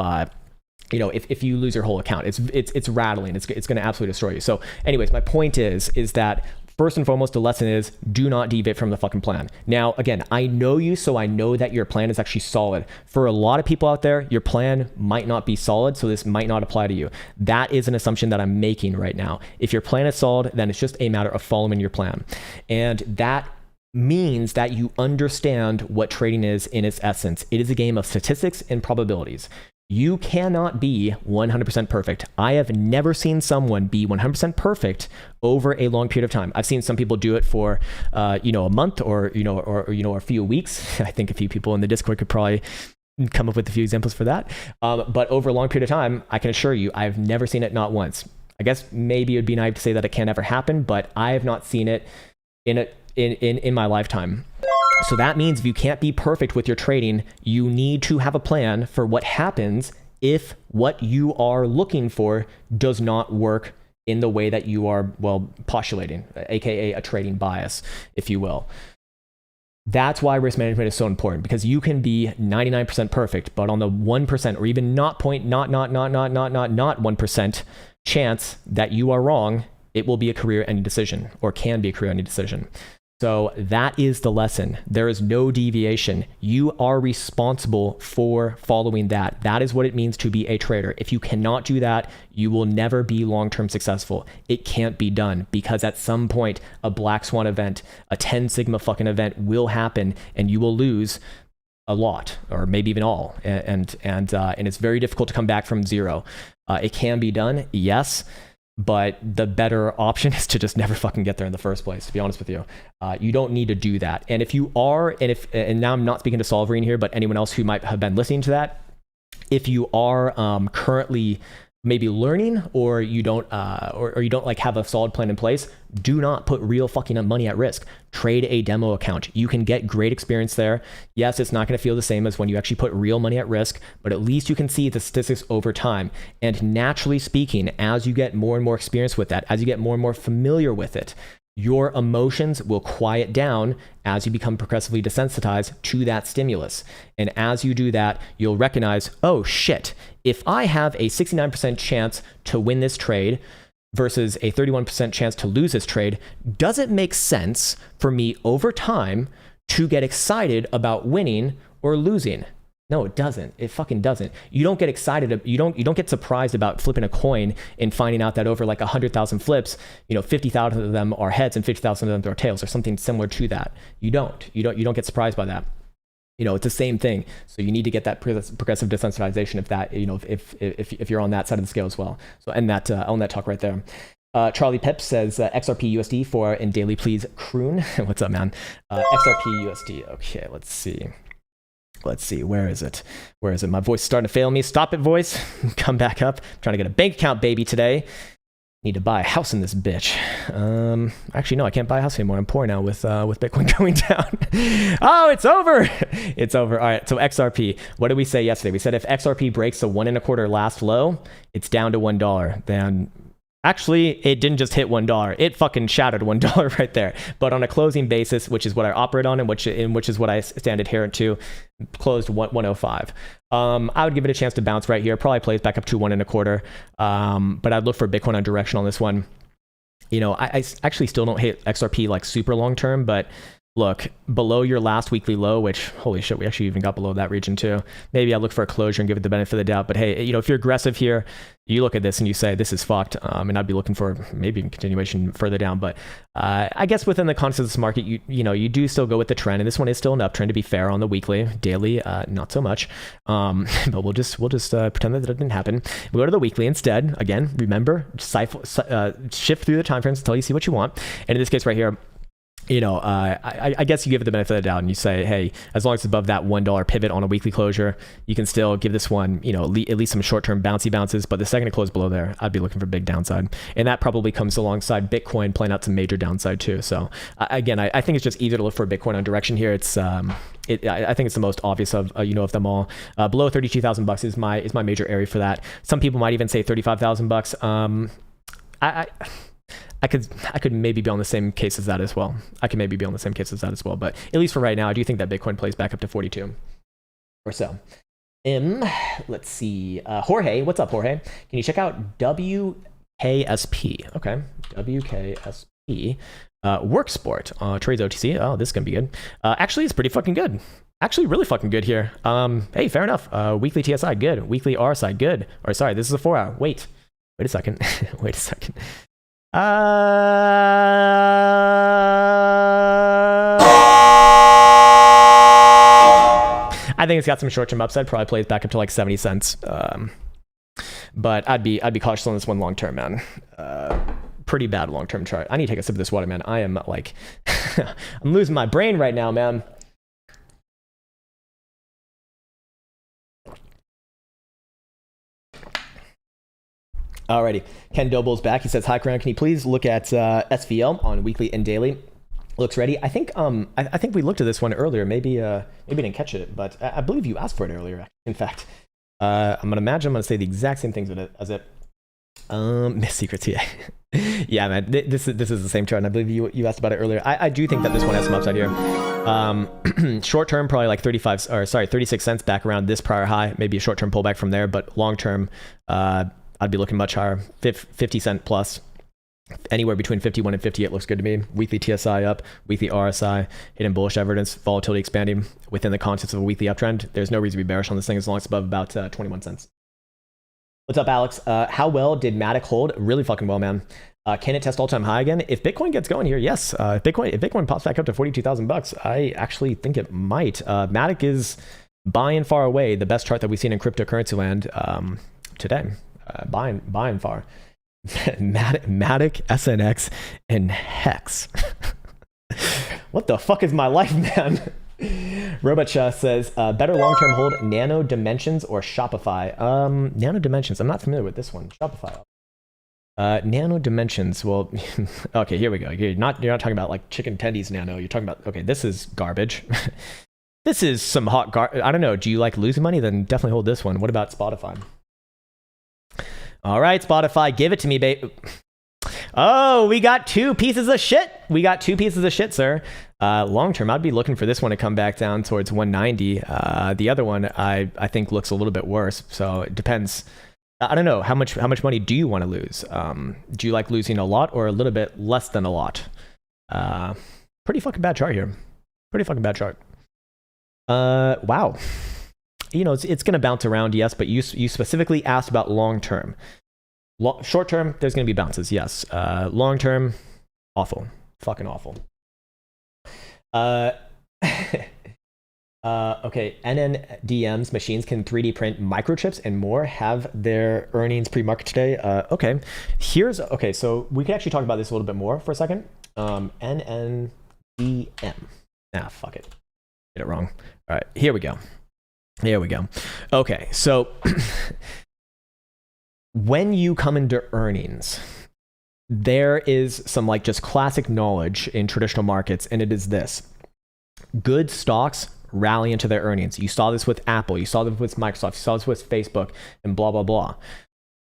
you lose your whole account, it's rattling, it's going to absolutely destroy you. So anyways, my point is that first and foremost, the lesson is do not deviate from the fucking plan. Now, again, I know you, so I know that your plan is actually solid. For a lot of people out there, your plan might not be solid, so this might not apply to you. That is an assumption that I'm making right now. If your plan is solid, then it's just a matter of following your plan. And that means that you understand what trading is in its essence. It is a game of statistics and probabilities. You cannot be 100% perfect. I have never seen someone be 100% perfect over a long period of time. I've seen some people do it for, a month or a few weeks. I think a few people in the Discord could probably come up with a few examples for that. But over a long period of time, I can assure you, I've never seen it not once. I guess maybe it would be naive to say that it can never happen, but I have not seen it in my lifetime. So that means if you can't be perfect with your trading, you need to have a plan for what happens if what you are looking for does not work in the way that you are, postulating, aka a trading bias, if you will. That's why risk management is so important, because you can be 99% perfect, but on the 1% or even not 1% chance that you are wrong, it will be a career-ending decision, or can be a career-ending decision. So that is the lesson. There is no deviation. You are responsible for following that. That is what it means to be a trader. If you cannot do that, you will never be long-term successful. It can't be done, because at some point, a black swan event, a 10 sigma fucking event will happen, and you will lose a lot, or maybe even all. And it's very difficult to come back from zero. It can be done, yes. But the better option is to just never fucking get there in the first place, to be honest with you. You don't need to do that. And if you are, and now I'm not speaking to Solverine here, but anyone else who might have been listening to that, if you are currently maybe learning, or you don't like have a solid plan in place, do not put real fucking money at risk. Trade a demo account. You can get great experience there. Yes, it's not going to feel the same as when you actually put real money at risk, but at least you can see the statistics over time. And naturally speaking, as you get more and more experience with that, as you get more and more familiar with it, your emotions will quiet down as you become progressively desensitized to that stimulus. And as you do that, you'll recognize, oh shit, if I have a 69% chance to win this trade versus a 31% chance to lose this trade, does it make sense for me over time to get excited about winning or losing? No, it doesn't. It fucking doesn't. You don't get excited. You don't get surprised about flipping a coin and finding out that over like 100,000 flips, 50,000 of them are heads and 50,000 of them are tails, or something similar to that. You don't get surprised by that. It's the same thing. So you need to get that progressive desensitization if that, if you're on that side of the scale as well. So on that talk right there. Charlie Pep says XRP USD for in daily please Krown. What's up, man? XRP USD. Okay, let's see. Where is it? My voice is starting to fail me. Stop it, voice. Come back up. I'm trying to get a bank account, baby, today. Need to buy a house in this bitch. Actually, no, I can't buy a house anymore. I'm poor now with Bitcoin going down. Oh, it's over. It's over. All right. So XRP. What did we say yesterday? We said if XRP breaks the 1.25 last low, it's down to $1. Then actually, it didn't just hit $1. It fucking shattered $1 right there. But on a closing basis, which is what I operate on, and which is what I stand adherent to, closed 105. I would give it a chance to bounce right here. Probably plays back up to 1.25. But I'd look for Bitcoin on direction on this one. I actually still don't hit XRP like super long term, but look, below your last weekly low, which, holy shit, we actually even got below that region too. Maybe I look for a closure and give it the benefit of the doubt. But hey, if you're aggressive here, you look at this and you say, this is fucked. And I'd be looking for maybe a continuation further down. But I guess within the context of this market, you do still go with the trend. And this one is still an uptrend, to be fair, on the weekly. Daily, not so much. But we'll just pretend that didn't happen. We'll go to the weekly instead. Again, remember, shift through the time frames until you see what you want. And in this case right here, I guess you give it the benefit of the doubt and you say, hey, as long as it's above that $1 pivot on a weekly closure, you can still give this one, at least some short-term bouncy bounces. But the second it closed below there, I'd be looking for big downside. And that probably comes alongside Bitcoin playing out some major downside too. So again, I think it's just easier to look for Bitcoin on direction here. It's I think it's the most obvious of them all. Below $32,000 is my major area for that. Some people might even say $35,000. I could maybe be on the same case as that as well. But at least for right now, I do think that Bitcoin plays back up to 42 or so. Let's see. Jorge, what's up, Jorge? Can you check out WKSP? Okay, WKSP. Work sport, trades OTC. Oh, this is gonna be good. Actually, it's pretty fucking good. Actually, really fucking good here. Hey, fair enough. Weekly TSI, good. Weekly RSI, good. Or sorry, this is a 4 hour. Wait a second. Wait a second. I think it's got some short-term upside. Probably plays back up to like 70 cents. But I'd be cautious on this one long term, man. Pretty bad long term chart. I need to take a sip of this water, man. I am like, I'm losing my brain right now, man. Alrighty, Ken Doble's back. He says, "Hi, Krown. Can you please look at SVL on weekly and daily? Looks ready." I think I think we looked at this one earlier. Maybe didn't catch it, but I believe you asked for it earlier. In fact, I'm gonna say the exact same things as it. Miss Secrets, yeah. Yeah, man. This is the same chart, and I believe you asked about it earlier. I do think that this one has some upside here. Short term, probably like 36 cents back around this prior high. Maybe a short term pullback from there, but long term, I'd be looking much higher. 50 cent plus. Anywhere between 51 and 58 looks good to me. Weekly TSI up, weekly RSI, hidden bullish evidence, volatility expanding within the context of a weekly uptrend. There's no reason to be bearish on this thing as long as it's above about 21 cents. What's up, Alex? How well did Matic hold? Really fucking well, man. Can it test all-time high again? If Bitcoin gets going here, yes. If Bitcoin pops back up to $42,000, I actually think it might. Matic is by and far away the best chart that we've seen in cryptocurrency land today. By and far. Matic, SNX, and Hex. What the fuck is my life, man? Robacha says, better long-term hold Nano Dimensions or Shopify? Nano Dimensions, I'm not familiar with this one. Shopify. Nano Dimensions, well, okay, here we go. You're not talking about like chicken tendies nano. You're talking about, okay, this is garbage. This is some hot I don't know. Do you like losing money? Then definitely hold this one. What about Spotify? All right, Spotify, give it to me, babe. Oh, we got two pieces of shit. Sir. Long term, I'd be looking for this one to come back down towards 190. The other one, I think looks a little bit worse. So it depends. I don't know how much money do you want to lose? Do you like losing a lot or a little bit less than a lot? Pretty fucking bad chart here. Wow. You know, it's going to bounce around, yes, but you specifically asked about long term. Short term, there's going to be bounces, yes. Long term, awful. Fucking awful. Okay, NNDM's machines can 3D print microchips and more, have their earnings pre-market today. Okay, so we can actually talk about this a little bit more for a second. NNDM. Fuck it. Get it wrong. All right, here we go. Okay, so when you come into earnings, there is some like just classic knowledge in traditional markets, and it is this. Good stocks rally into their earnings. You saw this with Apple, you saw this with Microsoft, you saw this with Facebook, and blah, blah, blah.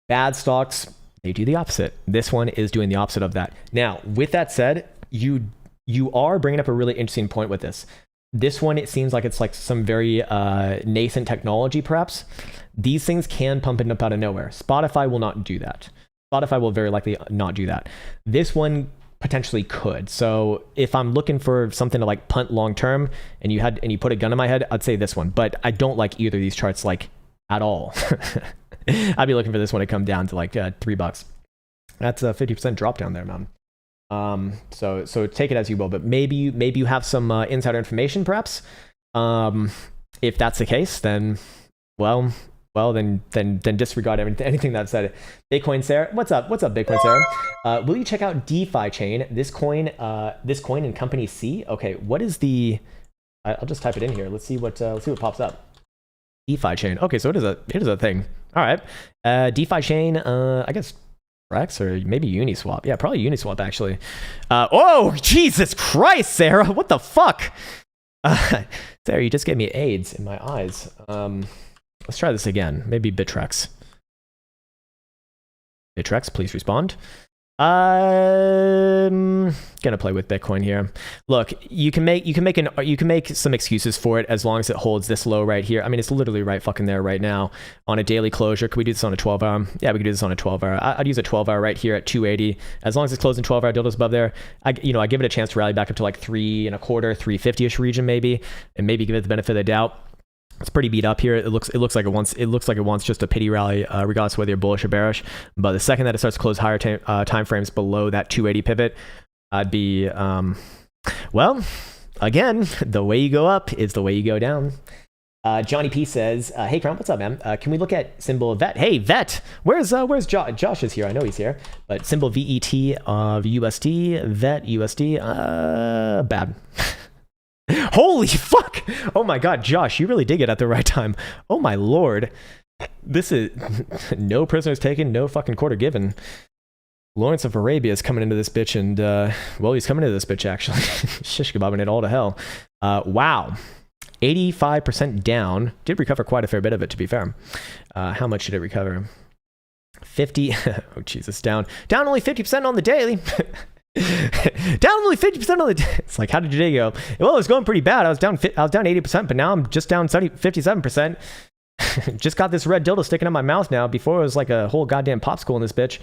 Bad stocks, they do the opposite. This one is doing the opposite of that. Now, with that said, you are bringing up a really interesting point with this. This one, it seems like it's like some very nascent technology, perhaps. These things can pump it up out of nowhere. Spotify will not do that. Spotify will very likely not do that. This one potentially could. So if I'm looking for something to like punt long term, and you put a gun in my head, I'd say this one. But I don't like either of these charts like at all. I'd be looking for this one to come down to like $3. That's a 50% drop down there, man. So take it as you will, but maybe you have some insider information, perhaps. If that's the case, then then disregard anything that said. Bitcoin Sarah, what's up, Bitcoin Sarah? Will you check out DeFi chain? This coin in company C. Okay, what is the? I'll just type it in here. Let's see what pops up. DeFi chain. Okay, so it is a thing. All right, DeFi chain. I guess Rex or maybe Uniswap. Yeah, probably Uniswap actually. Oh, Jesus Christ, Sarah, what the fuck? Sarah, you just gave me AIDS in my eyes. Let's try this again. Maybe Bittrex. Bittrex, please respond. Gonna play with Bitcoin here. Look, you can make some excuses for it as long as it holds this low right here. I mean, it's literally right fucking there right now on a daily closure. Could we do this on a 12-hour? Yeah, we could do this on a 12-hour. I'd use a 12-hour right here at 280. As long as it's closing 12-hour dildos above there, I give it a chance to rally back up to like 3.25, 350-ish region maybe, and maybe give it the benefit of the doubt. It's pretty beat up here. It looks like it wants just a pity rally, regardless of whether you're bullish or bearish. But the second that it starts to close higher time frames below that 280 pivot, I'd be well, again, the way you go up is the way you go down. Johnny P says, "Hey Krown, what's up, man? Can we look at symbol VET? Hey VET, where's Josh? Josh is here. I know he's here, but symbol VET of USD, VET USD, bad." Holy fuck! Oh my god, Josh, you really did it at the right time. Oh my lord. This is no prisoners taken, no fucking quarter given. Lawrence of Arabia is coming into this bitch, and well, he's coming into this bitch actually. Shish kebabbing it all to hell. Wow. 85% down. Did recover quite a fair bit of it, to be fair. How much did it recover? 50. Oh Jesus, down only 50% on the daily. Down only 50% on the it's like, how did your day go? Well, it was going pretty bad. I was down 80%, but now I'm just down 57%. Just got this red dildo sticking in my mouth now. Before it was like a whole goddamn popsicle in this bitch.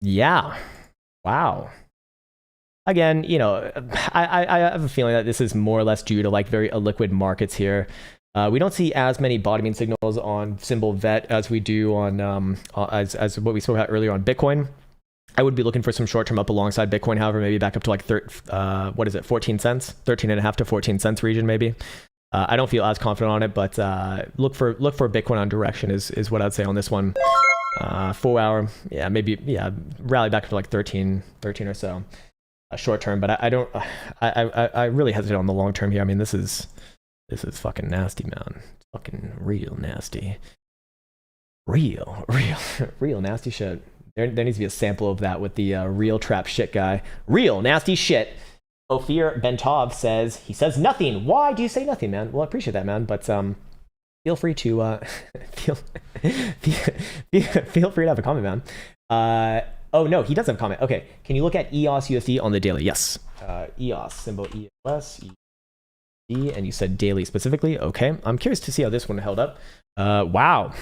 Yeah. Wow. Again, I have a feeling that this is more or less due to like very illiquid markets here. We don't see as many bottoming signals on symbol VET as we do on as what we spoke about earlier on Bitcoin. I would be looking for some short-term up alongside Bitcoin, however, maybe back up to like 14 cents, 13.5 to 14 cents region maybe. I don't feel as confident on it, but look for Bitcoin on direction is what I'd say on this one. 4 hour, yeah, maybe, yeah, rally back up to like 13 or so. Short term, but I really hesitate on the long term here. I mean, this is fucking nasty, man. It's fucking real nasty. Real nasty shit. There needs to be a sample of that with the real trap shit guy. Real nasty shit. Ophir Bentov he says nothing. Why do you say nothing, man? Well, I appreciate that, man. But feel free to feel free to have a comment, man. Oh no, he does have a comment. Okay, can you look at EOS USD on the daily? Yes. EOS symbol EOS USD, and you said daily specifically. Okay, I'm curious to see how this one held up. Wow.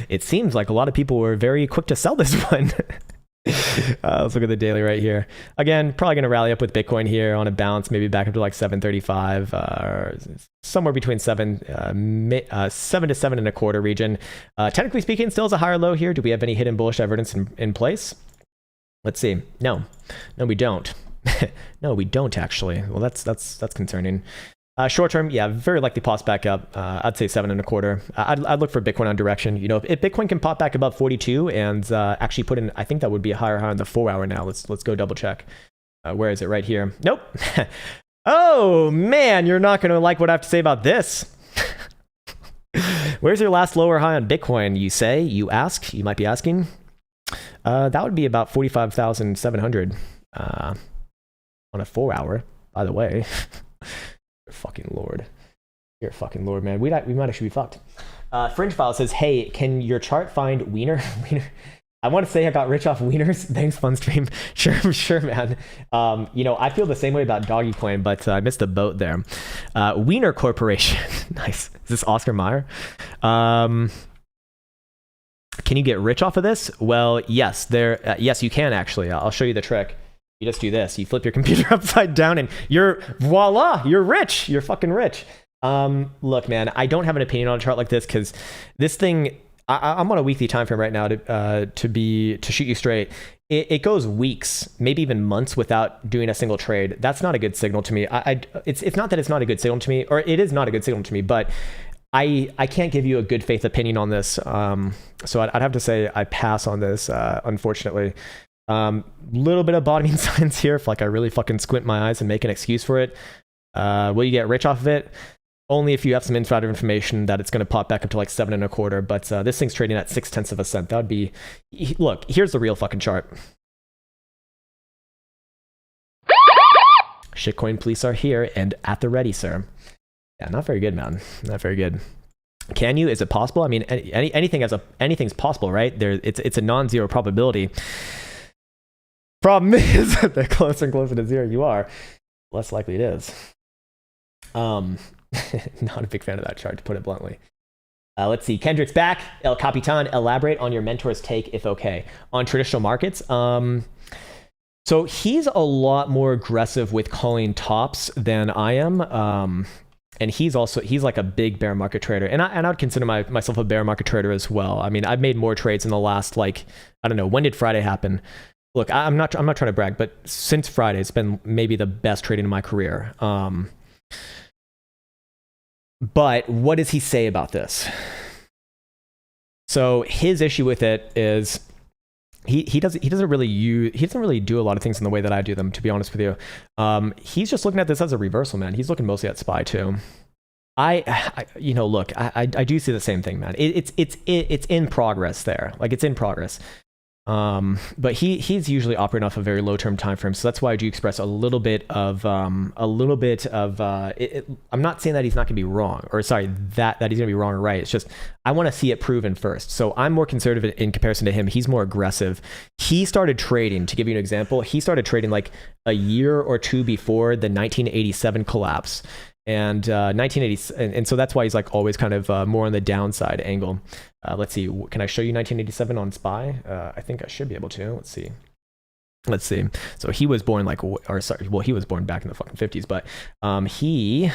It seems like a lot of people were very quick to sell this one. Let's look at the daily right here. Again, probably going to rally up with Bitcoin here on a bounce, maybe back up to like 735, or somewhere between 7 to 7.25 region. Technically speaking, still is a higher low here. Do we have any hidden bullish evidence in place? Let's see. No, we don't. No, we don't actually. Well, that's concerning. Short term, yeah, very likely pops back up. I'd say 7.25. I'd look for Bitcoin on direction. If Bitcoin can pop back above 42 and actually put in, I think that would be a higher high on the 4 hour now. Let's go double check. Where is it? Right here. Nope. Oh man, you're not gonna like what I have to say about this. Where's your last lower high on Bitcoin? You say, you ask, you might be asking. That would be about 45,700 on a 4 hour, by the way. You're a fucking lord, man. We might actually be fucked. Fringe File says, hey, can your chart find wiener? I want to say I got rich off wieners. Thanks, fun stream. Sure, man. I feel the same way about Doggy Coin, but I missed the boat there. Wiener Corporation. Nice. Is this Oscar Mayer? Can you get rich off of this? Well, yes. Yes, you can actually. I'll show you the trick. You just do this. You flip your computer upside down and voila, you're rich. You're fucking rich. Look, man, I don't have an opinion on a chart like this because this thing, I'm on a weekly time frame right now to shoot you straight. It goes weeks, maybe even months without doing a single trade. That's not a good signal to me. It's not that it's not a good signal to me, or it is not a good signal to me, but I can't give you a good faith opinion on this. So I'd have to say I pass on this, unfortunately. Little bit of bottoming signs here if like I really fucking squint my eyes and make an excuse for it. Will you get rich off of it? Only if you have some insider information that it's going to pop back up to like 7.25. But this thing's trading at 0.6 cents. That would be, look, here's the real fucking chart. Shitcoin police are here and at the ready, sir. Yeah, not very good, man. Not very good. Can you? Is it possible? I mean, anything's possible, right? It's a non-zero probability. Problem is, the closer and closer to zero you are, less likely it is. Not a big fan of that chart, to put it bluntly. Let's see. Kendrick's back. El Capitan, elaborate on your mentor's take, if okay, on traditional markets. So he's a lot more aggressive with calling tops than I am. And he's like a big bear market trader. And I would consider myself a bear market trader as well. I mean, I've made more trades in the last, like, I don't know, when did Friday happen? Look, I'm not trying to brag, but since Friday, it's been maybe the best trading in my career. But what does he say about this? So his issue with it is he doesn't really do a lot of things in the way that I do them, to be honest with you. He's just looking at this as a reversal, man. He's looking mostly at SPY too. Look, I do see the same thing, man. It's in progress there. Like, it's in progress. But he's usually operating off a very low term time frame, so that's why I do express a little bit of I'm not saying that he's not gonna be wrong, or sorry, that he's gonna be wrong or right. It's just I want to see it proven first. So I'm more conservative in comparison to him. He's more aggressive. He started trading, to give you an example, he started trading like a year or two before the 1987 collapse. And 1980, and so that's why he's like always kind of more on the downside angle. Let's see, can I show you 1987 on SPY? I think I should be able to. Let's see. So he was born he was born back in the fucking 50s, but he,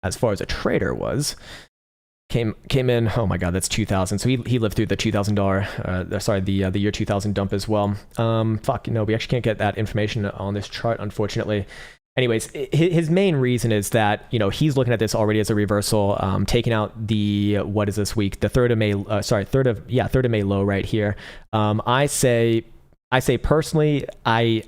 as far as a trader was, came in. Oh my God, that's 2000. So he lived through the $2,000. The year 2000 dump as well. We actually can't get that information on this chart, unfortunately. Anyways, his main reason is that, he's looking at this already as a reversal, taking out the, what is this week? The 3rd of May low right here. I say personally, I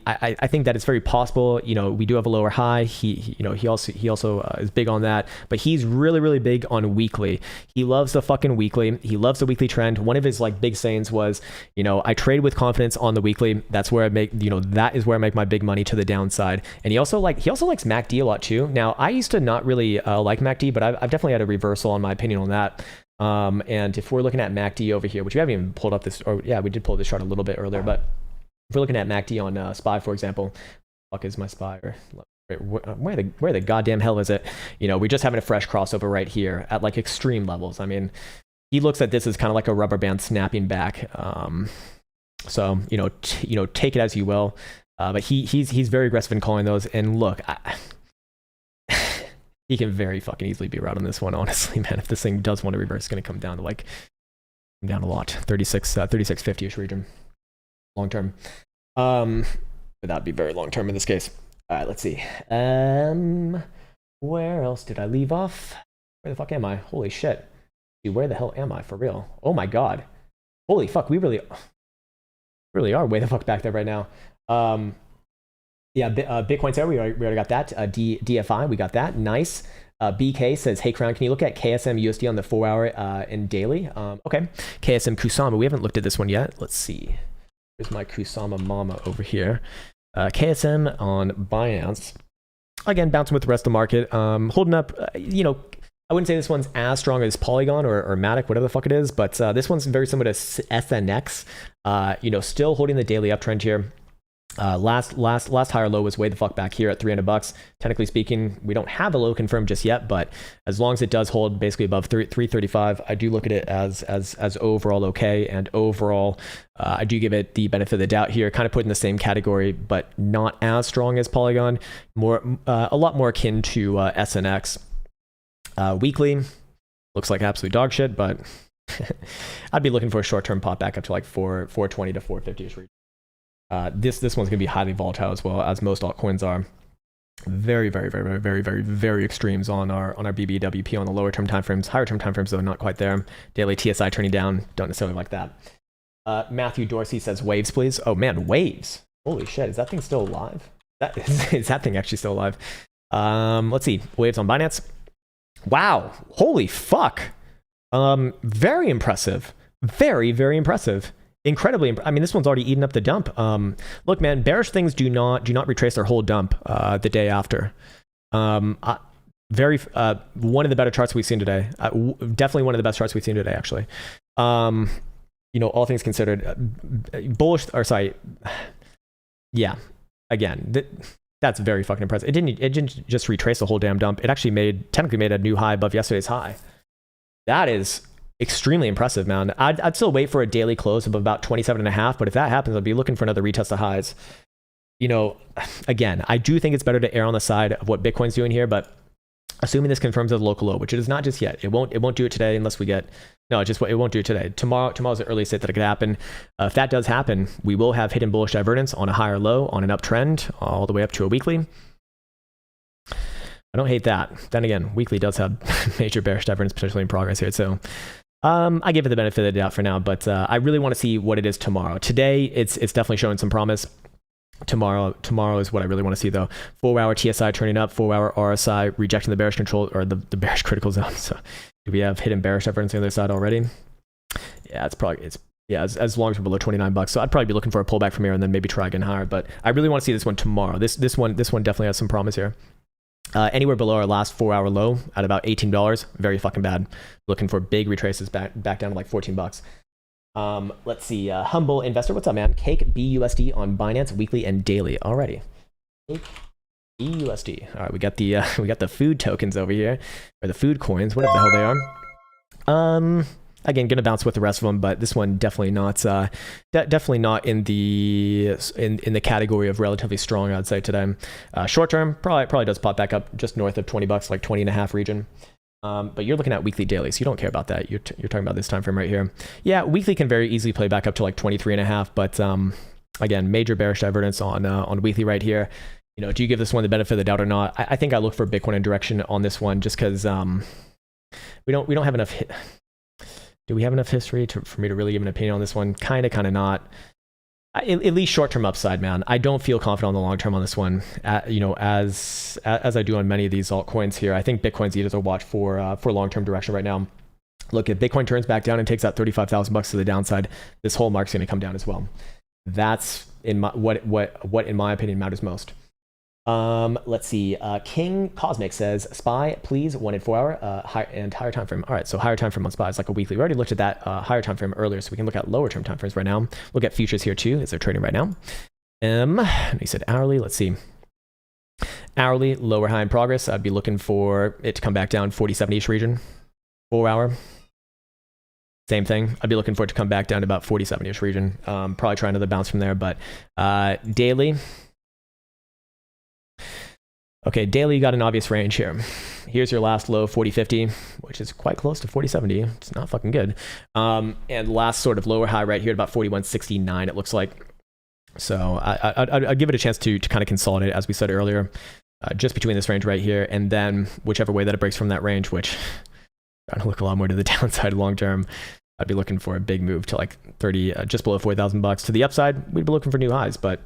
think that it's very possible. We do have a lower high. He also is big on that, but he's really, really big on weekly. He loves the fucking weekly. He loves the weekly trend. One of his like big sayings was, I trade with confidence on the weekly. That's where I make, that is where I make my big money to the downside. And he also likes MACD a lot too. Now, I used to not really like MACD, but I've definitely had a reversal on my opinion on that. And if we're looking at MACD over here, which we haven't even pulled up this, or yeah, we did pull this chart a little bit earlier, but if we're looking at MACD on SPY, for example, fuck is my SPY? Or where the goddamn hell is it? We're just having a fresh crossover right here at like extreme levels. I mean, he looks at this as kind of like a rubber band snapping back. So take it as you will. But he's very aggressive in calling those. And look, he can very fucking easily be right on this one, honestly, man. If this thing does want to reverse, it's going to come down a lot, 3650-ish region. Long term, but that'd be very long term in this case. All right, let's see. Where else did I leave off? Where the fuck am I? Holy shit! Dude, where the hell am I for real? Oh my God! Holy fuck! We really are way the fuck back there right now. Bitcoin's there. We already got that. DFI, we got that. Nice. BK says, hey, Krown, can you look at KSM USD on the 4-hour and daily? Okay. KSM Kusama. We haven't looked at this one yet. Let's see. Here's my Kusama mama over here. KSM on Binance. Again, bouncing with the rest of the market. Holding up, I wouldn't say this one's as strong as Polygon or Matic, whatever the fuck it is, but this one's very similar to SNX. Still holding the daily uptrend here. Last higher low was way the fuck back here at $300. Technically speaking, we don't have a low confirmed just yet, but as long as it does hold basically above 335, I do look at it as overall okay. And overall, I do give it the benefit of the doubt here, kind of put in the same category, but not as strong as Polygon. A lot more akin to SNX. Weekly looks like absolute dog shit, but I'd be looking for a short-term pop back up to like 420 to 450-ish region. This one's going to be highly volatile as well, as most altcoins are. Very, very, very, very, very, very, very extremes on our BBWP on the lower term timeframes. Higher term timeframes, though, not quite there. Daily TSI turning down, don't necessarily like that. Matthew Dorsey says, waves, please. Oh man, waves. Holy shit, is that thing still alive? Is that thing actually still alive? Let's see, waves on Binance. Wow, holy fuck. Very impressive. Very, very impressive. Incredibly, I mean, this one's already eaten up the dump. Look, man, bearish things do not retrace their whole dump the day after. Very one of the better charts we've seen today. Definitely one of the best charts we've seen today, actually. All things considered, bullish, or sorry, yeah. Again, that's very fucking impressive. It didn't just retrace the whole damn dump. It actually technically made a new high above yesterday's high. That is extremely impressive, man. I'd still wait for a daily close of about 27.5, but if that happens, I'll be looking for another retest of highs. Again, I do think it's better to err on the side of what Bitcoin's doing here, but assuming this confirms a local low, which it is not just yet. It won't do it today unless we get, no, it won't do it today. Tomorrow's the earliest date that it could happen. If that does happen, we will have hidden bullish divergence on a higher low, on an uptrend, all the way up to a weekly. I don't hate that. Then again, weekly does have major bearish divergence potentially in progress here. So I give it the benefit of the doubt for now, but I really want to see what it is tomorrow. Today, it's definitely showing some promise. Tomorrow is what I really want to see, though. 4-hour TSI turning up, 4-hour RSI rejecting the bearish control, or the bearish critical zone. So do we have hidden bearish divergence on the other side already? Yeah, as long as we're below $29. So I'd probably be looking for a pullback from here and then maybe try again higher. But I really want to see this one tomorrow. This one definitely has some promise here. Anywhere below our last 4-hour low at about $18, very fucking bad. Looking for big retraces back down to like $14. Let's see. Humble Investor, what's up, man? Cake BUSD on Binance weekly and daily already. Cake BUSD. All right, we got the food tokens over here, or the food coins, whatever the hell they are. Again, gonna bounce with the rest of them, but this one definitely not definitely not in the category of relatively strong, I'd say today. Short term probably does pop back up just north of $20, like 20.5 region. But you're looking at weekly daily, so you don't care about that. You're talking about this time frame right here. Yeah, weekly can very easily play back up to like 23.5, but again, major bearish divergence on weekly right here. Do you give this one the benefit of the doubt or not? I think I look for Bitcoin in direction on this one, just because we don't have enough. Do we have enough history for me to really give an opinion on this one? Kind of not. At least short-term upside, man. I don't feel confident on the long-term on this one. As I do on many of these altcoins here, I think Bitcoin's either to watch for long-term direction right now. Look, if Bitcoin turns back down and takes out $35,000 to the downside, this whole mark's going to come down as well. That's what in my opinion matters most. Let's see. King Cosmic says, SPY, please, 1 and 4 hour, higher time frame. All right, so higher time frame on SPY is like a weekly. We already looked at that higher time frame earlier, so we can look at lower term time frames right now. Look at futures here too, as they're trading right now. And he said hourly. Let's see. Hourly, lower high in progress. I'd be looking for it to come back down 40-70-ish region. 4 hour. Same thing. I'd be looking for it to come back down to about 40-70-ish region. Probably try another bounce from there, but daily. Okay, daily, you got an obvious range here. Here's your last low, 40.50, which is quite close to 40.70. It's not fucking good. And last sort of lower high right here at about 41.69, it looks like. So I'd give it a chance to kind of consolidate, as we said earlier, just between this range right here, and then whichever way that it breaks from that range, which trying to look a lot more to the downside long term. I'd be looking for a big move to like 30, just below $4,000. To the upside, we'd be looking for new highs, but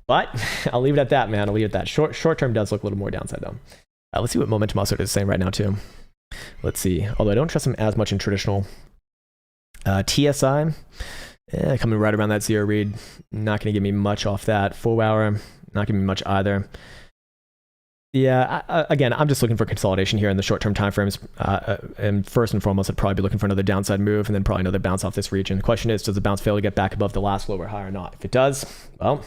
I'll leave it at that, man. I'll leave it at that. Short term does look a little more downside though. Let's see what Momentum also is saying right now too. Let's see. Although I don't trust him as much in traditional. TSI, coming right around that zero read. Not going to give me much off that. 4 hour, not giving me much either. Yeah, again, I'm just looking for consolidation here in the short-term timeframes. And first and foremost, I'd probably be looking for another downside move and then probably another bounce off this region. The question is, does the bounce fail to get back above the last lower high or not? If it does, well,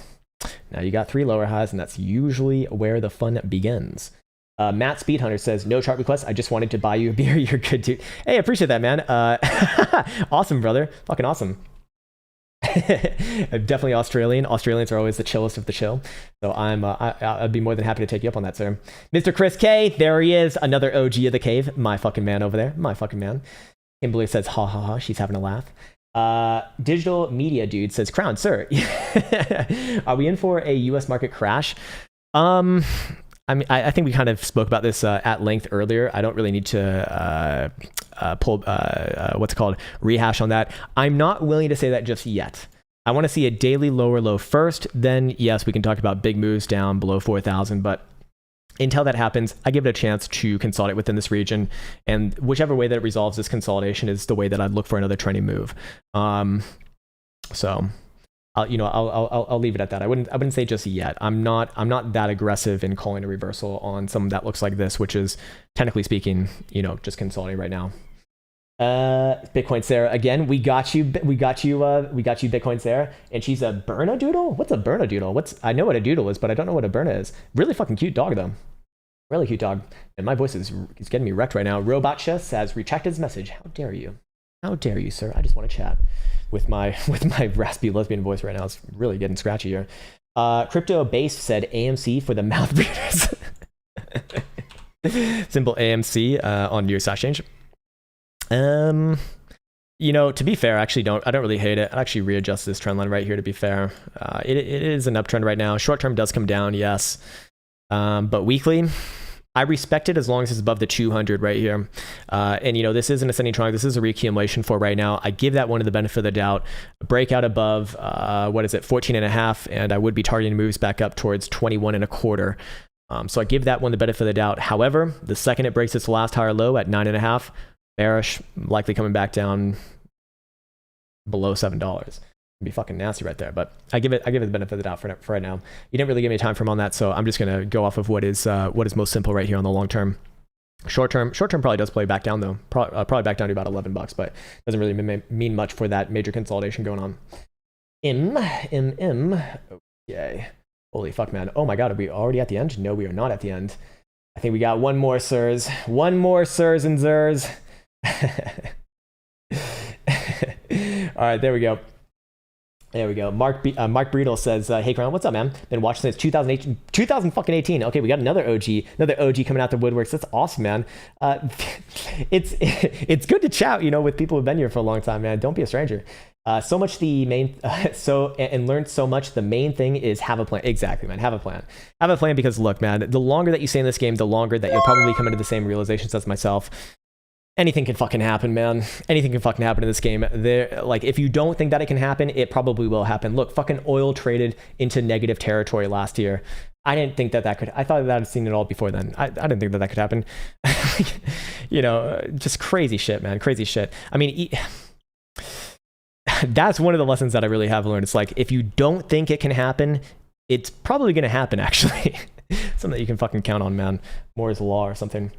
now you got 3 lower highs, and that's usually where the fun begins. Matt Speedhunter says, no chart request. I just wanted to buy you a beer. You're good, dude. Hey, I appreciate that, man. Awesome, brother. Fucking awesome. Definitely Australian. Australians are always the chillest of the chill. So I'd be more than happy to take you up on that, sir. Mr. Chris K, there he is. Another OG of the cave. My fucking man over there. My fucking man. Kimberly says, ha ha ha. She's having a laugh. Digital media dude says, Krown, sir. Are we in for a US market crash? I mean, I think we kind of spoke about this at length earlier. I don't really need to rehash on that. I'm not willing to say that just yet. I want to see a daily lower low first. Then, yes, we can talk about big moves down below 4,000. But until that happens, I give it a chance to consolidate within this region. And whichever way that it resolves this consolidation is the way that I'd look for another trending move. So I'll leave it at that. I wouldn't say just yet. I'm not that aggressive in calling a reversal on something that looks like this, which is technically speaking, just consolidating right now. Bitcoin Sarah again. We got you, Bitcoin Sarah, and she's a Bernedoodle. What's a Bernedoodle? I know what a doodle is, but I don't know what a Berna is. Really fucking cute dog though. Really cute dog. And my voice is getting me wrecked right now. Robotcha says retracted his message. How dare you? How dare you, sir? I just want to chat with my raspy lesbian voice right now. It's really getting scratchy here. Crypto Base said AMC for the mouth breathers. Simple AMC on your exchange. To be fair, I don't really hate it. I actually readjust this trend line right here. To be fair, it is an uptrend right now. Short term does come down, yes, but weekly, I respect it as long as it's above the 200 right here. And this is an ascending triangle. This is a reaccumulation for right now. I give that one the benefit of the doubt. A breakout above 14.5, and I would be targeting moves back up towards 21.25. So I give that one the benefit of the doubt. However, the second it breaks its last higher low at 9.5. Bearish, likely coming back down below $7. It'd be fucking nasty right there, but I give it the benefit of the doubt for right now. You didn't really give me time frame on that, so I'm just gonna go off of what is most simple right here on the long term. Short term probably does play back down though, probably back down to about $11, but doesn't really mean much for that major consolidation going on. Okay. Holy fuck, man. Oh my god, are we already at the end? No, we are not at the end. I think we got one more sirs and zers. All right, there we go. Mark Breedle says, hey Krown, what's up, man? Been watching since 2018. Okay, we got another OG coming out the woodworks. That's awesome, man. It's good to chat, with people who've been here for a long time, man. Don't be a stranger. Learned so much. The main thing is have a plan. Exactly, man. Have a plan because look, man, the longer that you stay in this game, the longer that you'll probably come into the same realizations as myself. Anything can fucking happen, man. Anything can fucking happen in this game. If you don't think that it can happen, it probably will happen. Look, fucking oil traded into negative territory last year. I didn't think that could. I thought that I'd seen it all before then. I didn't think that could happen. Just crazy shit, man. Crazy shit. I mean, that's one of the lessons that I really have learned. It's like, if you don't think it can happen, it's probably going to happen, actually. Something that you can fucking count on, man. Moore's Law or something.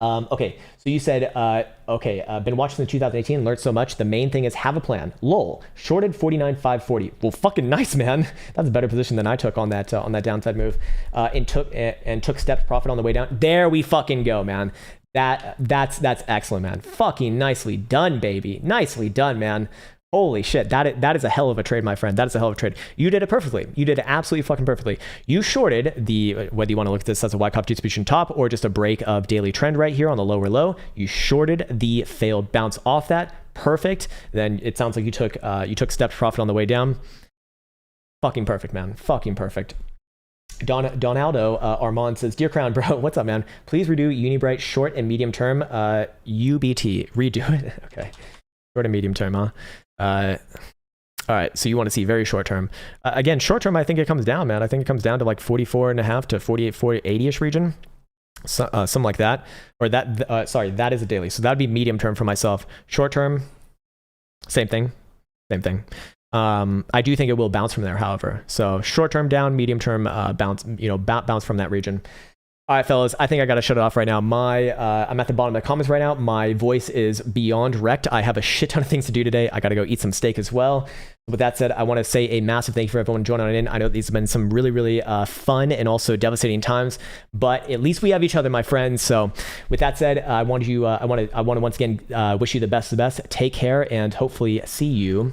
Okay, so you said, been watching since 2018, learned so much. The main thing is have a plan. Lol, shorted 49,540. Well, fucking nice, man. That's a better position than I took on that downside move. And took steps profit on the way down. There we fucking go, man. That's excellent, man. Fucking nicely done, baby. Nicely done, man. Holy shit, that is a hell of a trade, my friend. That is a hell of a trade. You did it perfectly. You did it absolutely fucking perfectly. You shorted whether you want to look at this as a Wyckoff distribution top or just a break of daily trend right here on the lower low. You shorted the failed bounce off that. Perfect. Then it sounds like you took steps profit on the way down. Fucking perfect, man. Fucking perfect. Donaldo Armand says, dear Krown, bro, what's up, man? Please redo Unibright short and medium term UBT. Redo it. Okay. Short and medium term, huh? All right, so you want to see very short term. Again, short term, I think it comes down, man. I think it comes down to like 44.5 to 48, 80-ish region. Something like that. Or that, sorry, that is a daily. So that'd be medium term for myself. Short term, same thing. I do think it will bounce from there, however. So short term down, medium term bounce, bounce from that region. All right, fellas, I think I got to shut it off right now. I'm at the bottom of the comments right now. My voice is beyond wrecked. I have a shit ton of things to do today. I got to go eat some steak as well. With that said, I want to say a massive thank you for everyone joining in. I know these have been some really, really fun and also devastating times, but at least we have each other, my friends. So with that said, I want to once again wish you the best of the best. Take care and hopefully see you